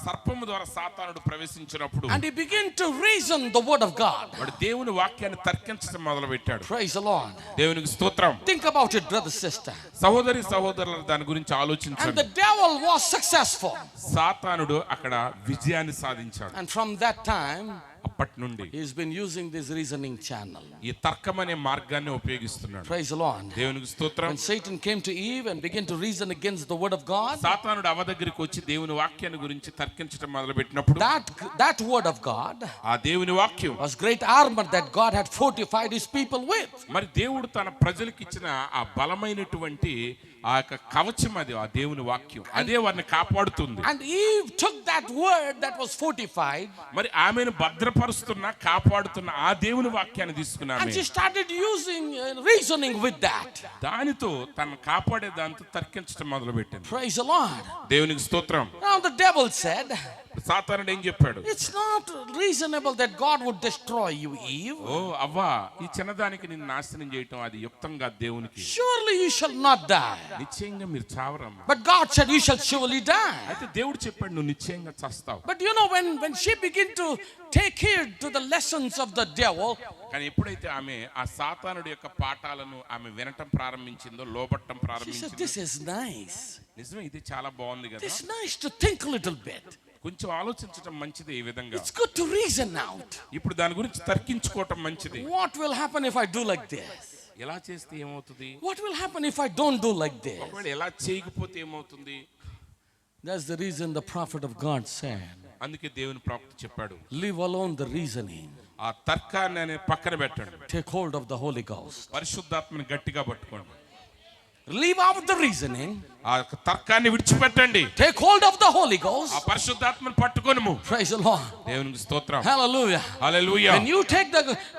సర్పము ద్వారా సాతానుడు ప్రవేశించినప్పుడు and he began to reason the word of God. వాడు దేవుని వాక్యాన్ని తర్కించడం మొదలు పెట్టాడు. Praise the Lord. దేవునికి స్తోత్రం. Think about it, brother, sister. సహోదరులు దాని గురించి And ఆలోచించండి. the devil was successful. సాతానుడు అక్కడ విజయాన్ని సాధించాడు. And from that time, అప్పటి నుండి he's been using this reasoning channel. ఈ తర్కం అనే మార్గాన్ని ఉపయోగిస్తున్నాడు. Praise the Lord. దేవునికి స్తోత్రం. When Satan came to Eve and began to reason against the word of God, సాతానుడు అవ దగ్గరికి వచ్చి దేవుని వాక్యాన్ని గురించి తర్కించడం మొదలు పెట్టినప్పుడు that word of God ఆ దేవుని వాక్యం was great armor that God had fortified his people with. మరి దేవుడు తన ప్రజలకు ఇచ్చిన ఆ బలమైనటువంటి ఆ యొక్క కవచం, అది ఆ దేవుని వాక్యం, అదే వారిని కాపాడుతుంది. And Eve took that word that was fortified, మరి ఆమెను భద్రపరుస్తున్న కాపాడుతున్న ఆ దేవుని వాక్యాన్ని తీసుకున్నాము. and she started using reasoning with that. దానితో తను కాపాడే దాంతో తర్కించడం మొదలు పెట్టింది. Praise the Lord. దేవునికి స్తోత్రం. Now the devil said, సాతానుడు ఏం చెప్పాడు? It's not reasonable that God would destroy you, Eve. ఓ అవ్వా, ఈ చిన్నదానికి నిన్ను నాశనం చేయటం అది యుక్తంగా దేవునికి. Surely you shall not die. నిశ్చయంగా మీరు చావరమ్మా. But God said you shall surely die. అయితే దేవుడు చెప్పాడు నువ్వు నిశ్చయంగా చస్తావు. But you know, when she began to take heed to the lessons of the devil, కానీ ఎప్పుడైతే ఆమె ఆ సాతానుడి యొక్క పాఠాలను ఆమె వినటం ప్రారంభించిందో, లోబట్టం she said, ప్రారంభించిందో, this is nice. నిజమే ఇది చాలా బాగుంది కదా, It's nice to think a little bit. కొంచెం ఆలోచించడం మంచిది. ఈ విధంగా It's good to reason out. ఇప్పుడు దాని గురించి తర్కించుకోవటం మంచిది. What will happen if I do like this? ఎలా చేస్తే ఏమవుతుంది, What will happen if I don't do like this? ఒకవేళ ఎలా చేయకపోతే ఏమవుతుంది. That's the reason the prophet of God said, అందుకే దేవుని ప్రవక్త చెప్పాడు, leave alone the reasoning. ఆ తర్కాన్ని అనే పక్కన పెట్టండి, Take hold of the Holy Ghost. పరిశుద్ధాత్మని గట్టిగా పట్టుకోండి. Leave out the reasoning. ఆ తర్కాన్ని విడిచిపెట్టండి, Take hold of the Holy Ghost. ఆ పరిశుద్ధాత్మని పట్టుకొనుము. Praise the Lord. దేవునికి స్తోత్రం. Hallelujah. Hallelujah. When you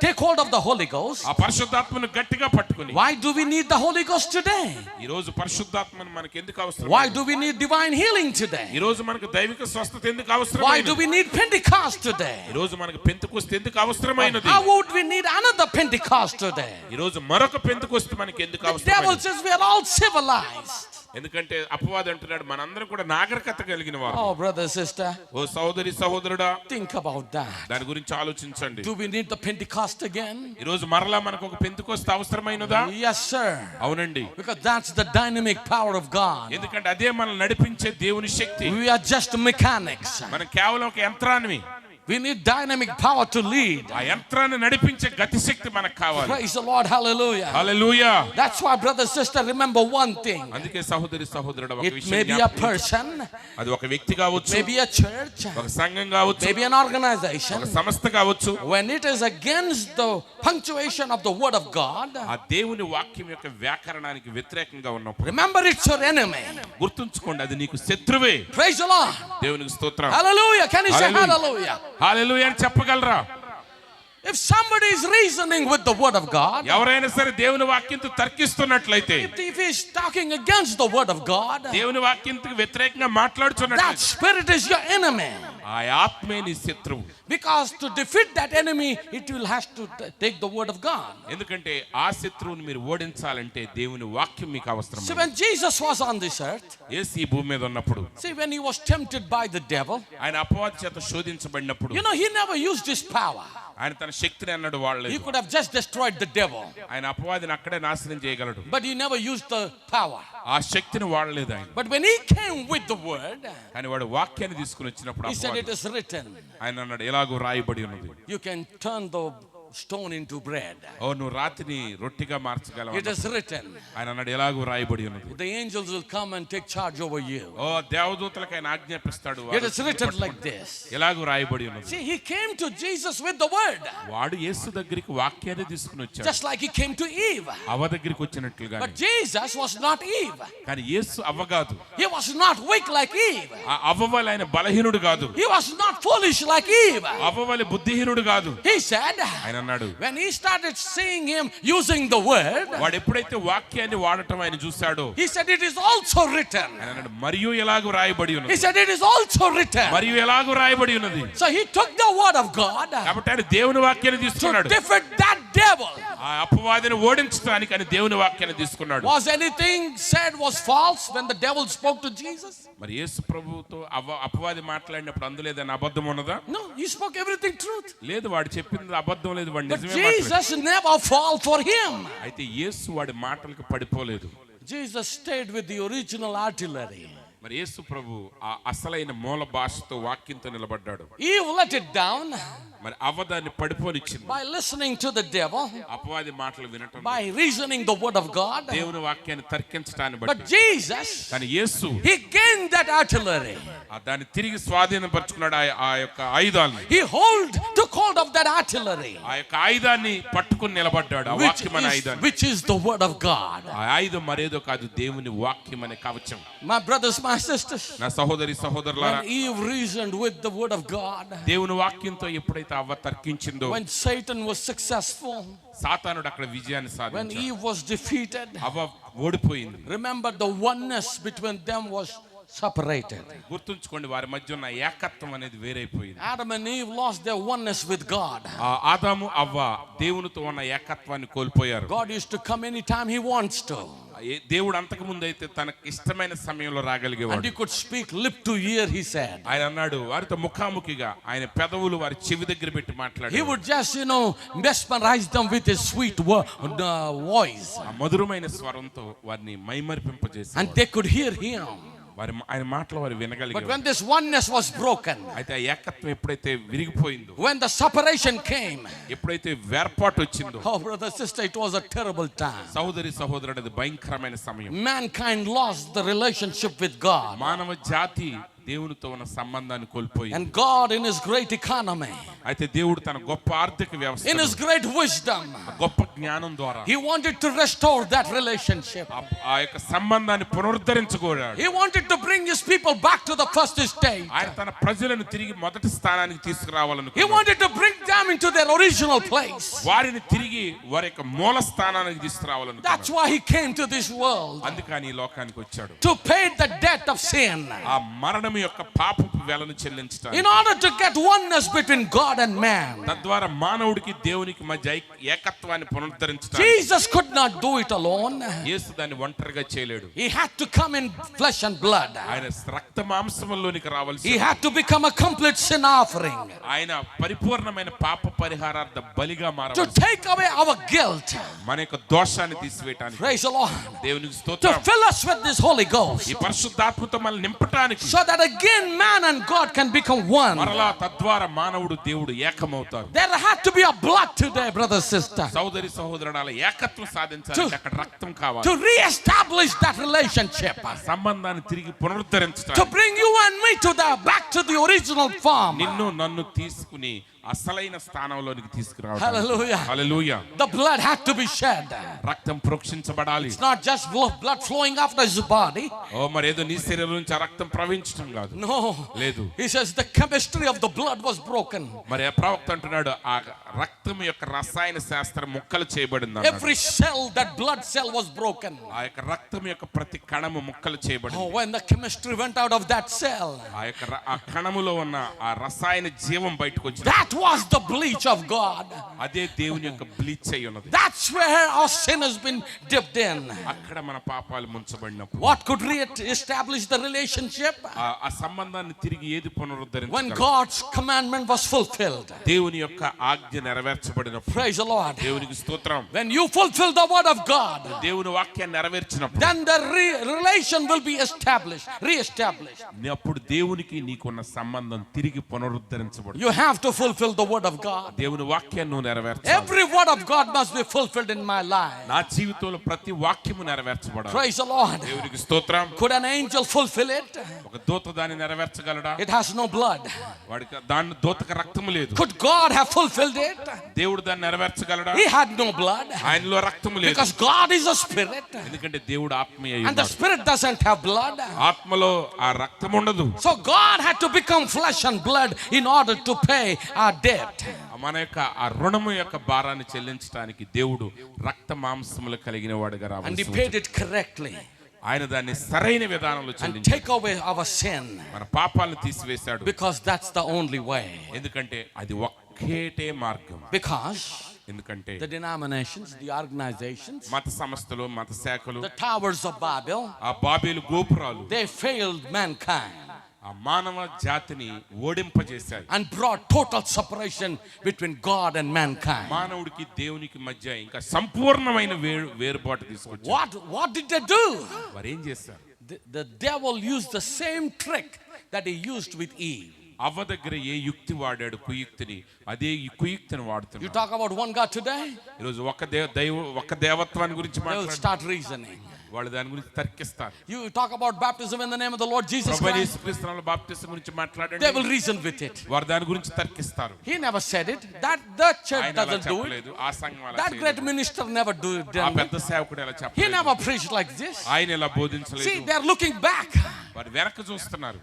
take hold of the Holy Ghost, ఆ పరిశుద్ధాత్మను గట్టిగా పట్టుకొని. why do we need the Holy Ghost today? ఈ రోజు పరిశుద్ధాత్మను మనకి ఎందుకు అవసరం? Why do we need divine healing today? ఈ రోజు మనకు దైవిక స్వస్థత ఎందుకు అవసరం? Why do we need Pentecost today? ఈ రోజు మనకు పెంతెకొస్తే ఎందుకు అవసరమైనది? How would we need another Pentecost today? ఈ రోజు మరొక పెంతెకొస్తే మనకి ఎందుకు The devil అవసరం? says we are all civilized. ఎందుకంటే అపవాది అంటున్నాడు మనందరం కూడా నాగరికత కలిగిన వారు. Oh, brother, sister, ఓ సహోదరి సహోదరుడా, think about that. దాని గురించి ఆలోచించండి. Do we need the Pentecost again? ఈ రోజు మరలా మనకు ఒక పెంతెకొస్తే అవసరమైనదా? Yes, sir. అవునండి. Because that's the dynamic power of God. ఎందుకంటే అదే మనల్ని నడిపించే దేవుని శక్తి. We are just mechanics. మనం కేవలం ఒక యంత్రాన్ని. We need dynamic power to lead. ఆ యంత్రాన్ని నడిపించే గతి శక్తి మనకు కావాలి. Praise the Lord. Hallelujah. Hallelujah. That's why, brother, sister, remember one thing. అందుకే సహోదరి సహోదరుడు ఒక It విషయం may be a జ్ఞాపకం person, అది ఒక వ్యక్తి కావచ్చు, maybe a church, ఒక సంఘం కావచ్చు, maybe an organization. ఒక సంస్థ కావచ్చు. When it is against the punctuation of the word of God, ఆ దేవుని వాక్యం యొక్క వ్యాకరణానికి వ్యతిరేకంగా ఉన్నప్పుడు remember it's your enemy. గుర్తుంచుకోండి, అది నీకు శత్రువే. Praise the Lord. దేవునికి స్తోత్రం. Hallelujah. Can you say Hallelujah. hallelujah? హల్లెలూయా అని చెప్పగలరా? If somebody is reasoning with the word of God, ఎవరైనా సరే దేవుని వాక్యంతో తర్కిస్తున్నట్లయితే, if he is talking against the word of God, దేవుని వాక్యంతో వ్యతిరేకంగా that మాట్లాడుతున్నట్లయితే spirit is your enemy. ఆ ఆత్మే నీ శత్రువు. Because to defeat that enemy, it will have to take the word of God. ఎందుకంటే ఆ శత్రువుని మీరు ఓడించాలంటే దేవుని వాక్యం మీకు అవసరం. See, when Jesus was on this earth, యేసు ఈ భూమి మీద ఉన్నప్పుడు, see, when he was tempted by the devil, ఆయన అపవాది చేత శోధించబడినప్పుడు, you know, he never used his power. ఆయన తన శక్తిని అన్నాడు He వాడలేదు. could have just destroyed the devil, ఆయన అపవాదిని అక్కడే నాశనం చేయగలడు, but he never used the power. ఆ శక్తిని వాడలేదు ఆయన. But when he came with the word, కానీ వాడు వాక్యాన్ని తీసుకుని వచ్చినప్పుడు he said, అపవాది it is written, ఆయన అన్నాడు ఎలాగో రాయబడి ఉన్నది, you can turn the stone into bread. ఓ నువ్వు రాతిని రొట్టిగా మార్చగలవు. It is written, ఆయన అన్నాడు ఎలాగో రాయబడి ఉన్నది, the angels will come and take charge over you. ఓ దేవదూతలకు ఆయన ఆజ్ఞాపిస్తాడు. It is written like this. ఎలాగో రాయబడి ఉన్నది. See, he came to Jesus with the word, వాడు యేసు దగ్గరికి వాక్యాన్ని తీసుకుని వచ్చాడు, just like he came to Eve. అవ్వ దగ్గరికి వచ్చినట్లుగా. But Jesus was not Eve. కానీ యేసు అవ్వ కాదు. He was not weak like Eve. ఆ అవ్వ వలె ఆయన బలహీనుడు కాదు, He was not foolish like Eve. అవ్వ వలె బుద్ధిహీనుడు కాదు. He said, ఆయన అన్నాడు, when he started seeing him using the word, వాడు ఎప్పుడైతే వాక్యాన్ని వాడటం ఆయన చూశాడో, he said, it is also written. ఆయన అన్నాడు మరియు ఎలాగో రాయబడి He ఉన్నది, said, it is also written. మరియు ఎలాగో రాయబడి ఉన్నది. So he took the word of God కాబట్టి ఆయన దేవుని వాక్యాన్ని to తీసుకున్నాడు. defeat that devil. ఆ అపవాదిని ఓడించడానికి ఆయన దేవుని వాక్యాన్ని తీసుకున్నాడు. Was anything said was false when the devil spoke to Jesus? మరి యేసు ప్రభువుతో అపవాది మాట్లాడినప్పుడు అందులో ఏదైనా అబద్ధం ఉన్నదా? No, he spoke everything truth. లేదు, వాడు చెప్పింది అబద్ధం లేదు, వాడు But నిజమే మాట్లాడాడు. Jesus never fall for him. అయితే యేసు వాడి మాటలకు పడిపోలేదు. Jesus stayed with the original artillery. మరి యేసు ప్రభు ఆ అసలైన మూల భాషతో వాక్యంతో నిలబడ్డాడు. Eve let it down మరి అవ్వదాన్ని పడిపోనిచ్చింది. by listening to the devil, అపవాది మాటలు వినటం, by reasoning the word of God. దేవుని వాక్యాన్ని తర్కించడాన్ని But బట్టి. Jesus, కానీ యేసు he gained that artillery. దాన్ని తిరిగి స్వాధీనపరుచుకున్నాడు. ఆ యొక్క ఆయుధాన్ని, He took hold of that artillery, ఆ యొక్క ఆయుధాన్ని పట్టుకుని నిలబడ్డాడు. ఆ వాక్యం అనే ఆయుధాన్ని. which is the word of God. ఆ ఆయుధం మరేదో కాదు, దేవుని వాక్యం అనే కవచం. My brothers, my sisters, నా సహోదరి సహోదరులారా, when Eve reasoned with the word of God, దేవుని వాక్యంతో ఎప్పుడైతే అవ్వ తర్కించిందో, when Satan was successful, సాతానుడు అక్కడ విజయాన్ని when సాధించాడు. Eve was defeated, అవ్వ ఓడిపోయింది. remember the oneness between them was separated. గుర్తుంచుకోండి, వారి మధ్య ఉన్న ఏకత్వం అనేది వేరైపోయింది. Adam and Eve lost their oneness with God. ఆ ఆదాము అవ్వ దేవునితో ఉన్న ఏకత్వాన్ని కోల్పోయారు. God used to come anytime he wants to. దేవుడు అంతకు ముందు అయితే తనకు ఇష్టమైన సమయంలో And రాగలిగేవాడు. he could speak lip to ear, he said. ఆయన అన్నాడు, వారితో ముఖాముఖిగా ఆయన పెదవులు వారి చెవి దగ్గర పెట్టి He మాట్లాడాడు. would just, mesmerize them with his sweet voice. ఆ మధురమైన స్వరంతో వారిని మైమరిపింపజేసి And they could hear him. ఆయన మాటలు వారు But వినగలిగారు. when this oneness was broken, అయితే ఆ ఏకత్వం ఎప్పుడైతే విరిగిపోయిందో, when the separation came, ఎప్పుడైతే వేర్పాటు వచ్చిందో, oh brother, sister, it was a terrible time. సహోదరి సహోదరుడు, అది భయంకరమైన సమయం. Mankind lost the relationship with God. మానవ జాతి దేవునితో ఉన్న సంబంధాన్ని కోల్పోయింది. And God in his great economy, అయితే దేవుడు తన గొప్ప ఆర్థిక వ్యవస్థ, in his great wisdom, గొప్ప జ్ఞానం ద్వారా he wanted to restore that relationship. ఆ యొక్క సంబంధాన్ని పునరుద్ధరించుకోరాడు. He wanted to bring his people back to the first stage. ఆయన తన ప్రజలను తిరిగి మొదటి స్థానానికి He తీసుకురావాలనుకున్నాడు. wanted to bring them into their original place. వారిని తిరిగి వారి యొక్క మూల స్థానానికి తీసుకురావాలనుకున్నాడు. That's why he came to this world, అందుకని ఈ లోకానికి వచ్చాడు. to pay the debt of sin, ఆ మరణం యొక్క పాపపు వెలను చెల్లించడానికి, in order to get oneness between God and man. తద్వారా మానవుడికి దేవునికి మధ్య ఏకత్వాన్ని పునరుద్ధరించడానికి. Jesus could not do it alone. యేసు దాన్ని ఒంటరిగా చేయలేడు. He had to come in flesh and blood. ఆయన రక్త మాంసంలోనికి రావాల్సి, He had to become a complete sin offering, ఆయన పరిపూర్ణమైన పాప పరిహారార్థ బలిగా to మారవలసి, take away our guilt. మన యొక్క దోషాన్ని తీసివేయడానికి. Praise the Lord. దేవునికి To స్తోత్రం. fill us with this Holy Ghost, ఈ పరిశుద్ధాత్మతో మనల్ని నింపటానికి, so that again man and God can become one. మరలా తద్వారా మానవుడు దేవుడు ఏకమవుతారు. There had to be a blood today, brother, sister, సోదరి సహోదరుడాల ఏకత్వం సాధించాలంటే అక్కడ రక్తం కావాలి. to re-establish that relationship, సంబంధాన్ని తిరిగి to పునరుద్ధరించడానికి, bring you and me back to the original form. నిన్ను నన్ను తీసుకుని అసలైన స్థానంలోనికి తీసుకురావడం. Hallelujah. Hallelujah. The blood had to be shed. రక్తం ప్రోక్షించబడాలి. It's not just blood flowing after his body. ఓ మరి ఏదో నీ శరీరం నుంచి ఆ రక్తం ప్రవహించడం కాదు. No. లేదు. He says the chemistry of the blood was broken. మరి ఆ ప్రవక్త అంటున్నాడు, ఆ రక్తం యొక్క రసాయన శాస్త్రం ముక్కలు చేయబడింది అన్నాడు. Every cell, that blood cell was broken. ఆ యొక్క రక్తం యొక్క ప్రతి కణము ముక్కలు చేయబడింది. Oh, when the chemistry went out of that cell, ఆ యొక్క ఆ కణములో ఉన్న ఆ రసాయన జీవం బయటకు వచ్చింది. that was the bleach of God. అదే దేవుని యొక్క బ్లీచ్ అయి ఉన్నది. That's where our sin has been dipped in. అక్కడ మన పాపాలు ముంచబడినప్పుడు What could re-establish the relationship? ఆ సంబంధాన్ని తిరిగి ఏది When పునరుద్ధరించగలదు? God's commandment was fulfilled. దేవుని యొక్క ఆజ్ఞ నెరవేర్చబడినప్పుడు. Praise the Lord. దేవునికి స్తోత్రం. When you fulfill the word of God, దేవుని వాక్యాన్ని నెరవేర్చినప్పుడు then the relation will be established, re-established. అప్పుడు దేవునికి నీకున్న సంబంధం తిరిగి పునరుద్ధరించబడుతుంది. You have to fulfill the word of God. దేవుని వాక్యాన్ని నువ్వు నెరవేర్చాలి. Every word of God must be fulfilled in my life. నా జీవితంలో ప్రతి వాక్యము నెరవేర్చబడాలి. Praise the Lord. దేవునికి స్తోత్రం. Could an angel fulfill it? ఒక దూత దాన్ని నెరవేర్చగలడా? It has no blood. వాడికి దాని దూతకు రక్తము లేదు. Could God have fulfilled it? దేవుడు దాన్ని నెరవేర్చగలడా? He had no blood. ఆయనలో రక్తము లేదు. Because God is a spirit. ఎందుకంటే దేవుడు ఆత్మీయ అయి And the ఉన్నాడు. spirit doesn't have blood. ఆత్మలో ఆ రక్తం ఉండదు. So God had to become flesh and blood in order to pay our debt. మన యొక్క ఆ రుణము యొక్క భారాన్ని చెల్లించడానికి దేవుడు రక్త మాంసములు కలిగిన వాడుగా And రావాలి. He paid it correctly. ఆయన దాన్ని సరైన విధానంలో And చెల్లించాడు. take away our sin. మన పాపాలను తీసివేశాడు. Because that's the only way. ఎందుకంటే అది ఒక్కటే మార్గం. Because ఎందుకంటే the denominations, the organizations, మత సంస్థలు, మత శాఖలు, the towers of Babel, ఆ బాబేలు గోపురాలు they failed mankind ఆ మానవ జాతిని ఓడింపజేశాయి. and brought total separation between God and mankind. మానవుడికి దేవునికి మధ్య ఇంకా సంపూర్ణమైన వేరుబాటు తీసుకొచ్చారు. What did they do? వారు ఏం చేశారు? The devil used the same trick that he used with Eve. అవ్వ దగ్గర ఏ యుక్తి వాడాడు కుయుక్తిని, అదే ఈ కుయుక్తిని You వాడుతున్నాడు. talk about one God today, ఈరోజు ఒక దేవత్వాన్ని గురించి they will మాట్లాడు, start reasoning. వాళ్ళు దాని గురించి తర్కిస్తారు. You talk about baptism in the name of the Lord Jesus ప్రభువైన Christ, యేసుక్రీస్తునామములో బాప్తిసం గురించి they మాట్లాడండి, will reason with it. వారు దాని గురించి తర్కిస్తారు. He never said it. The church ఆయన అలా doesn't do it. చెప్పలేదు, ఆ సంఘం అలా That great చేయలేదు, minister never do it. ఆ పెద్ద సేవకుడు ఎలా He చెప్పలేదు, never preached like this. ఆయన ఇలా See, బోధించలేదు. they're looking back. వారు వెనక చూస్తున్నారు.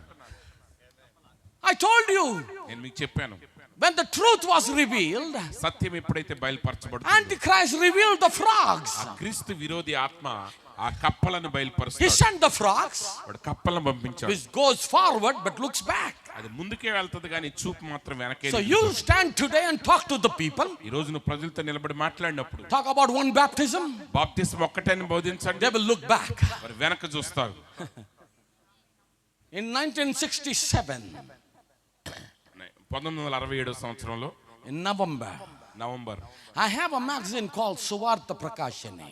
I told you. నేను మీకు చెప్పాను, When the truth was revealed, సత్యం ఎప్పుడైతే బయలుపరచబడుతుంది, Antichrist revealed the frogs. ఆ క్రీస్తు విరోధి ఆత్మ ఆ కప్పలను He బయలుపరుస్తాడు. sent the frogs, వాడు కప్పలను పంపించాడు. which goes forward but looks back. అది ముందుకే వెళ్తది కానీ చూపు మాత్రం వెనకే. So you stand today and talk to the people. ఈ రోజు నువ్వు ప్రజలతో నిలబడి మాట్లాడినప్పుడు Talk about one baptism. బాప్తిసం ఒక్కటని బోధించండి, They will look back. మరి వెనక చూస్తారు. In 1967, 1967 సంవత్సరంలో in November, November I have a magazine called Suvartha Prakashini,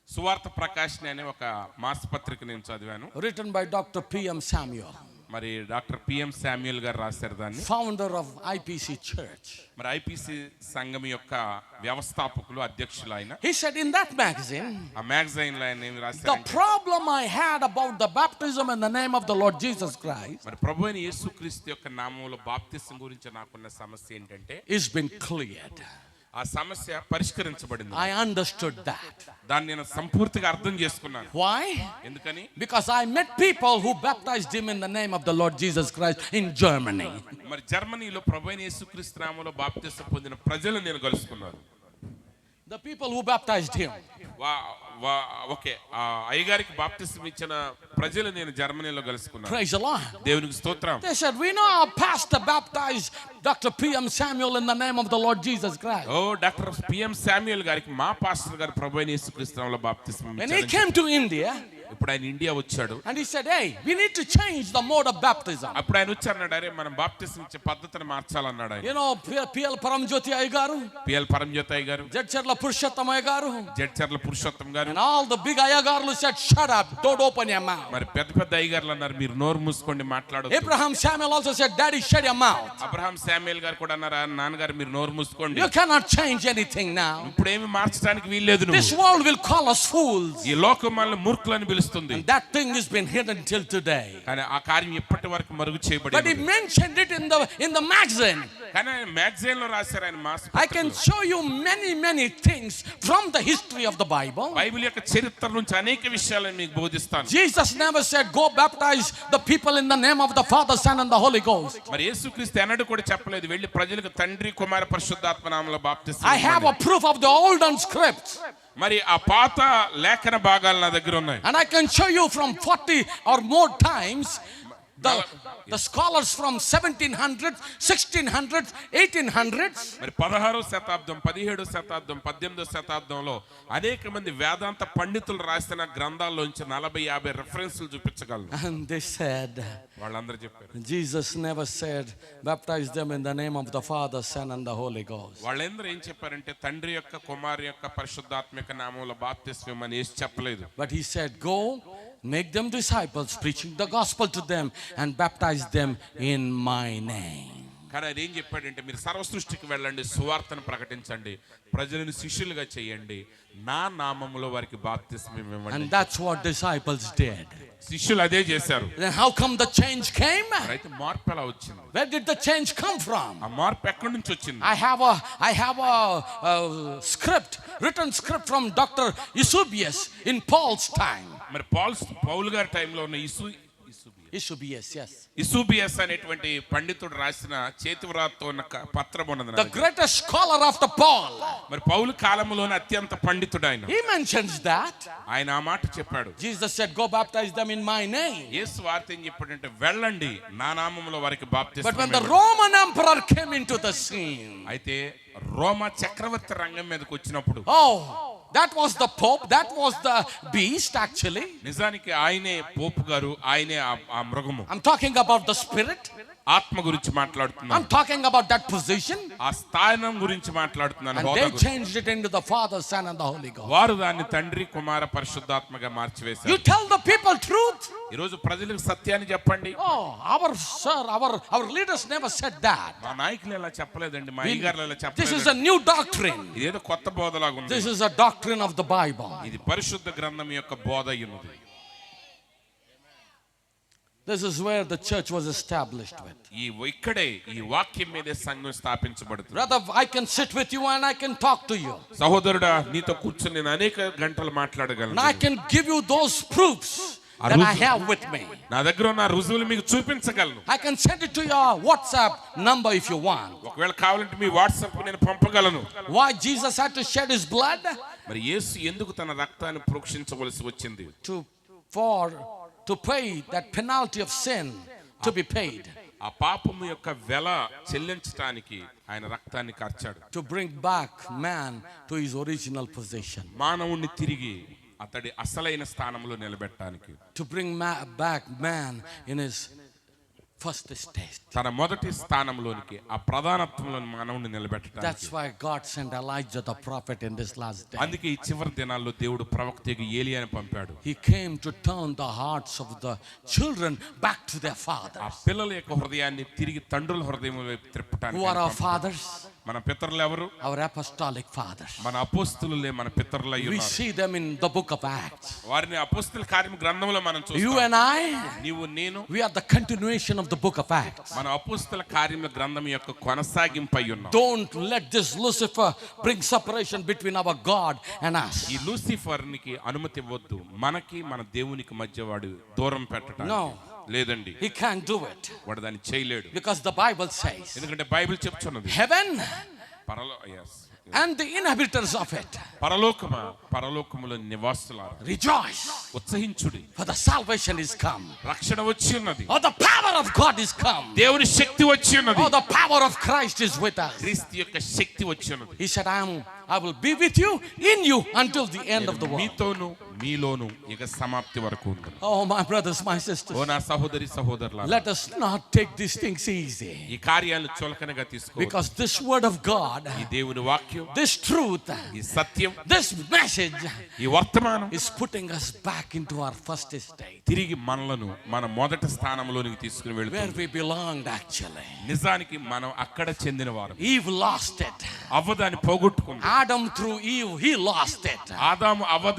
సువార్త ప్రకాశిని అనే ఒక మాసపత్రిక నేను చదివాను. written by Dr. P.M. Samuel, మరి డాక్టర్ పిఎం శామ్యూల్ గారు రాశారు దాన్ని. founder of IPC Church. మరి ఐపీసీ సంఘం యొక్క వ్యవస్థాపకులు, అధ్యక్షులు ఆయన. He said in that magazine, ఆ మ్యాగజైన్ లో ఆయన ఏమి the రాశారు? problem I had about the baptism in the name of the Lord Jesus Christ మరి ప్రభు అయిన యేసుక్రీస్తు యొక్క నామములో బాప్తిసం గురించి నాకున్న సమస్య ఏంటంటే, is been cleared. ఆ సమస్య పరిష్కరించబడింది. I understood that. దాన్ని నేను సంపూర్తిగా అర్థం చేసుకున్నాను. Why? ఎందుకని? Because I met people who baptized him in the name of the Lord Jesus Christ in Germany. మరి జర్మనీలో ప్రభు అయిన యేసుక్రీస్తు నామములో బాప్తిసం పొందిన ప్రజలను నేను కలుసుకున్నాను. The people who baptized him. Okay, ఆ అయ్యగారికి బాప్తిసం ఇచ్చిన ప్రజలు నేను జర్మనీలో కలుసుకున్నాను. Praise the Lord. దేవునికి స్తోత్రం. They said, we know our pastor baptized Dr. P.M. Samuel in the name of the Lord Jesus Christ. ఓ డాక్టర్ పిఎం శామ్యూల్ గారికి మా పాస్టర్ గారు ప్రభు అయిన యేసుక్రీస్తు నామములో బాప్తిసం When he ఇచ్చారు. came to India, ఇప్పుడు ఆయన ఇండియా వచ్చాడు. and he said, hey, we need to change the mode of baptism. అప్పుడు ఆయన వచ్చారన్నాడు, అరే మనం బాప్తిసం ఇచ్చే పద్ధతిని మార్చాలన్నాడు ఆయన. You know, P.L. Paramjyoti Ayagaru, P L Paramjyotayya garu, Jedcherla Purushottam Ayagaru, Jadcherla Purushottam గారు, and all the big Ayagarlu said, shut up, don't open your mouth. మరి పెద్ద పెద్ద అయ్యగారులు అన్నారు, మీరు నోరు మూసుకోండి మాట్లాడొద్దు. Abraham Samuel also said, daddy, shut your mouth. Abraham Samuel గారు కూడా అన్నారు, నాన్నగారు మీరు నోరు మూసుకోండి, You cannot change anything now. ఇప్పుడు ఏమి మార్చడానికి వీల్లేదు. This నువ్వు world will call us fools. ఈ లోకం మనల్ని మూర్ఖులని పిలుస్తుంది. And that thing has been hidden till today. కానీ ఆ కార్యం ఇప్పటి వరకు మరుగు But he చేయబడింది. mentioned it in the magazine. కానీ ఆయన మ్యాగజైన్ లో రాశారు ఆయన mass. I can show you many things from the history of the Bible. Bible యొక్క చరిత్ర నుంచి అనేక విషయాలను మీకు బోధిస్తాను. Jesus never said, go baptize the people in the name of the Father, Son and the Holy Ghost. మరి యేసుక్రీస్తు ఎన్నడూ కూడా చెప్పలేదు, వెళ్ళి ప్రజలకు తండ్రి, కుమార, పరిశుద్ధాత్మ నామములో బాప్తిసం I have a proof of the olden scripts. మరి ఆ పాత లేఖన భాగాలు నా దగ్గర ఉన్నాయి. And I can show you from 40 or more times the scholars from 1700s, 1600s, 1800s. మరి 16వ శతాబ్దం, 17వ శతాబ్దం, 18వ శతాబ్దంలో అనేక మంది వేదాంత పండితులు రాసిన గ్రంథాల్లోంచి 40-50 రెఫరెన్స్లు చూపించగలను. And they said, వాళ్ళందరూ చెప్పారు, Jesus never said, baptize them in the name of the Father, Son and the Holy Ghost. వాళ్ళందరూ ఏం చెప్పారంటే తండ్రి యొక్క, కుమారు యొక్క, పరిశుద్ధాత్మ యొక్క నామములో బాప్తిస్మం అని యేసు చెప్పలేదు. But he said, go, make them disciples, preaching the gospel to them and baptize them in my name. కానీ ఆయన ఏం చెప్పాడంటే, మీరు సర్వ సృష్టికి వెళ్ళండి, సువార్తను ప్రకటించండి, ప్రజలను శిష్యులుగా చేయండి, నా నామములో వారికి బాప్తిస్మం ఇవ్వండి. And that's what disciples did. శిష్యులు అదే చేశారు. Then how come the change came? అయితే మార్పు ఎలా వచ్చింది? Where did the change come from? ఆ మార్పు ఎక్కడి నుంచి వచ్చింది? I have a script, written script from Dr. Eusebius in Paul's time. మరి పౌలు గారి టైంలో ఉన్న Eusebius, yes. ఇసూబియస్ అనేటువంటి పండితుడు రాసిన చేతివ్రాతతో ఉన్న పత్రం ఉన్నది నా The దగ్గర. greatest scholar after Paul. మరి పౌలు కాలంలోనే అత్యంత పండితుడు ఆయన. He mentions that. ఆయన ఆ మాట చెప్పాడు. Jesus said, go baptize them in my name. యేసు వార్త ఏం చెప్పాడంటే, వెళ్ళండి నా నామములో వారికి బాప్తిస్మం But when the ఇవ్వండి. Roman emperor came into the scene, అయితే రోమా చక్రవర్తి రంగం మీదకి వచ్చినప్పుడు, oh, that was the Pope, that was the beast actually. నిజానికి ఆయనే పోపు గారు, ఆయనే ఆ మృగము. I'm talking about the spirit. ఆత్మ గురించి I'm మాట్లాడుతున్నాను, talking about that position. ఆ స్థానం గురించి మాట్లాడుతున్నాను. And హోదా they గురించి. changed it into the Father, Son and the Holy Ghost. వారు దాన్ని తండ్రి, కుమార, పరిశుద్ధాత్మగా You మార్చివేశారు. tell the people truth. ఈ రోజు ప్రజలకు సత్యాన్ని చెప్పండి. Oh, our leaders never said that. మా నాయకులు ఎలా చెప్పలేదండి, మా అయ్యగారులు ఎలా This is చెప్పలేదు. a new doctrine. ఇదేదో కొత్త బోధలాగా ఉంది. This is a doctrine of the Bible. ఇది పరిశుద్ధ గ్రంథం యొక్క బోధ అయ్యున్నది. This is where the church was established with. ఇక్కడే ఈ వాక్యం మీదే సంఘం స్థాపించబడుతుంది. Brother, I can sit with you and I can talk to you. సహోదరుడా, నీతో కూర్చొని నేను అనేక గంటలు And మాట్లాడగలను. I can give you those proofs that I have with me. నా దగ్గర ఉన్న రుజువులు మీకు చూపించగలను. I can send it to your WhatsApp number if you want. ఒకవేళ కావాలంటే మీ వాట్సాప్ నేను పంపగలను. Why Jesus had to shed his blood? మరి యేసు ఎందుకు తన రక్తాన్ని ప్రోక్షించవలసి వచ్చింది? To pay that penalty of sin to be paid. ఆ పాపము యొక్క వెల చెల్లించడానికి ఆయన రక్తాన్ని కార్చాడు. To bring back man to his original position. మానవుణ్ణి తిరిగి అతడి అసలైన స్థానంలో నిలబెట్టడానికి. To bring back man in his first state. తన మొదటి స్థానంలోనికి ఆ ప్రధానత్వంలోని మానవుని నిలబెట్టడానికి. That's why God sent Elijah the prophet in this last day. అందుకే ఈ చివరి దినాల్లో దేవుడు ప్రవక్తకి ఏలియాని పంపాడు. He came to turn the hearts of the children back to their ఆ fathers. పిల్లల యొక్క హృదయాన్ని తిరిగి తండ్రుల హృదయం వైపు త్రిప్పటానికి. Who are our fathers? మన పితరులు ఎవరు? Our apostolic fathers. మన అపోస్తులులే మన పితరులై We ఉన్నారు. see them in the book of Acts. వారిని అపోస్తుల కార్యము గ్రంథంలో మనం You చూస్తాం. and I, నీవు నేను we are the continuation of the book of Acts. మన అపోస్తుల కార్యముల గ్రంథం యొక్క కొనసాగింపై ఉన్నాం. Don't let this Lucifer bring separation between our God and us. ఈ లూసిఫర్నికి అనుమతి ఇవ్వద్దు. మనకి మన దేవునికి మధ్య వాడు దూరం No. పెట్టడానికి లేదండి. He can't do it వాడు దాన్ని చేయలేడు. because the Bible says ఎందుకంటే బైబిల్ చెప్తున్నది heaven yes. and the inhabitants of it పరలోకములో నివాసులారా rejoice, ఉత్సహించుడి, for the salvation is come. రక్షణ వచ్చి ఉన్నది, Oh, the power of God is come. దేవుని శక్తి వచ్చి ఉన్నది, Oh, the power of Christ is with us. క్రీస్తు యొక్క శక్తి వచ్చి ఉన్నది. He said, I will be with you, in you, until the end of the world. మీతోను మీలోను ఇక సమాప్తి వరకు ఉంది. Oh, my brothers, my sisters, ఓ నా సహోదరి సహోదరులారా, let us not take these things easy. ఈ కార్యాలను చులకనగా తీసుకో. Because this word of God, ఈ దేవుని వాక్యం, this truth, ఈ సత్యం, this message ఈ వర్తమానం is putting us back into our first state, తిరిగి మనలను మన మొదటి స్థానంలోనికి తీసుకుని where వెళ్తుంది. we belonged actually. నిజానికి మనం అక్కడ చెందిన వారు. Eve lost it. అవ్వ దాన్ని పోగొట్టుకుంది. Adam through Eve, he lost it. ఆదాము అవ్వ